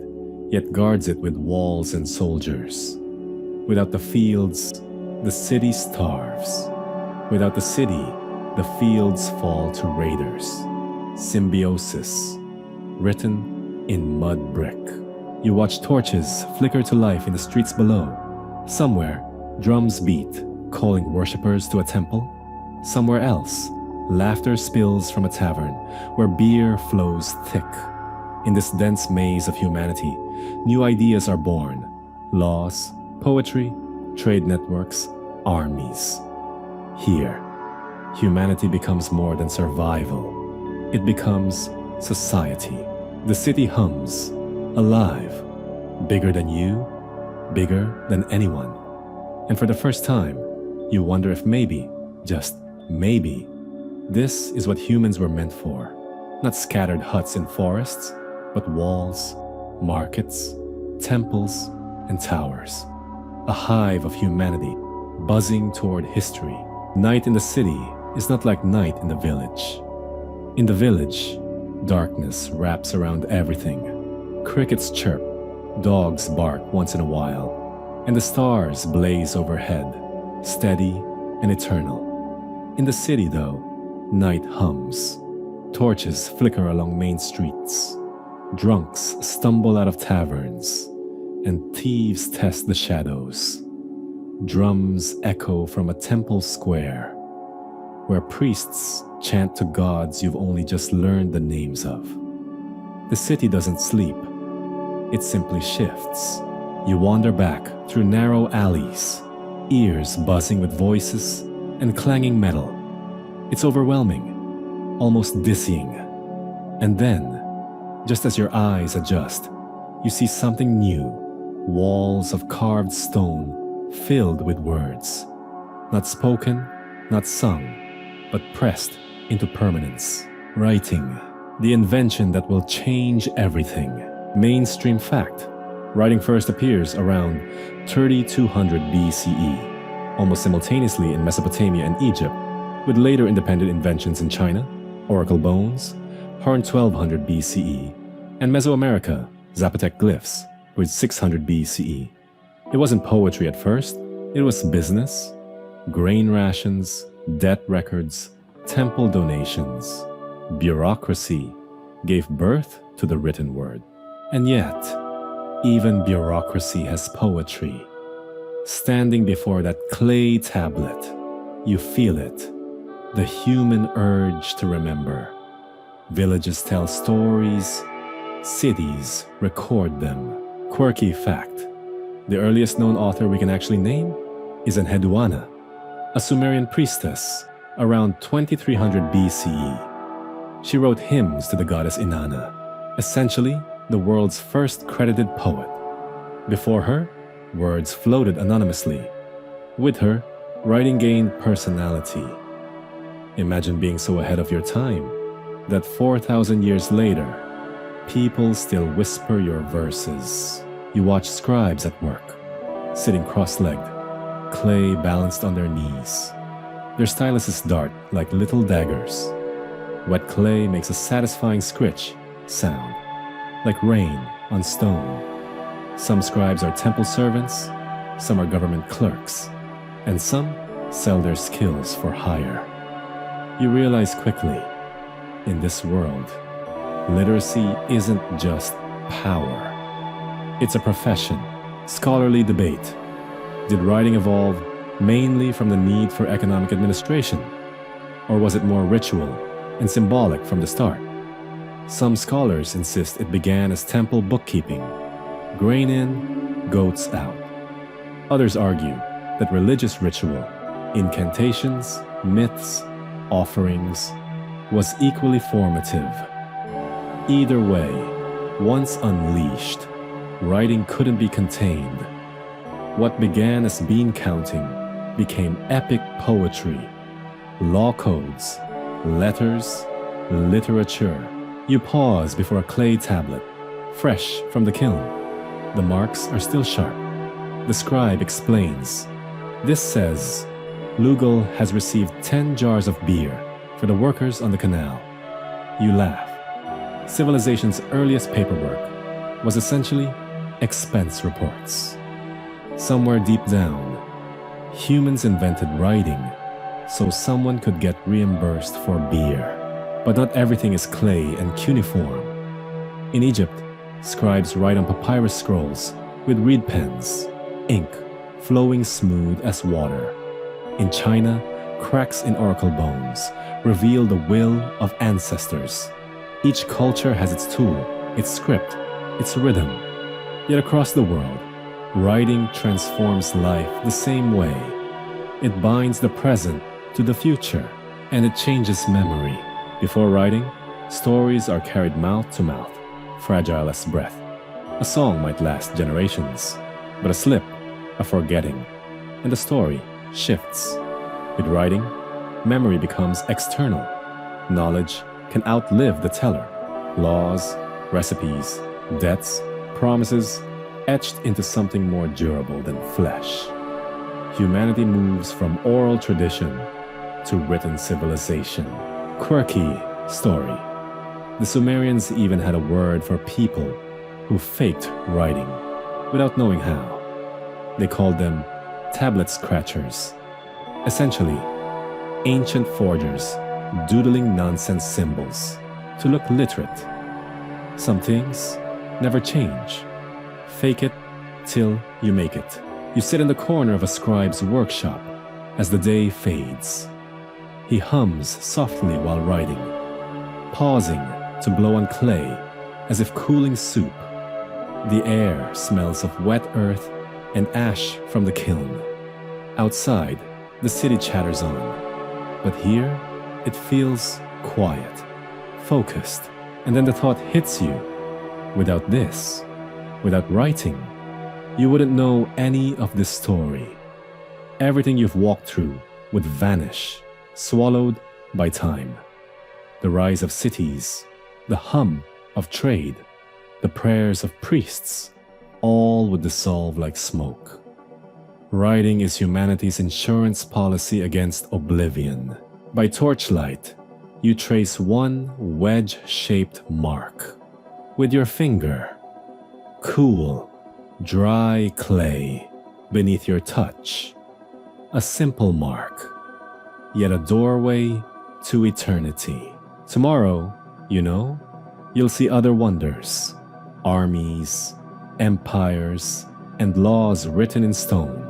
Speaker 1: yet guards it with walls and soldiers. Without the fields, the city starves. Without the city, the fields fall to raiders. Symbiosis, written in mud brick. You watch torches flicker to life in the streets below. Somewhere, drums beat, calling worshippers to a temple. Somewhere else, laughter spills from a tavern where beer flows thick. In this dense maze of humanity, new ideas are born. Laws, poetry, trade networks, armies. Here, humanity becomes more than survival. It becomes society. The city hums, alive, bigger than you, bigger than anyone. And for the first time, you wonder if maybe, just maybe, this is what humans were meant for. Not scattered huts in forests, but walls, markets, temples, and towers. A hive of humanity, buzzing toward history. Night in the city is not like night in the village. In the village, darkness wraps around everything. Crickets chirp, dogs bark once in a while, and the stars blaze overhead, steady and eternal. In the city, though, night hums. Torches flicker along main streets. Drunks stumble out of taverns, and thieves test the shadows. Drums echo from a temple square, where priests chant to gods you've only just learned the names of. The city doesn't sleep, it simply shifts. You wander back through narrow alleys, ears buzzing with voices and clanging metal. It's overwhelming, almost dizzying. And then, just as your eyes adjust, you see something new, walls of carved stone filled with words, not spoken, not sung, but pressed into permanence. Writing, the invention that will change everything. Mainstream fact: writing first appears around 3200 BCE, almost simultaneously in Mesopotamia and Egypt, with later independent inventions in China, oracle bones, around 1200 BCE, and Mesoamerica, Zapotec glyphs, with 600 BCE. It wasn't poetry at first, it was business, grain rations, debt records, temple donations. Bureaucracy gave birth to the written word. And yet, even bureaucracy has poetry. Standing before that clay tablet, you feel it, the human urge to remember. Villages tell stories, cities record them. Quirky fact: the earliest known author we can actually name is Enheduanna, a Sumerian priestess around 2300 BCE. She wrote hymns to the goddess Inanna, essentially the world's first credited poet. Before her, words floated anonymously. With her, writing gained personality. Imagine being so ahead of your time that 4,000 years later, people still whisper your verses. You watch scribes at work, sitting cross-legged, clay balanced on their knees. Their styluses dart like little daggers. Wet clay makes a satisfying scritch sound, like rain on stone. Some scribes are temple servants, some are government clerks, and some sell their skills for hire. You realize quickly, in this world, literacy isn't just power. It's a profession. Scholarly debate. Did writing evolve mainly from the need for economic administration? Or was it more ritual and symbolic from the start? Some scholars insist it began as temple bookkeeping. Grain in, goats out. Others argue that religious ritual, incantations, myths, offerings, was equally formative. Either way, once unleashed, writing couldn't be contained. What began as bean counting became epic poetry, law codes, letters, literature. You pause before a clay tablet, fresh from the kiln. The marks are still sharp. The scribe explains. This says, Lugal has received 10 jars of beer for the workers on the canal. You laugh. Civilization's earliest paperwork was essentially expense reports. Somewhere deep down, humans invented writing so someone could get reimbursed for beer. But not everything is clay and cuneiform. In Egypt, scribes write on papyrus scrolls with reed pens, ink flowing smooth as water. In China, cracks in oracle bones reveal the will of ancestors. Each culture has its tool, its script, its rhythm. Yet across the world, writing transforms life the same way. It binds the present to the future, and it changes memory. Before writing, stories are carried mouth to mouth, fragile as breath. A song might last generations, but a slip, a forgetting, and the story shifts. With writing, memory becomes external. Knowledge can outlive the teller. Laws, recipes, debts, promises, etched into something more durable than flesh. Humanity moves from oral tradition to written civilization. Quirky story. The Sumerians even had a word for people who faked writing without knowing how. They called them tablet scratchers. Essentially, ancient forgers doodling nonsense symbols to look literate. Some things never change. Fake it till you make it. You sit in the corner of a scribe's workshop as the day fades. He hums softly while writing, pausing to blow on clay as if cooling soup. The air smells of wet earth and ash from the kiln. Outside, the city chatters on, but here it feels quiet, focused, and then the thought hits you. Without this, without writing, You wouldn't know any of this story. Everything you've walked through would vanish, swallowed by time. The rise of cities, the hum of trade, the prayers of priests, all would dissolve like smoke. Writing is humanity's insurance policy against oblivion. By torchlight, you trace one wedge-shaped mark. With your finger, cool, dry clay beneath your touch. A simple mark, yet a doorway to eternity. Tomorrow, you'll see other wonders, armies, empires, and laws written in stone.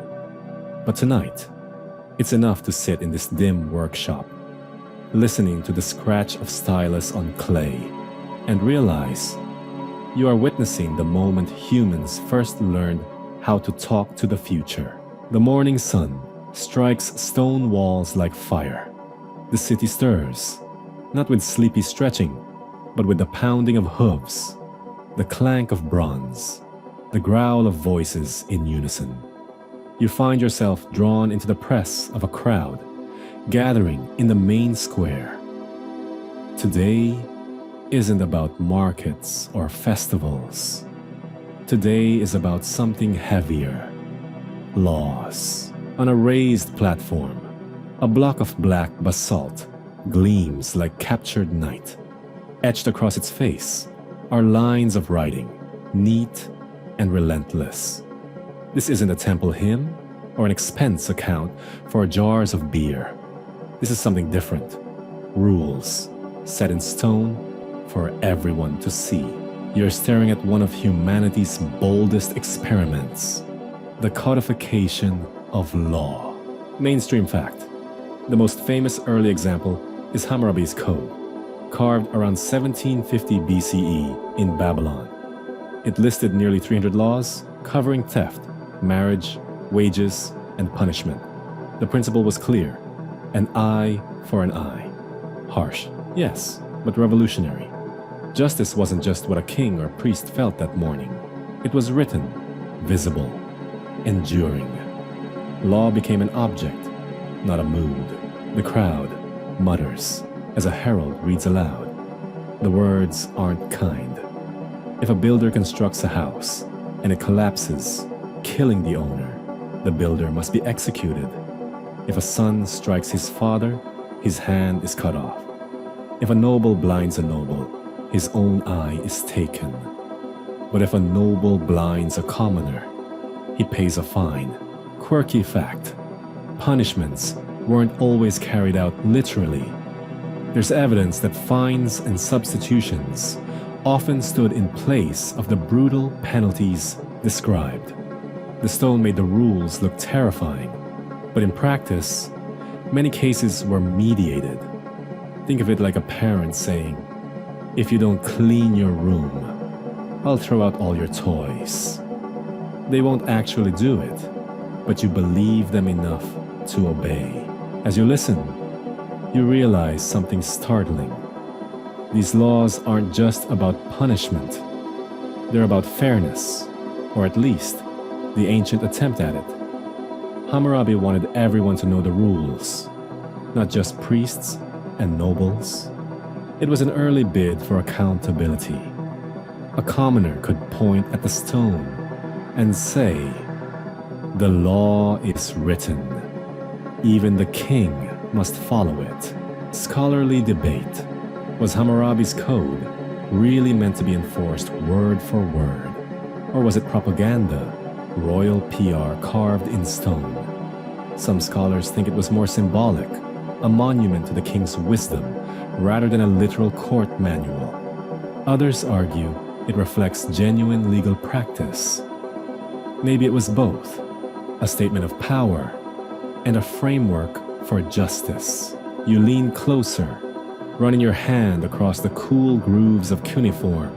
Speaker 1: But tonight, it's enough to sit in this dim workshop, listening to the scratch of stylus on clay, and realize you are witnessing the moment humans first learned how to talk to the future. The morning sun strikes stone walls like fire. The city stirs, not with sleepy stretching, but with the pounding of hooves, the clank of bronze, the growl of voices in unison. You find yourself drawn into the press of a crowd, gathering in the main square. Today isn't about markets or festivals. Today is about something heavier. Laws. On a raised platform, a block of black basalt gleams like captured night. Etched across its face are lines of writing, neat and relentless. This isn't a temple hymn or an expense account for jars of beer. This is something different. Rules set in stone for everyone to see. You're staring at one of humanity's boldest experiments, the codification of law. Mainstream fact. The most famous early example is Hammurabi's Code, carved around 1750 BCE in Babylon. It listed nearly 300 laws covering theft, marriage, wages, and punishment. The principle was clear: an eye for an eye. Harsh, yes, but revolutionary. Justice wasn't just what a king or priest felt that morning. It was written, visible, enduring. Law became an object, not a mood. The crowd mutters as a herald reads aloud. The words aren't kind. If a builder constructs a house and it collapses, killing the owner, the builder must be executed. If a son strikes his father, his hand is cut off. If a noble blinds a noble, his own eye is taken. But if a noble blinds a commoner, he pays a fine. Quirky fact: punishments weren't always carried out literally. There's evidence that fines and substitutions often stood in place of the brutal penalties described. The stone made the rules look terrifying, but in practice, many cases were mediated. Think of it like a parent saying, "If you don't clean your room, I'll throw out all your toys." They won't actually do it, but you believe them enough to obey. As you listen, you realize something startling. These laws aren't just about punishment. They're about fairness, or at least the ancient attempt at it. Hammurabi wanted everyone to know the rules, not just priests and nobles. It was an early bid for accountability. A commoner could point at the stone and say, "The law is written. Even the king must follow it." Scholarly debate. Was Hammurabi's code really meant to be enforced word for word? Or was it propaganda, royal PR carved in stone? Some scholars think it was more symbolic, a monument to the king's wisdom rather than a literal court manual. Others argue it reflects genuine legal practice. Maybe it was both, a statement of power and a framework for justice. You lean closer, running your hand across the cool grooves of cuneiform.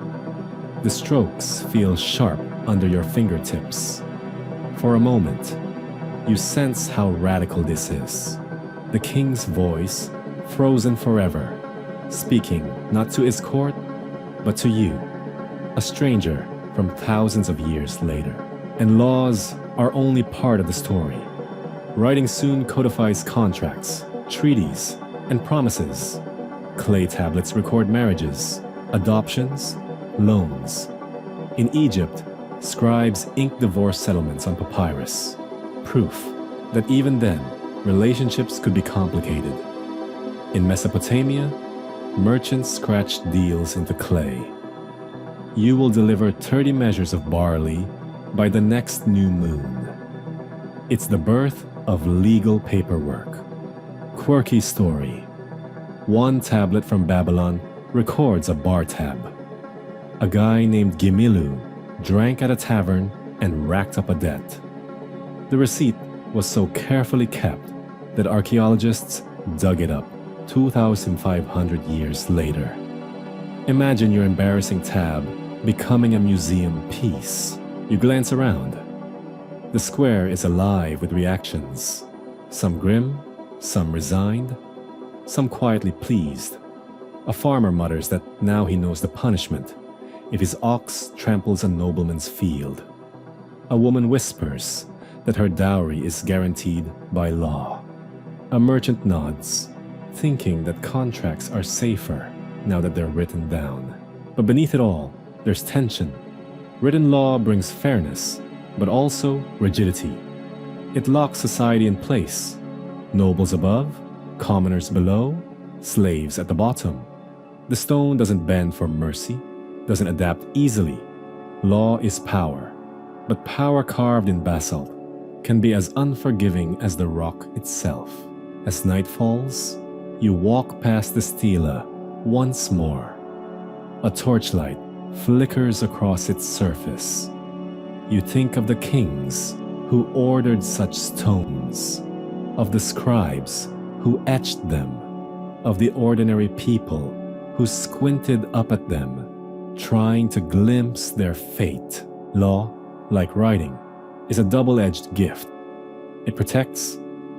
Speaker 1: The strokes feel sharp under your fingertips. For a moment, you sense how radical this is. The king's voice, frozen forever, speaking not to his court, but to you, a stranger from thousands of years later. And laws are only part of the story. Writing soon codifies contracts, treaties, and promises. Clay tablets record marriages, adoptions, loans. In Egypt, scribes ink divorce settlements on papyrus, proof that even then, relationships could be complicated. In Mesopotamia, merchants scratched deals into clay. You will deliver 30 measures of barley by the next new moon. It's the birth of legal paperwork. Quirky story. One tablet from Babylon records a bar tab. A guy named Gimilu drank at a tavern and racked up a debt. The receipt was so carefully kept that archaeologists dug it up 2,500 years later. Imagine your embarrassing tab becoming a museum piece. You glance around. The square is alive with reactions. Some grim, some resigned, some quietly pleased. A farmer mutters that now he knows the punishment if his ox tramples a nobleman's field. A woman whispers that her dowry is guaranteed by law. A merchant nods, thinking that contracts are safer now that they're written down. But beneath it all, there's tension. Written law brings fairness, but also rigidity. It locks society in place. Nobles above, commoners below, slaves at the bottom. The stone doesn't bend for mercy, doesn't adapt easily. Law is power, but power carved in basalt can be as unforgiving as the rock itself. As night falls, you walk past the stela once more. A torchlight flickers across its surface. You think of the kings who ordered such stones, of the scribes who etched them, of the ordinary people who squinted up at them, trying to glimpse their fate. Law, like writing, is a double-edged gift. It protects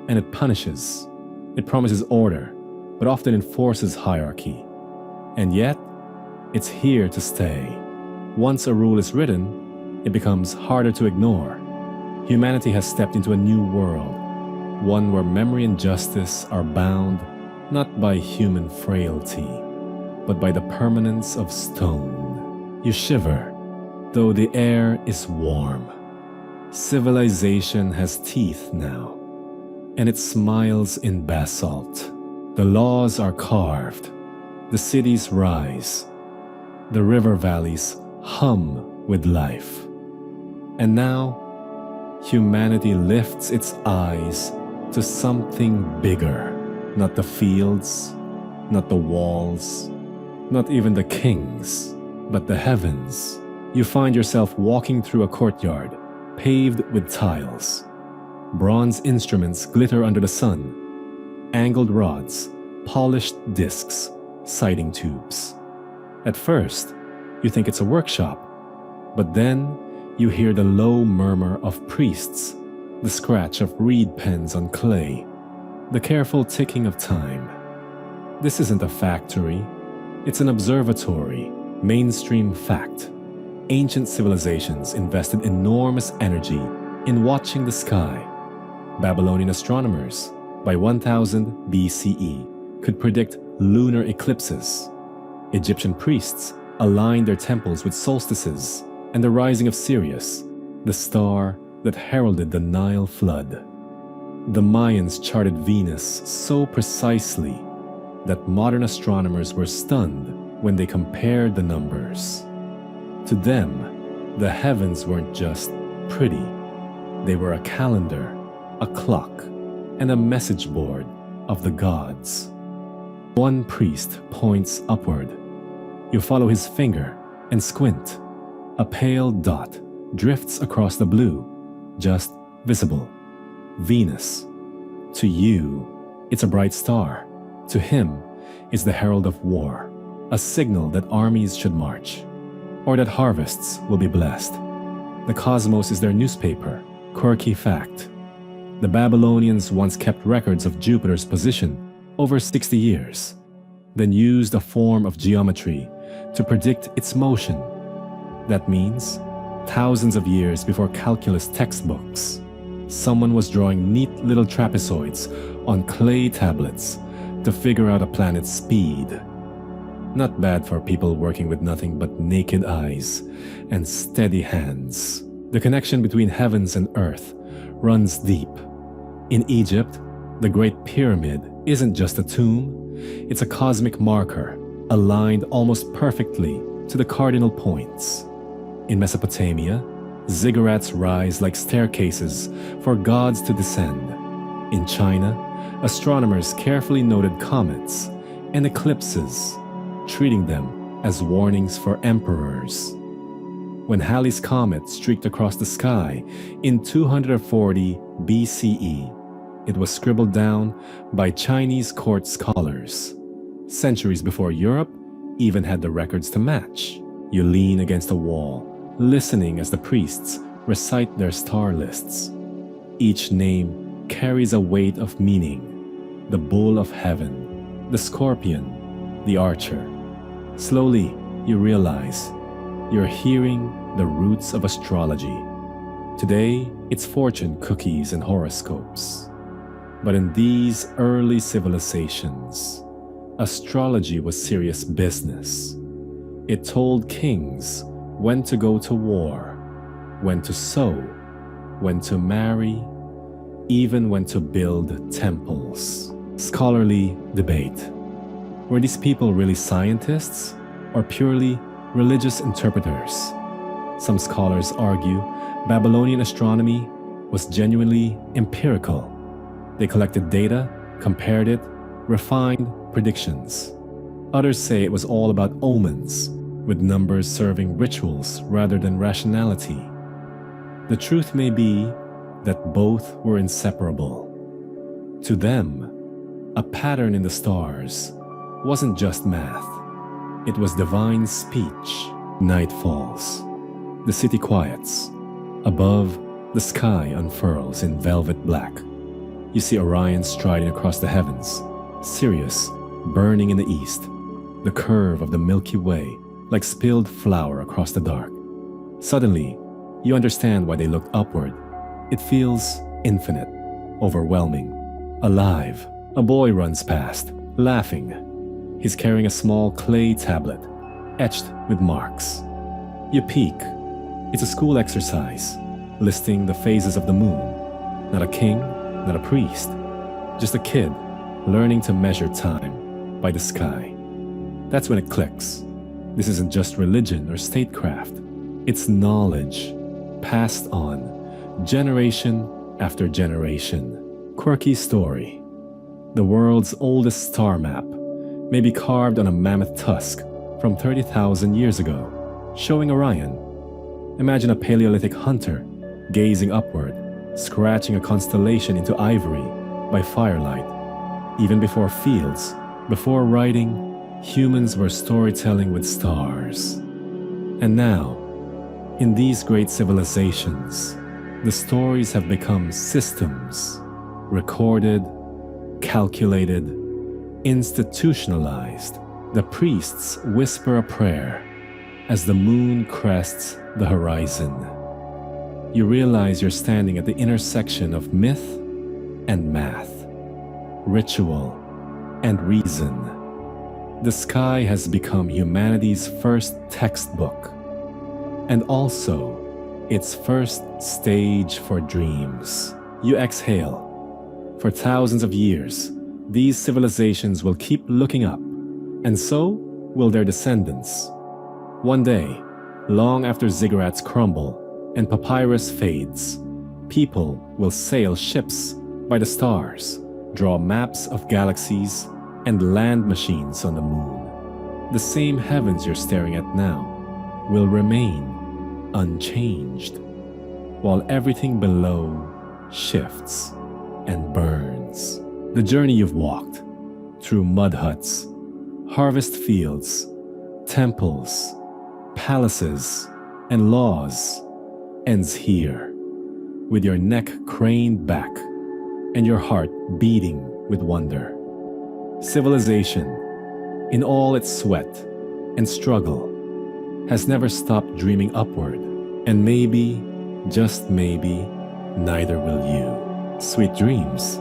Speaker 1: and it punishes. It promises order, but often enforces hierarchy. And yet, it's here to stay. Once a rule is written, it becomes harder to ignore. Humanity has stepped into a new world, one where memory and justice are bound not by human frailty, but by the permanence of stone. You shiver, though the air is warm. Civilization has teeth now, and it smiles in basalt. The laws are carved, the cities rise, the river valleys hum with life. And now, humanity lifts its eyes to something bigger. Not the fields, not the walls, not even the kings, but the heavens. You find yourself walking through a courtyard, paved with tiles. Bronze instruments glitter under the sun. Angled rods, polished discs, sighting tubes. At first, you think it's a workshop, but then you hear the low murmur of priests, the scratch of reed pens on clay, the careful ticking of time. This isn't a factory, it's an observatory, mainstream fact. Ancient civilizations invested enormous energy in watching the sky. Babylonian astronomers, by 1000 BCE, could predict lunar eclipses. Egyptian priests aligned their temples with solstices and the rising of Sirius, the star that heralded the Nile flood. The Mayans charted Venus so precisely that modern astronomers were stunned when they compared the numbers. To them, the heavens weren't just pretty. They were a calendar, a clock, and a message board of the gods. One priest points upward. You follow his finger and squint. A pale dot drifts across the blue, just visible. Venus. To you, it's a bright star. To him, it's the herald of war, a signal that armies should march, or that harvests will be blessed. The cosmos is their newspaper. Quirky fact. The Babylonians once kept records of Jupiter's position over 60 years, then used a form of geometry to predict its motion. That means Thousands of years before calculus textbooks, someone was drawing neat little trapezoids on clay tablets to figure out a planet's speed. Not bad for people working with nothing but naked eyes and steady hands. The connection between heavens and earth runs deep. In Egypt, the Great Pyramid isn't just a tomb, it's a cosmic marker, aligned almost perfectly to the cardinal points. In Mesopotamia, ziggurats rise like staircases for gods to descend. In China, astronomers carefully noted comets and eclipses, treating them as warnings for emperors. When Halley's Comet streaked across the sky in 240 BCE, it was scribbled down by Chinese court scholars. Centuries before Europe even had the records to match. You lean against a wall, listening as the priests recite their star lists. Each name carries a weight of meaning. The bull of heaven, the scorpion, the archer. Slowly, you realize you're hearing the roots of astrology. Today, it's fortune cookies and horoscopes. But in these early civilizations, astrology was serious business. It told kings when to go to war, when to sow, when to marry, even when to build temples. Scholarly debate. Were these people really scientists or purely religious interpreters? Some scholars argue Babylonian astronomy was genuinely empirical. They collected data, compared it, refined predictions. Others say it was all about omens, with numbers serving rituals rather than rationality. The truth may be that both were inseparable. To them, a pattern in the stars wasn't just math. It was divine speech. Night falls. The city quiets. Above, the sky unfurls in velvet black. You see Orion striding across the heavens, Sirius burning in the east, the curve of the Milky Way like spilled flour across the dark. Suddenly, you understand why they look upward. It feels infinite, overwhelming, alive. A boy runs past, laughing. He's carrying a small clay tablet, etched with marks. You peek. It's a school exercise, listing the phases of the moon. Not a king, not a priest, just a kid learning to measure time by the sky. That's when it clicks. This isn't just religion or statecraft. It's knowledge, passed on, generation after generation. Quirky story. The world's oldest star map may be carved on a mammoth tusk from 30,000 years ago, showing Orion. Imagine a Paleolithic hunter gazing upward, scratching a constellation into ivory by firelight. Even before fields, before writing, humans were storytelling with stars. And now, in these great civilizations, the stories have become systems, recorded, calculated, institutionalized. The priests whisper a prayer as the moon crests the horizon. You realize you're standing at the intersection of myth and math, ritual and reason. The sky has become humanity's first textbook, and also its first stage for dreams. You exhale. For thousands of years, these civilizations will keep looking up, and so will their descendants. One day, long after ziggurats crumble and papyrus fades, people will sail ships by the stars, draw maps of galaxies, and land machines on the moon. The same heavens you're staring at now will remain unchanged, while everything below shifts and burns. The journey you've walked through mud huts, harvest fields, temples, palaces, and laws ends here, with your neck craned back and your heart beating with wonder. Civilization, in all its sweat and struggle, has never stopped dreaming upward. And maybe, just maybe, neither will you. Sweet dreams.